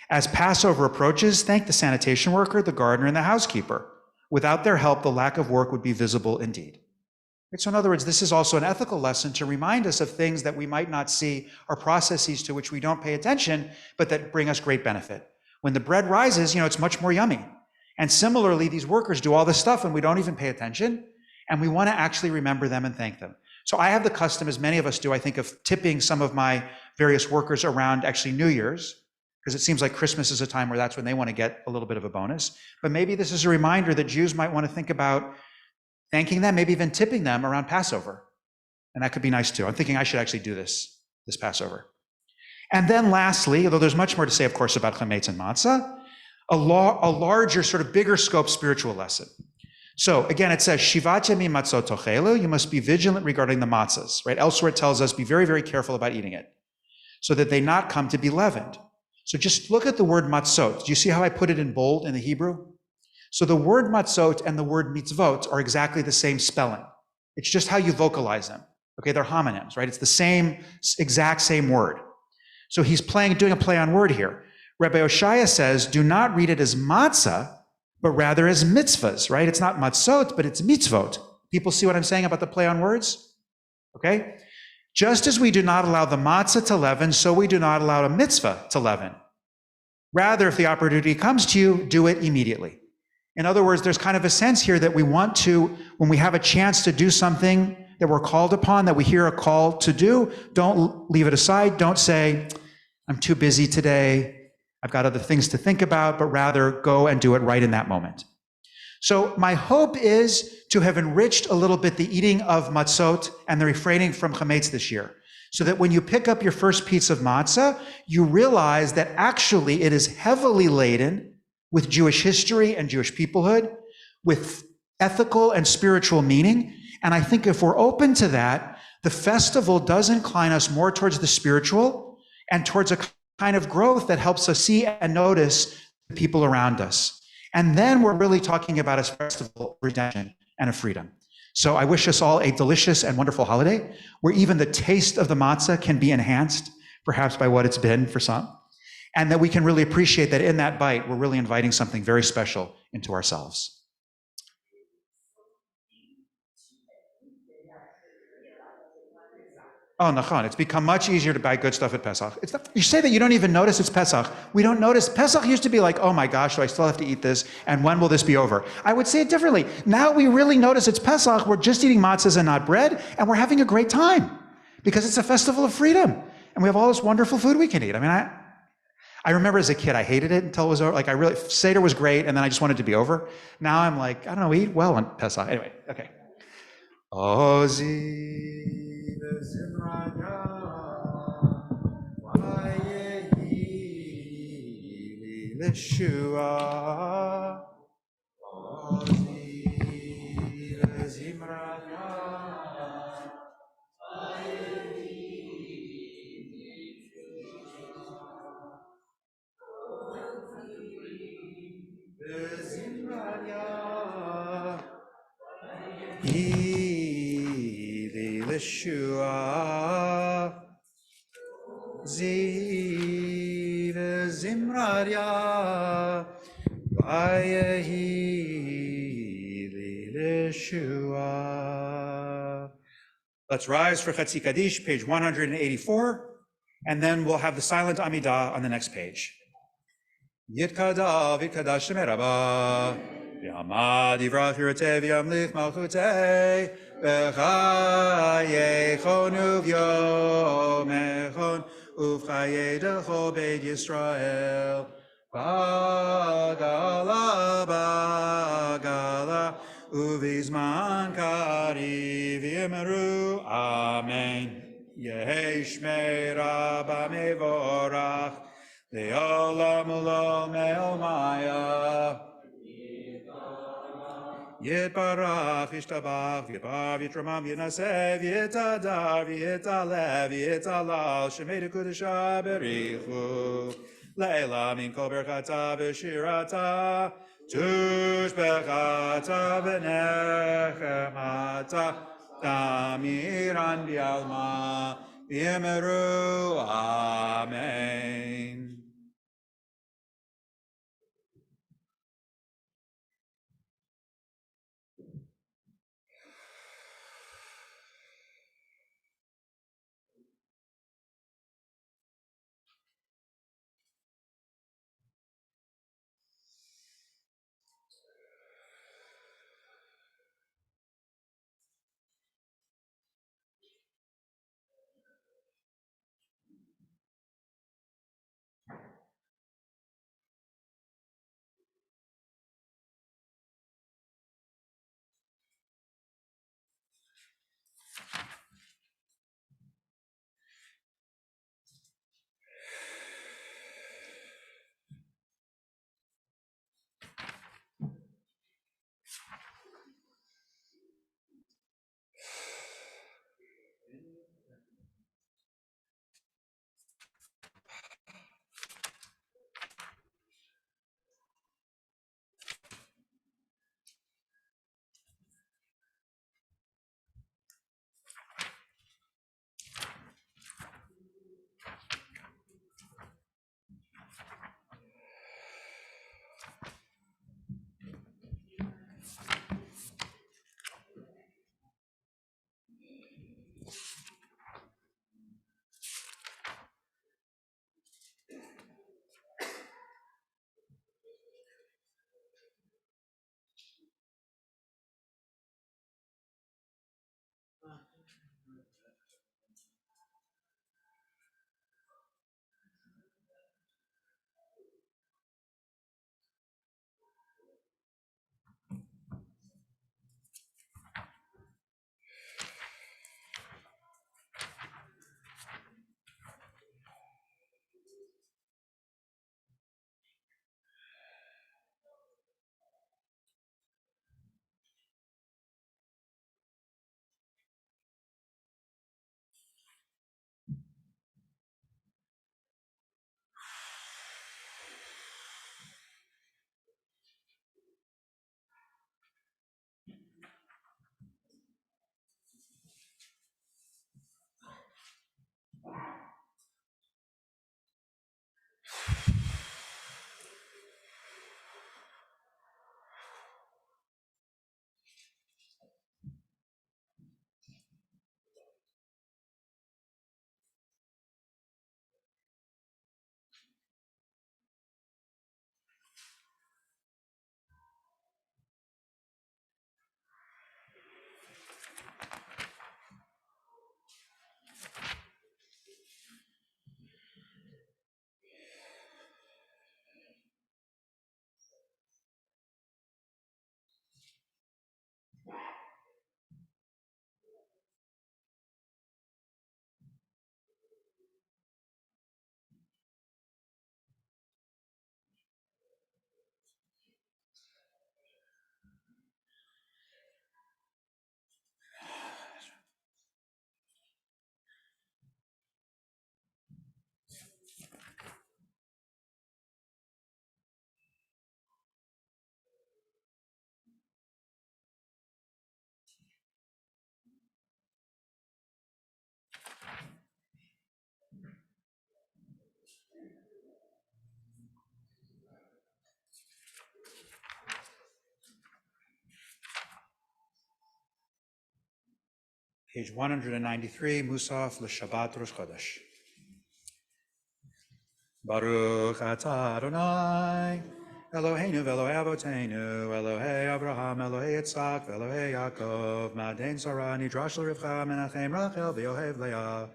A: As Passover approaches, thank the sanitation worker, the gardener, and the housekeeper. Without their help, the lack of work would be visible indeed. So in other words, this is also an ethical lesson to remind us of things that we might not see or processes to which we don't pay attention, but that bring us great benefit. When the bread rises, it's much more yummy. And similarly, these workers do all this stuff and we don't even pay attention, and we want to actually remember them and thank them. So I have the custom, as many of us do, I think, of tipping some of my various workers around actually New Year's, because it seems like Christmas is a time where that's when they want to get a little bit of a bonus. But maybe this is a reminder that Jews might want to think about thanking them, maybe even tipping them around Passover. And that could be nice too. I'm thinking I should actually do this Passover. And then lastly, although there's much more to say, of course, about chametz and matzah, a larger, sort of bigger scope spiritual lesson. So again, it says, Shivat yamim matzot tochelu, you must be vigilant regarding the matzahs, right? Elsewhere it tells us, be very, very careful about eating it, so that they not come to be leavened. So just look at the word matzot. Do you see how I put it in bold in the Hebrew? So the word matzot and the word mitzvot are exactly the same spelling. It's just how you vocalize them. Okay, they're homonyms, right? It's the exact same word. So he's doing a play on word here. Rabbi Oshaya says, do not read it as matzah, but rather as mitzvahs, right? It's not matzot, but it's mitzvot. People see what I'm saying about the play on words? Okay? Just as we do not allow the matzah to leaven, so we do not allow a mitzvah to leaven. Rather, if the opportunity comes to you, do it immediately. In other words, there's kind of a sense here that we want to, when we have a chance to do something that we're called upon, that we hear a call to do, don't leave it aside. Don't say, I'm too busy today, I've got other things to think about, but rather go and do it right in that moment. So my hope is to have enriched a little bit the eating of matzot and the refraining from chametz this year, so that when you pick up your first piece of matzah, you realize that actually it is heavily laden with Jewish history and Jewish peoplehood, with ethical and spiritual meaning. And I think if we're open to that, the festival does incline us more towards the spiritual and towards a kind of growth that helps us see and notice the people around us. And then we're really talking about a festival of redemption and of freedom. So I wish us all a delicious and wonderful holiday where even the taste of the matzah can be enhanced, perhaps by what it's been for some, and that we can really appreciate that in that bite, we're really inviting something very special into ourselves. Oh, nachon. It's become much easier to buy good stuff at Pesach. You say that you don't even notice it's Pesach. We don't notice. Pesach used to be like, oh my gosh, do I still have to eat this? And when will this be over? I would say it differently. Now we really notice it's Pesach. We're just eating matzahs and not bread, and we're having a great time because it's a festival of freedom. And we have all this wonderful food we can eat. I mean, I remember as a kid, I hated it until it was over. Like I really, Seder was great, and then I just wanted it to be over. Now I'm like, I don't know, we eat well on Pesach. Anyway, okay. Ozi v'zimraya v'yehi l'shua. Ozi v'zimraya v'zimraya Ili Lishua Ziv Zimraria Vayehi Lishua. Let's rise for Chatzi Kaddish, page 184, and then we'll have the silent Amidah on the next page. Yitkadav Yitkadash Shemerabah Yamad Yivrat Hirate V'yamlich Malchutei V'chayechon Uvyomechon Uvchaye Decho Beit Yisrael Bagala Bagala Uvizman Kari V'yemeru Amen Yehi Shmei Rabba Mevorach Le'olam u'lo me'omaya. Yitbarach, yishtabach, v'yibar, v'yitramam, v'yinaseh, v'yitadar, v'yitaleh, v'yitalal, shemei dekudesha berichu. Le'ela min kol berchata v'shirata, tush berchata v'nechemata, tamiran bi'alma, v'yemeru, amen. Page 193, Musaf l'Shabbat Rosh Chodesh. Baruch atah Adonai, Eloheinu v'Elohei Avoteinu, Elohei Abraham, Elohei Yitzhak, v'Elohei Yaakov, Maden Sarah, Nidrash l'Rivcha, Menachem Rachel, v'Yohev Leah.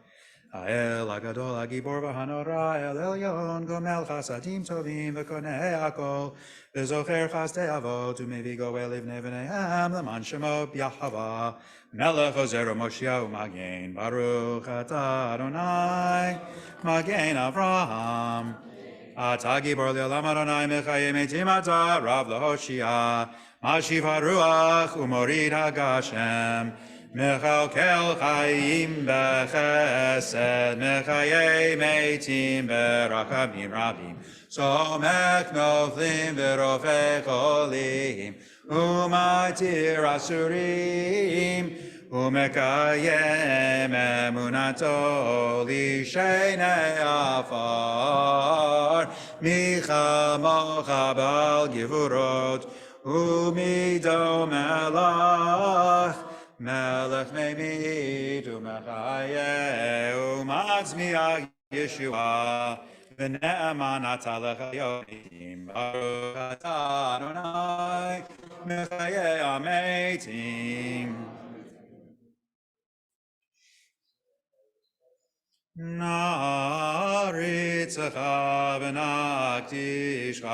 A: האל הגדול הגיבור והנורא אל עליון גומל חסדים טובים וקונה הכל וזוכר חסדי אבות ומביא גואל לבני בניהם למען שמו יחווה מלך עוזר ומושיע ומגן ברוך אתה אדוני מגן אברהם אתה גיבור לעולם אדוני מחיי מתים אתה רב להושיע משיב הרוח ומוריד הגשם מכלכל חיים בחסד, מחיי מתים ברחמים רבים, סומך נופלים ורופא חולים, ומתיר אסורים, ומקיים אמונתו לשני עפר, מי כמוך בעל גבורות, ומדום מלך, מלך ממית ומחיה ומצמיח ישועה ונאמן אתה לחיים ברוך אתה אדוני מחיי המתים נעריצך ונקדישך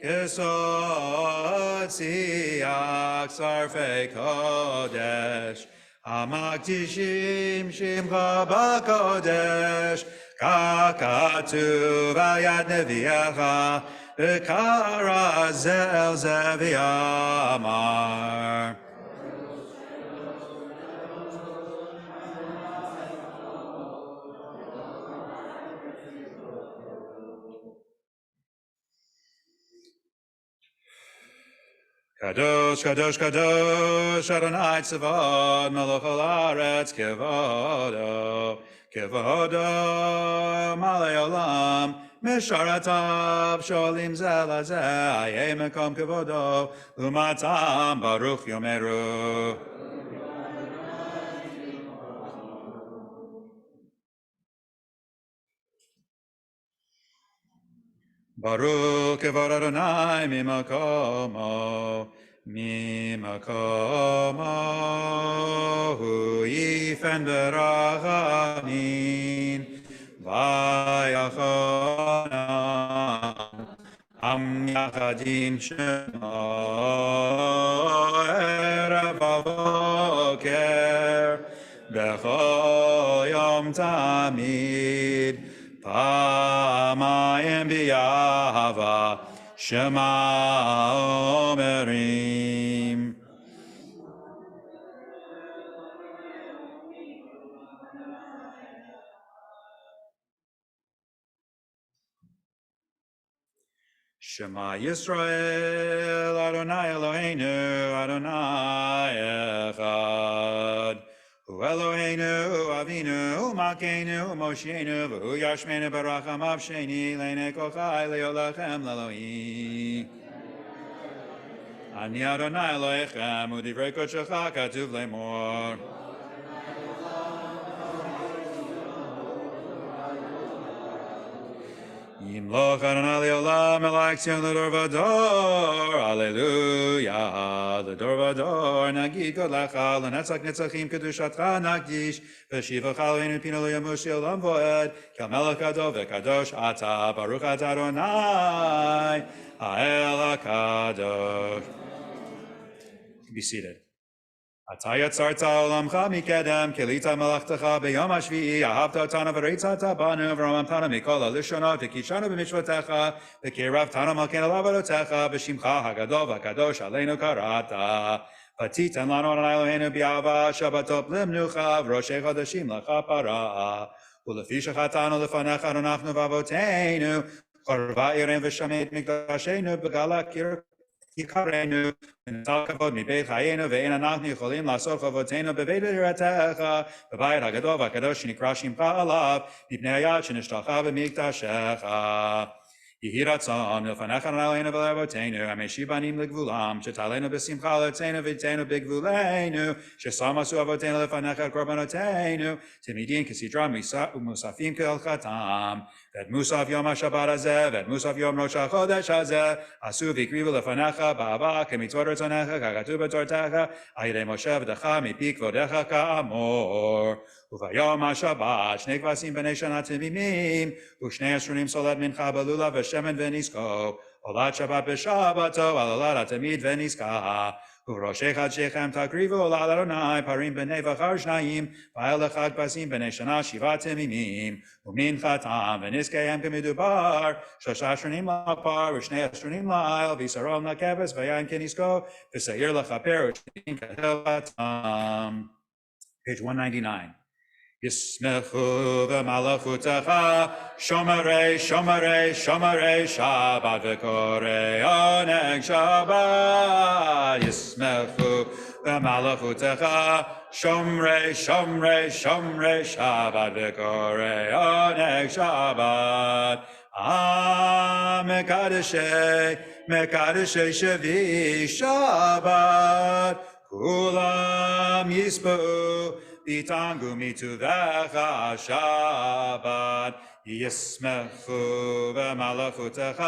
A: יסוד ציח שרפי קודש, המקדישים שמך בקודש, כך כתוב על יד נביאך, וקרא זה אל זה ואמר. Kadosh, Kadosh, Kadosh, Adonai Tzavod, Melech Haaretz, Kevodo, Kevodo, Malei Olam, Misharatav, Sholim Zeh Lazeh, Ayeh Mekom Kevodo, Umatam, Baruch Yomeru. Baruch Kevod Adonai mimakomo, mimakomo, hu yifen berachamim, vayachonam, am yachadim shemo, erev avoker, bechol yom tamid, פעמיים ביהבה שמע אומרים שמע ישראל אדוני אלוהינו אדוני אחד הוא אלוהינו אבינו מלכנו מושיענו והוא ישמנו ברחמיו שני לעיני כל חי להוליכם לאלוהים. אני אדוני אלוהיכם ודברי קודשך כתוב לאמור. ימלוך אדוני לעולם מלך ציון לדור ודור, הללויה, לדור ודור, נגיד גודלך, לנצח נצחים קדושתך נקדיש, ושיבך אלוהינו פינו לא ימוש עולם ועד, כי המלך גדול וקדוש אתה, ברוך אתה אדוני, האל הקדוש. Be seated. אתה יצרת עולמך מקדם, כלית מלאכתך ביום השביעי, אהבת אותנו ורצת בנו, ורוממתנו מכל הלשונות, וקידשנו במצוותיך, וקירבתנו מלכנו לעבודתך, בשמך הגדול והקדוש עלינו קראת. ותיתן לנו אדוני אלוהינו באהבה, שבתות למנוחה, וראשי חודשים לכפרה. ולפי שחטאנו לפניך אנחנו ואבותינו, חרבה עירנו ושמט מקדשנו בגלה יקרנו, ונטל כבוד מבית חיינו, ואין אנחנו יכולים לעשות חובותינו בבית יראתך, בבית הגדול והקדוש שנקרא שמך עליו, מפני היד שנשתלחה במקדשך. יהי רצון מלפניך נעלינו ולאבותינו, המשי בנים לגבולם, שתעלינו בשמחה לארצנו ואיתנו בגבולנו, ששם עשו אבותינו לפניך את קורבנותינו, תמידין כסדרם ומוספים כהלכתם, ואת מוסף יום השבת הזה, ואת מוסף יום ראש החודש הזה, עשו והקריבו לפניך באהבה, כמצוות רצונך, ככתוב בתורתך, על ידי משה עבדך מפי כבודך כאמור. וביום השבת שני כבשים בני שנה תמימים, ושני עשרונים סולת מנחה בלולה ושמן ונזקו, עולת שבת בשבתו, על עולת התמיד ונזקה. ובראשי חדשיכם תקריבו לאדוני פרים בני בחר שניים, ועל אחד כבשים בני שנה 7 תמימים, ומנחתם ונזקיהם כמדובר, 3 עשרונים לפר ו2 עשרונים לעיל, ויסרון לכבש ויין כנזקו, ושעיר לכפר ושניים כהלכתם. Page 199. ישמחו במלאכותך שומרי שומרי שומרי שבת וקוראי עונג שבת. ישמחו במלאכותך שומרי שומרי שומרי שבת וקוראי עונג שבת. מקדשי שבי שבת, כולם יספו ויתענגו מטובך השבת. ישמחו במלאכותך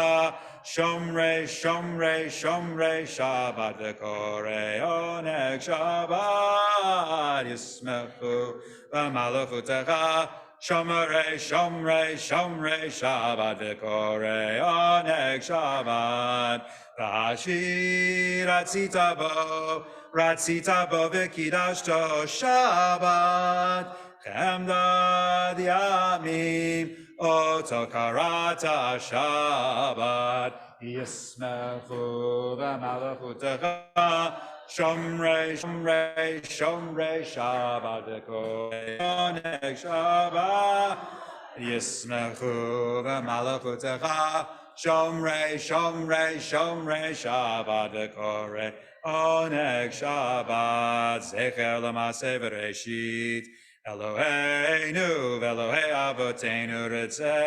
A: שומרי שומרי שומרי שבת וקוראי עונג שבת. ישמחו במלאכותך שומרי שומרי שומרי שבת וקוראי עונג שבת. והשיר רצית בו וקידשתו שבת, חמדת ימים אותו קראת שבת. ישמחו במלאכותך שומרי שומרי שומרי שבת וקוראי עונג שבת. ישמחו במלאכותך שומרי שומרי שומרי שבת וקוראי עונג שבת. זכר למעשה בראשית אלוהינו ואלוהי אבותינו, רצה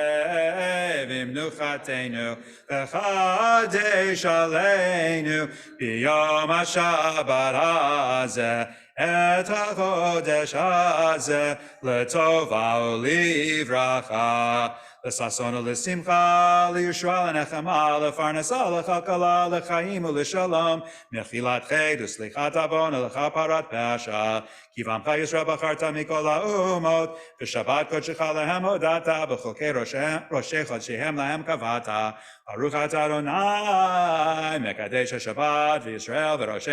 A: במנוחתנו וחדש עלינו ביום השבת הזה את החודש הזה לטובה ולברכה, לששון ולשמחה, לישועה לנחמה, לפרנסה, לכלכלה, לחיים ולשלום, מחילת חטא וסליחת עוון ולכפרת פשע. כי בעמך ישראל בחרת מכל האומות, ושבת קודשך להם הודעת, בחוקי ראשי חודשיהם להם קבעת. ברוך אתה אדוני מקדש השבת וישראל וראשי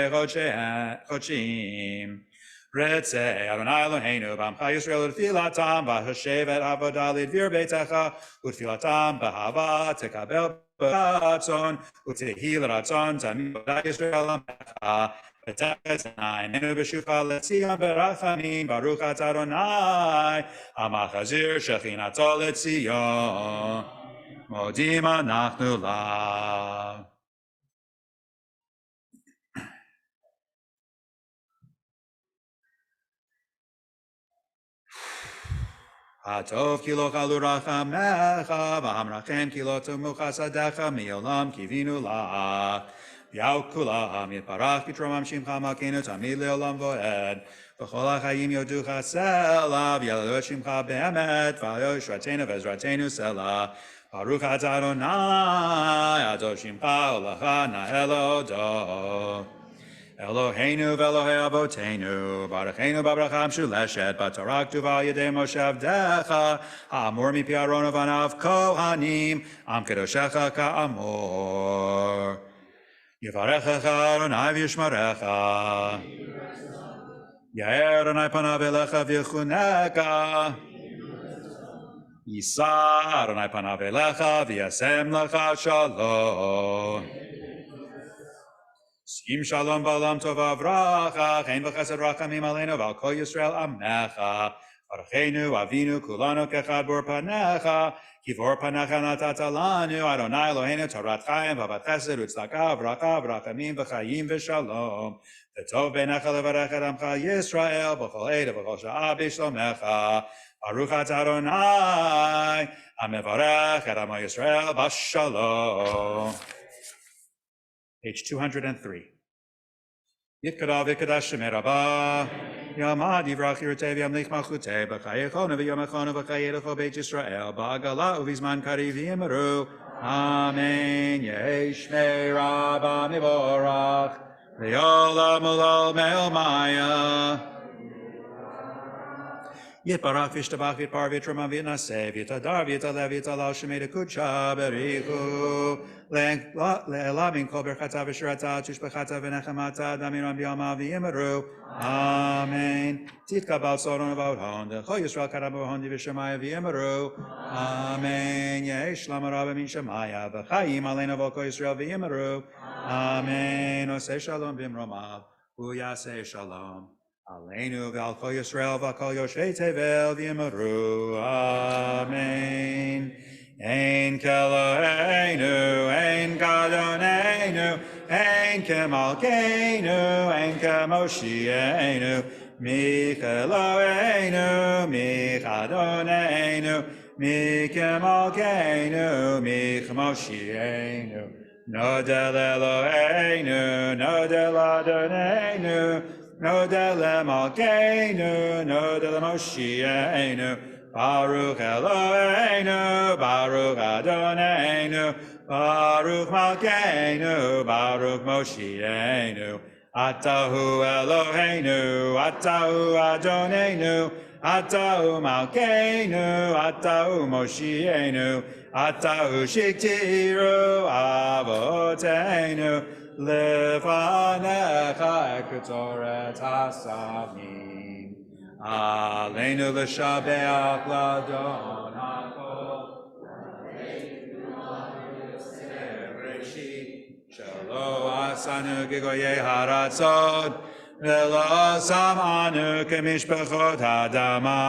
A: חודשים. רצה אדוני אלוהינו בעמך ישראל ותפילתם, והשב את עבודה לדביר ביתך, ותפילתם באהבה תקבל ברצון, ותהי לרצון תמיד עבודת ישראל עמך. ותחת עינינו בשובך לציון ברחמים, ברוך אתה אדוני המחזיר שכינתו לציון, מודים אנחנו לה. הטוב כי לא כלו רחמך, והמרחם כי לא תמו חסדיך, מעולם קיווינו לך. ויהו כולם יתברך בתרומם שמך מלכנו תמיד לעולם ועד. בכל החיים יודוך סלע, ויעללו את שמך באמת, ועליו ישועתנו ועזרתנו סלע. ברוך אתה אדוני, הטוב שמך ולך נאה להודות. אלוהינו ואלוהי אבותינו, ברכנו בברכה משולשת, בתורה כתובה על ידי משה עבדך, האמור מפי אהרון ובניו כהנים, עם קדושך כאמור. יברכך אדוני וישמרך, יאר אדוני פניו אליך ויחונך, יישא אדוני פניו אליך וישם לך שלום. שים שלום בעולם טובה וברכה, חן וחסד רחמים עלינו ועל כל ישראל עמך. ברכנו אבינו כולנו כאחד באור פניך, כי באור פניך נתת לנו, אדוני אלוהינו תורת חיים ואהבת חסד וצדקה וברכה ורחמים וחיים ושלום. וטוב בעיניך לברך את עמך ישראל בכל עת ובכל שעה בשלומך. Baruch atah Adonai, hamevarech et amo Yisrael b'shalom. Page 203. Yitkadav yikadash shemei Rabbah, Yamad yivrach yirtei v'yamlich malchutei, b'chayechonu v'yomechonu v'chayedecho beit Yisrael, ba'agala uvizman kariv yimeru. Amen. Yeshmei Rabbah mivorach, v'yolam ulal me'omaya. Yitbarach v'ishtabach v'yitbar v'yitrama v'yitnaseh v'yitadar v'yitaleh v'yitalal shemei dekutcha berichu le'elamin kol berchata v'shirata tushbachata v'nechamata damiram b'yama v'yimeru. Amen. Titkabal soron v'odhon d'chol Yisrael karabu hondi v'shemaya v'yimeru. Amen. Yesh lama rabba min shemaya v'chayim aleinu v'kol Yisrael v'yimeru. Amen. Oseh shalom b'mromav u'yaseh shalom. Aleinu v'al kol Yisrael v'kol yoshei tevel v'yimeru. Amen. Ein keloheinu, ein kadonenu, ein kemalkeinu, ein kemoshienu. Mich Eloheinu, mich Adonenu, mich kemalkeinu, mich Moshienu. Nodel Eloheinu, nodel Adonenu, nodel Malkeinu, nodel Moshienu. Baruch Eloheinu, Baruch Adonenu, Baruch Malkeinu, Baruch Moshienu. Atahu Eloheinu, Atahu Adonenu, Atahu Malkeinu, Atahu Moshienu, Atahu Shiktiru Avotenu, Lefanecha Ektoret Hasamim. Aleinu l'shabeach l'Adon HaKol, Shelo asanu gegoyei haratzot, velo samanu kemishpachot hadama,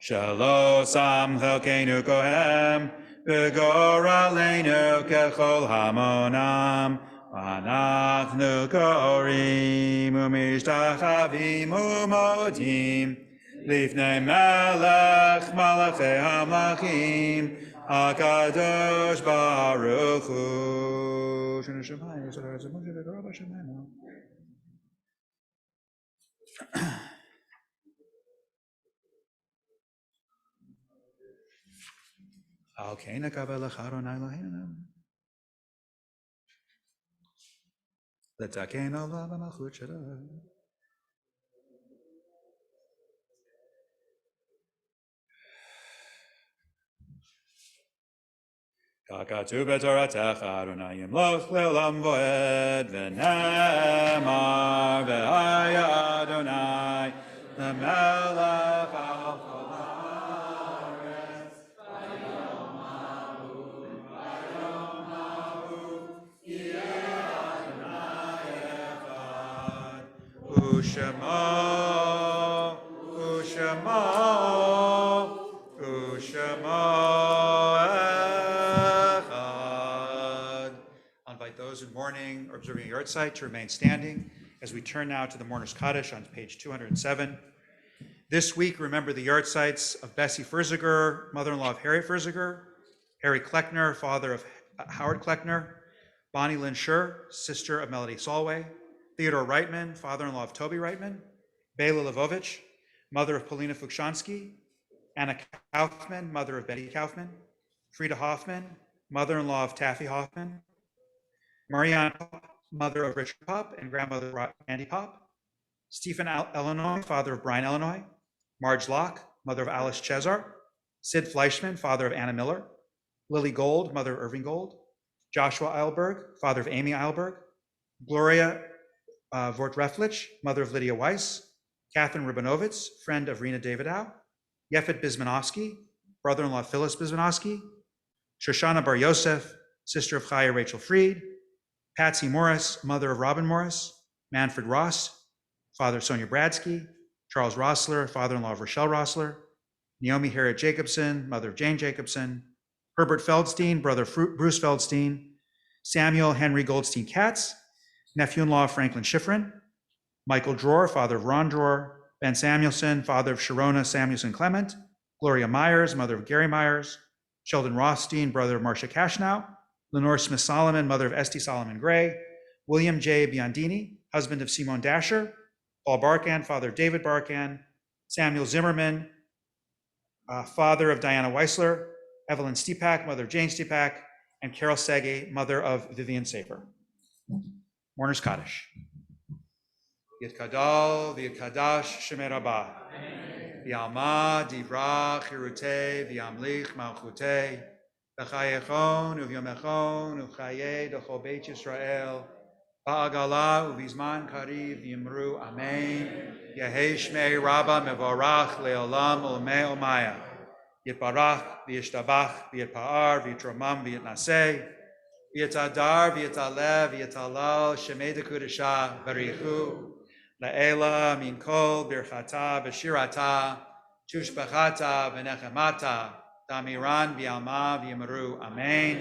A: Shelo sam chelkeinu kohem, v'goraleinu kechol hamonam, Anachnu korim umishtachavim umodim, Lifnei melech malachei hamlachim, HaKadosh Baruch Hu. Shenu Shemayim, Yisrael Eretz Moshe v'Torah b'Shemayim. Al Kein HaKavelech Adonai Eloheinu, L'taken Olav HaMalchut Shelo. Kakatu b'Toratecha Adonai Yimloch le'olam voed v'nemar v'haya Adonai l'melech al kol haaretz v'yom hahu yeh Adonai echad u'shemo those in mourning or observing a yard site to remain standing as we turn now to the Mourner's Kaddish on page 207. This week, remember the yard sites of Bessie Furziger, mother-in-law of Harriet Furziger, Harry Kleckner, father of Howard Kleckner, Bonnie Lynn Schur, sister of Melody Solway, Theodore Reitman, father-in-law of Toby Reitman, Bela Lvovich, mother of Polina Fukshansky, Anna Kaufman, mother of Betty Kaufman, Frida Hoffman, mother-in-law of Taffy Hoffman, Marianne Pop, mother of Richard Pop and grandmother of Andy Pop, Stephen Illinois, father of Brian Illinois, Marge Locke, mother of Alice Chesar, Sid Fleischman, father of Anna Miller, Lily Gold, mother of Irving Gold, Joshua Eilberg, father of Amy Eilberg, Gloria Vortreflich, mother of Lydia Weiss, Catherine Ribonovitz, friend of Rena Davidow, Yefet Bismanowski, brother-in-law of Phyllis Bismanowski, Shoshana Bar Yosef, sister of Chaya Rachel Freed, Patsy Morris, mother of Robin Morris, Manfred Ross, father of Sonia Bradsky, Charles Rossler, father-in-law of Rochelle Rossler, Naomi Harriet Jacobson, mother of Jane Jacobson, Herbert Feldstein, brother of Bruce Feldstein, Samuel Henry Goldstein Katz, nephew-in-law of Franklin Schifrin, Michael Dror, father of Ron Dror, Ben Samuelson, father of Sharona Samuelson Clement, Gloria Myers, mother of Gary Myers, Sheldon Rothstein, brother of Marcia Cashnow, Lenore Smith Solomon, mother of Esty Solomon Gray, William J. Biondini, husband of Simone Dasher, Paul Barkan, father of David Barkan, Samuel Zimmerman, father of Diana Weissler, Evelyn Stepak, mother of Jane Stepak, and Carol Sege, mother of Vivian Saper. Mourner's Kaddish. Yit Kadal, V'yit Kadash, Shemer Rabbah. V'yalma, Divra, Chirute, V'yamlich, Malchute, V'chayechon, Uvyomechon, Uchaye, D'chol Beit Yisrael, Ba'agala, Uvizman Kariv, V'yimru, Amen. Yehei Shmei Rabba, Mevorach, Le'olam, Olmei Omaya. Yitbarach, V'yishtabach, V'yitpa'ar, V'yitromam, V'yitnaseh, V'yitadar, V'yitaleh, V'yitalal, Shemei D'Kudashah, Barichu, La'ela, Min Kol, Birchata, B'shirata, Tushbachata, V'nechemata, Damiran, V'yalma, V'yimru, Amen.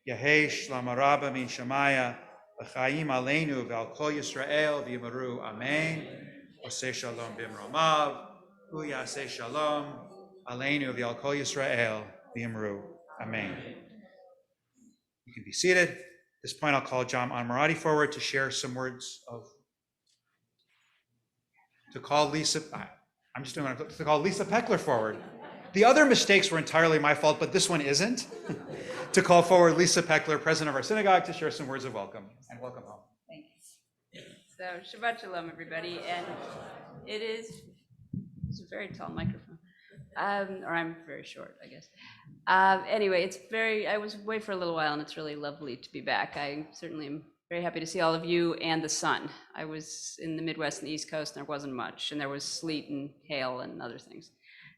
A: Yehesh, Lamarabba, Min Shemaya, V'chaim Aleinu, V'al Kol Yisrael, V'yimru, Amen. Oseh Shalom Bimromav, Hu Yaseh Shalom, Aleinu, V'al Kol Yisrael, V'yimru, Amen. You can be seated. At this point, I'll call John Anmarati forward to share some words of, to call Lisa Peckler forward. The other mistakes were entirely my fault, but this one isn't. To call forward Lisa Peckler, president of our synagogue, to share some words of welcome, and welcome home.
S: Thank you. So Shabbat Shalom, everybody, and it's a very tall microphone, or I'm very short, I guess. Anyway, I was away for a little while, and it's really lovely to be back. I certainly am very happy to see all of you and the sun. I was in the Midwest and the East Coast, and there wasn't much, and there was sleet and hail and other things.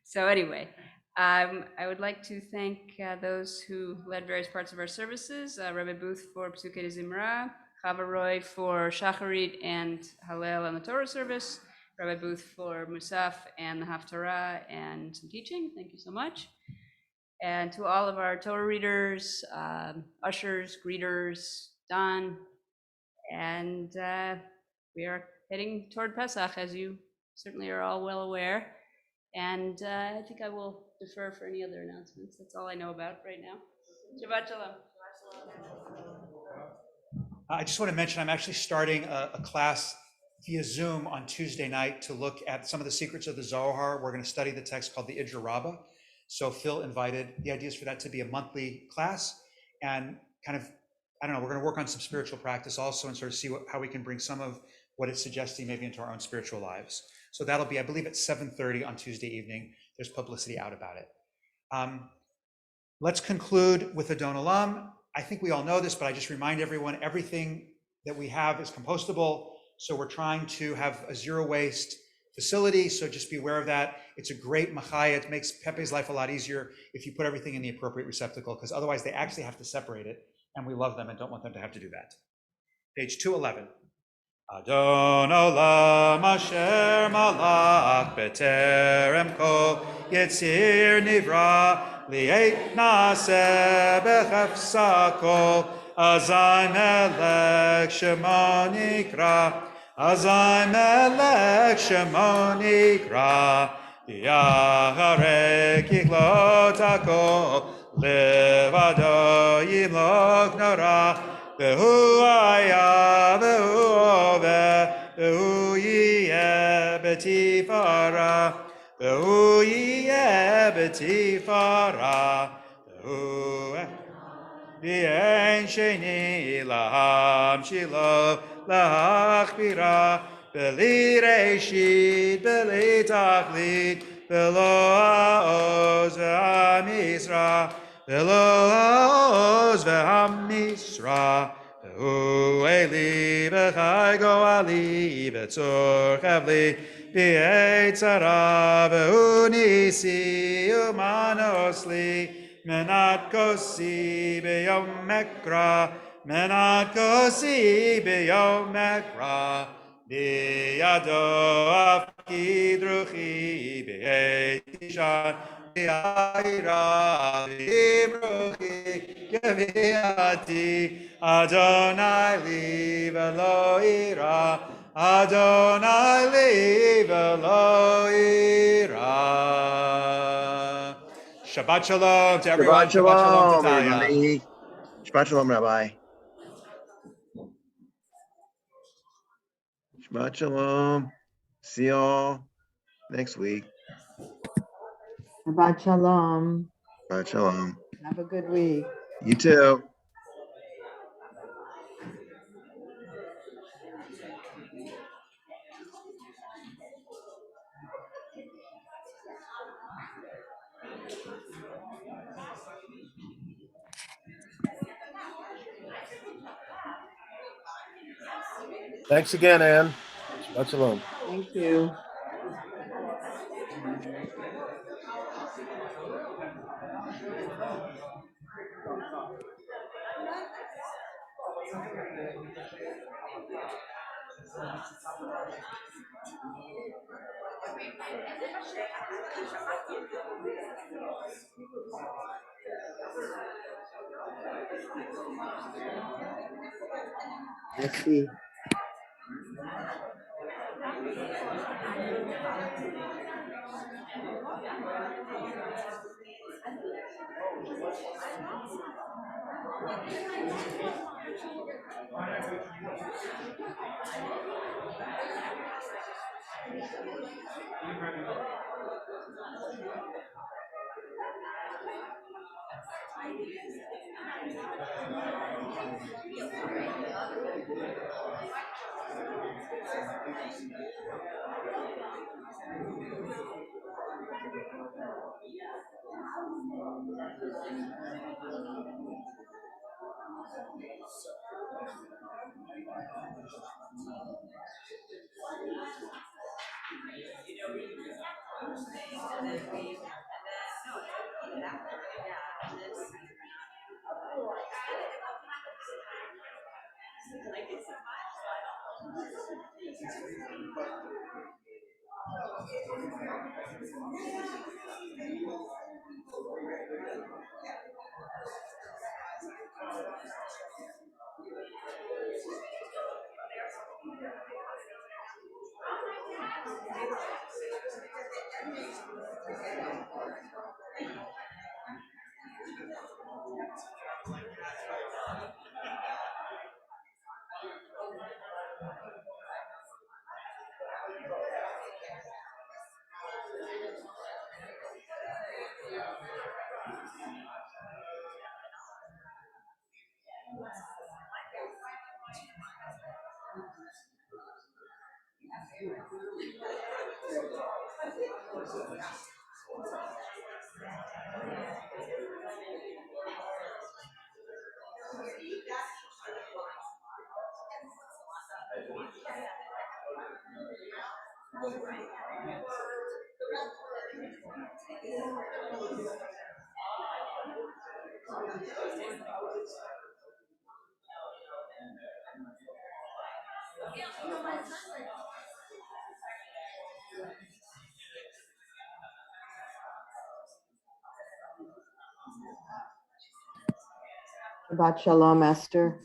S: So anyway, I would like to thank those who led various parts of our services, Rabbi Booth for Psukei de Zimra, Chava Roy for Shacharit and Hallel and the Torah service, Rabbi Booth for Musaf and the Haftarah and some teaching. Thank you so much. And to all of our Torah readers, ushers, greeters, Don, and we are heading toward Pesach, as you certainly are all well aware. And I think I will defer for any other announcements. That's all I know about right now. Shabbat Shalom.
A: I just want to mention I'm actually starting a class via Zoom on Tuesday night to look at some of the secrets of the Zohar. We're going to study the text called the Idra Rabbah. So Phil invited, the idea is for that to be a monthly class, and kind of, I don't know, we're going to work on some spiritual practice also and sort of see how we can bring some of what it's suggesting maybe into our own spiritual lives. So that'll be, I believe, at 7:30 on Tuesday evening. There's publicity out about it. Let's conclude with Adon Olam. I think we all know this, but I just remind everyone, everything that we have is compostable. So we're trying to have a zero waste facility, so just be aware of that. It's a great machaya. It makes Pepe's life a lot easier if you put everything in the appropriate receptacle, because otherwise they actually have to separate it, and we love them and don't want them to have to do that. Page 211. Adon Olam Asher Malach B'terem Kol Yetzir Nivra Li'et Naseh B'chefsa Kol Azai Melech Shemo Nikra Azai Melech Shemo Nikra Yacharek Yichlot HaKol Levado Yimlok Nora Vehu Aya Vehu Ove Vehu Yeh B'tifara Vehu Yeh B'tifara Vehu V'yein Sheni Laham Shiloh Lahachbira B'li Reishit B'li Tachlit V'lo Ha'oz V'ham Yisra V'lo Ha'oz V'ham Yisra V'hu Eli V'chai Go'ali V'tzor Chavli V'yei Tzara V'hu Nisi Umanos Li Menat Kosi B'yom Mekra Menat Kosi B'yom Mekra B'yado Afki Druchi B'yei Tishan B'yayra B'yimruchi Yeviati Adonai Li V'lo Ira Adonai Li V'lo Ira Shabbat shalom to everyone.
T: Shabbat shalom,
A: to Talia.
T: everybody. Shabbat shalom, Rabbi. Shabbat shalom. See y'all next week.
U: Shabbat shalom.
T: Shabbat shalom.
U: Have a good week.
T: You too.
V: Thanks again, Ann. Shabbat shalom.
U: Thank you. Merci. Shabbat shalom, Esther.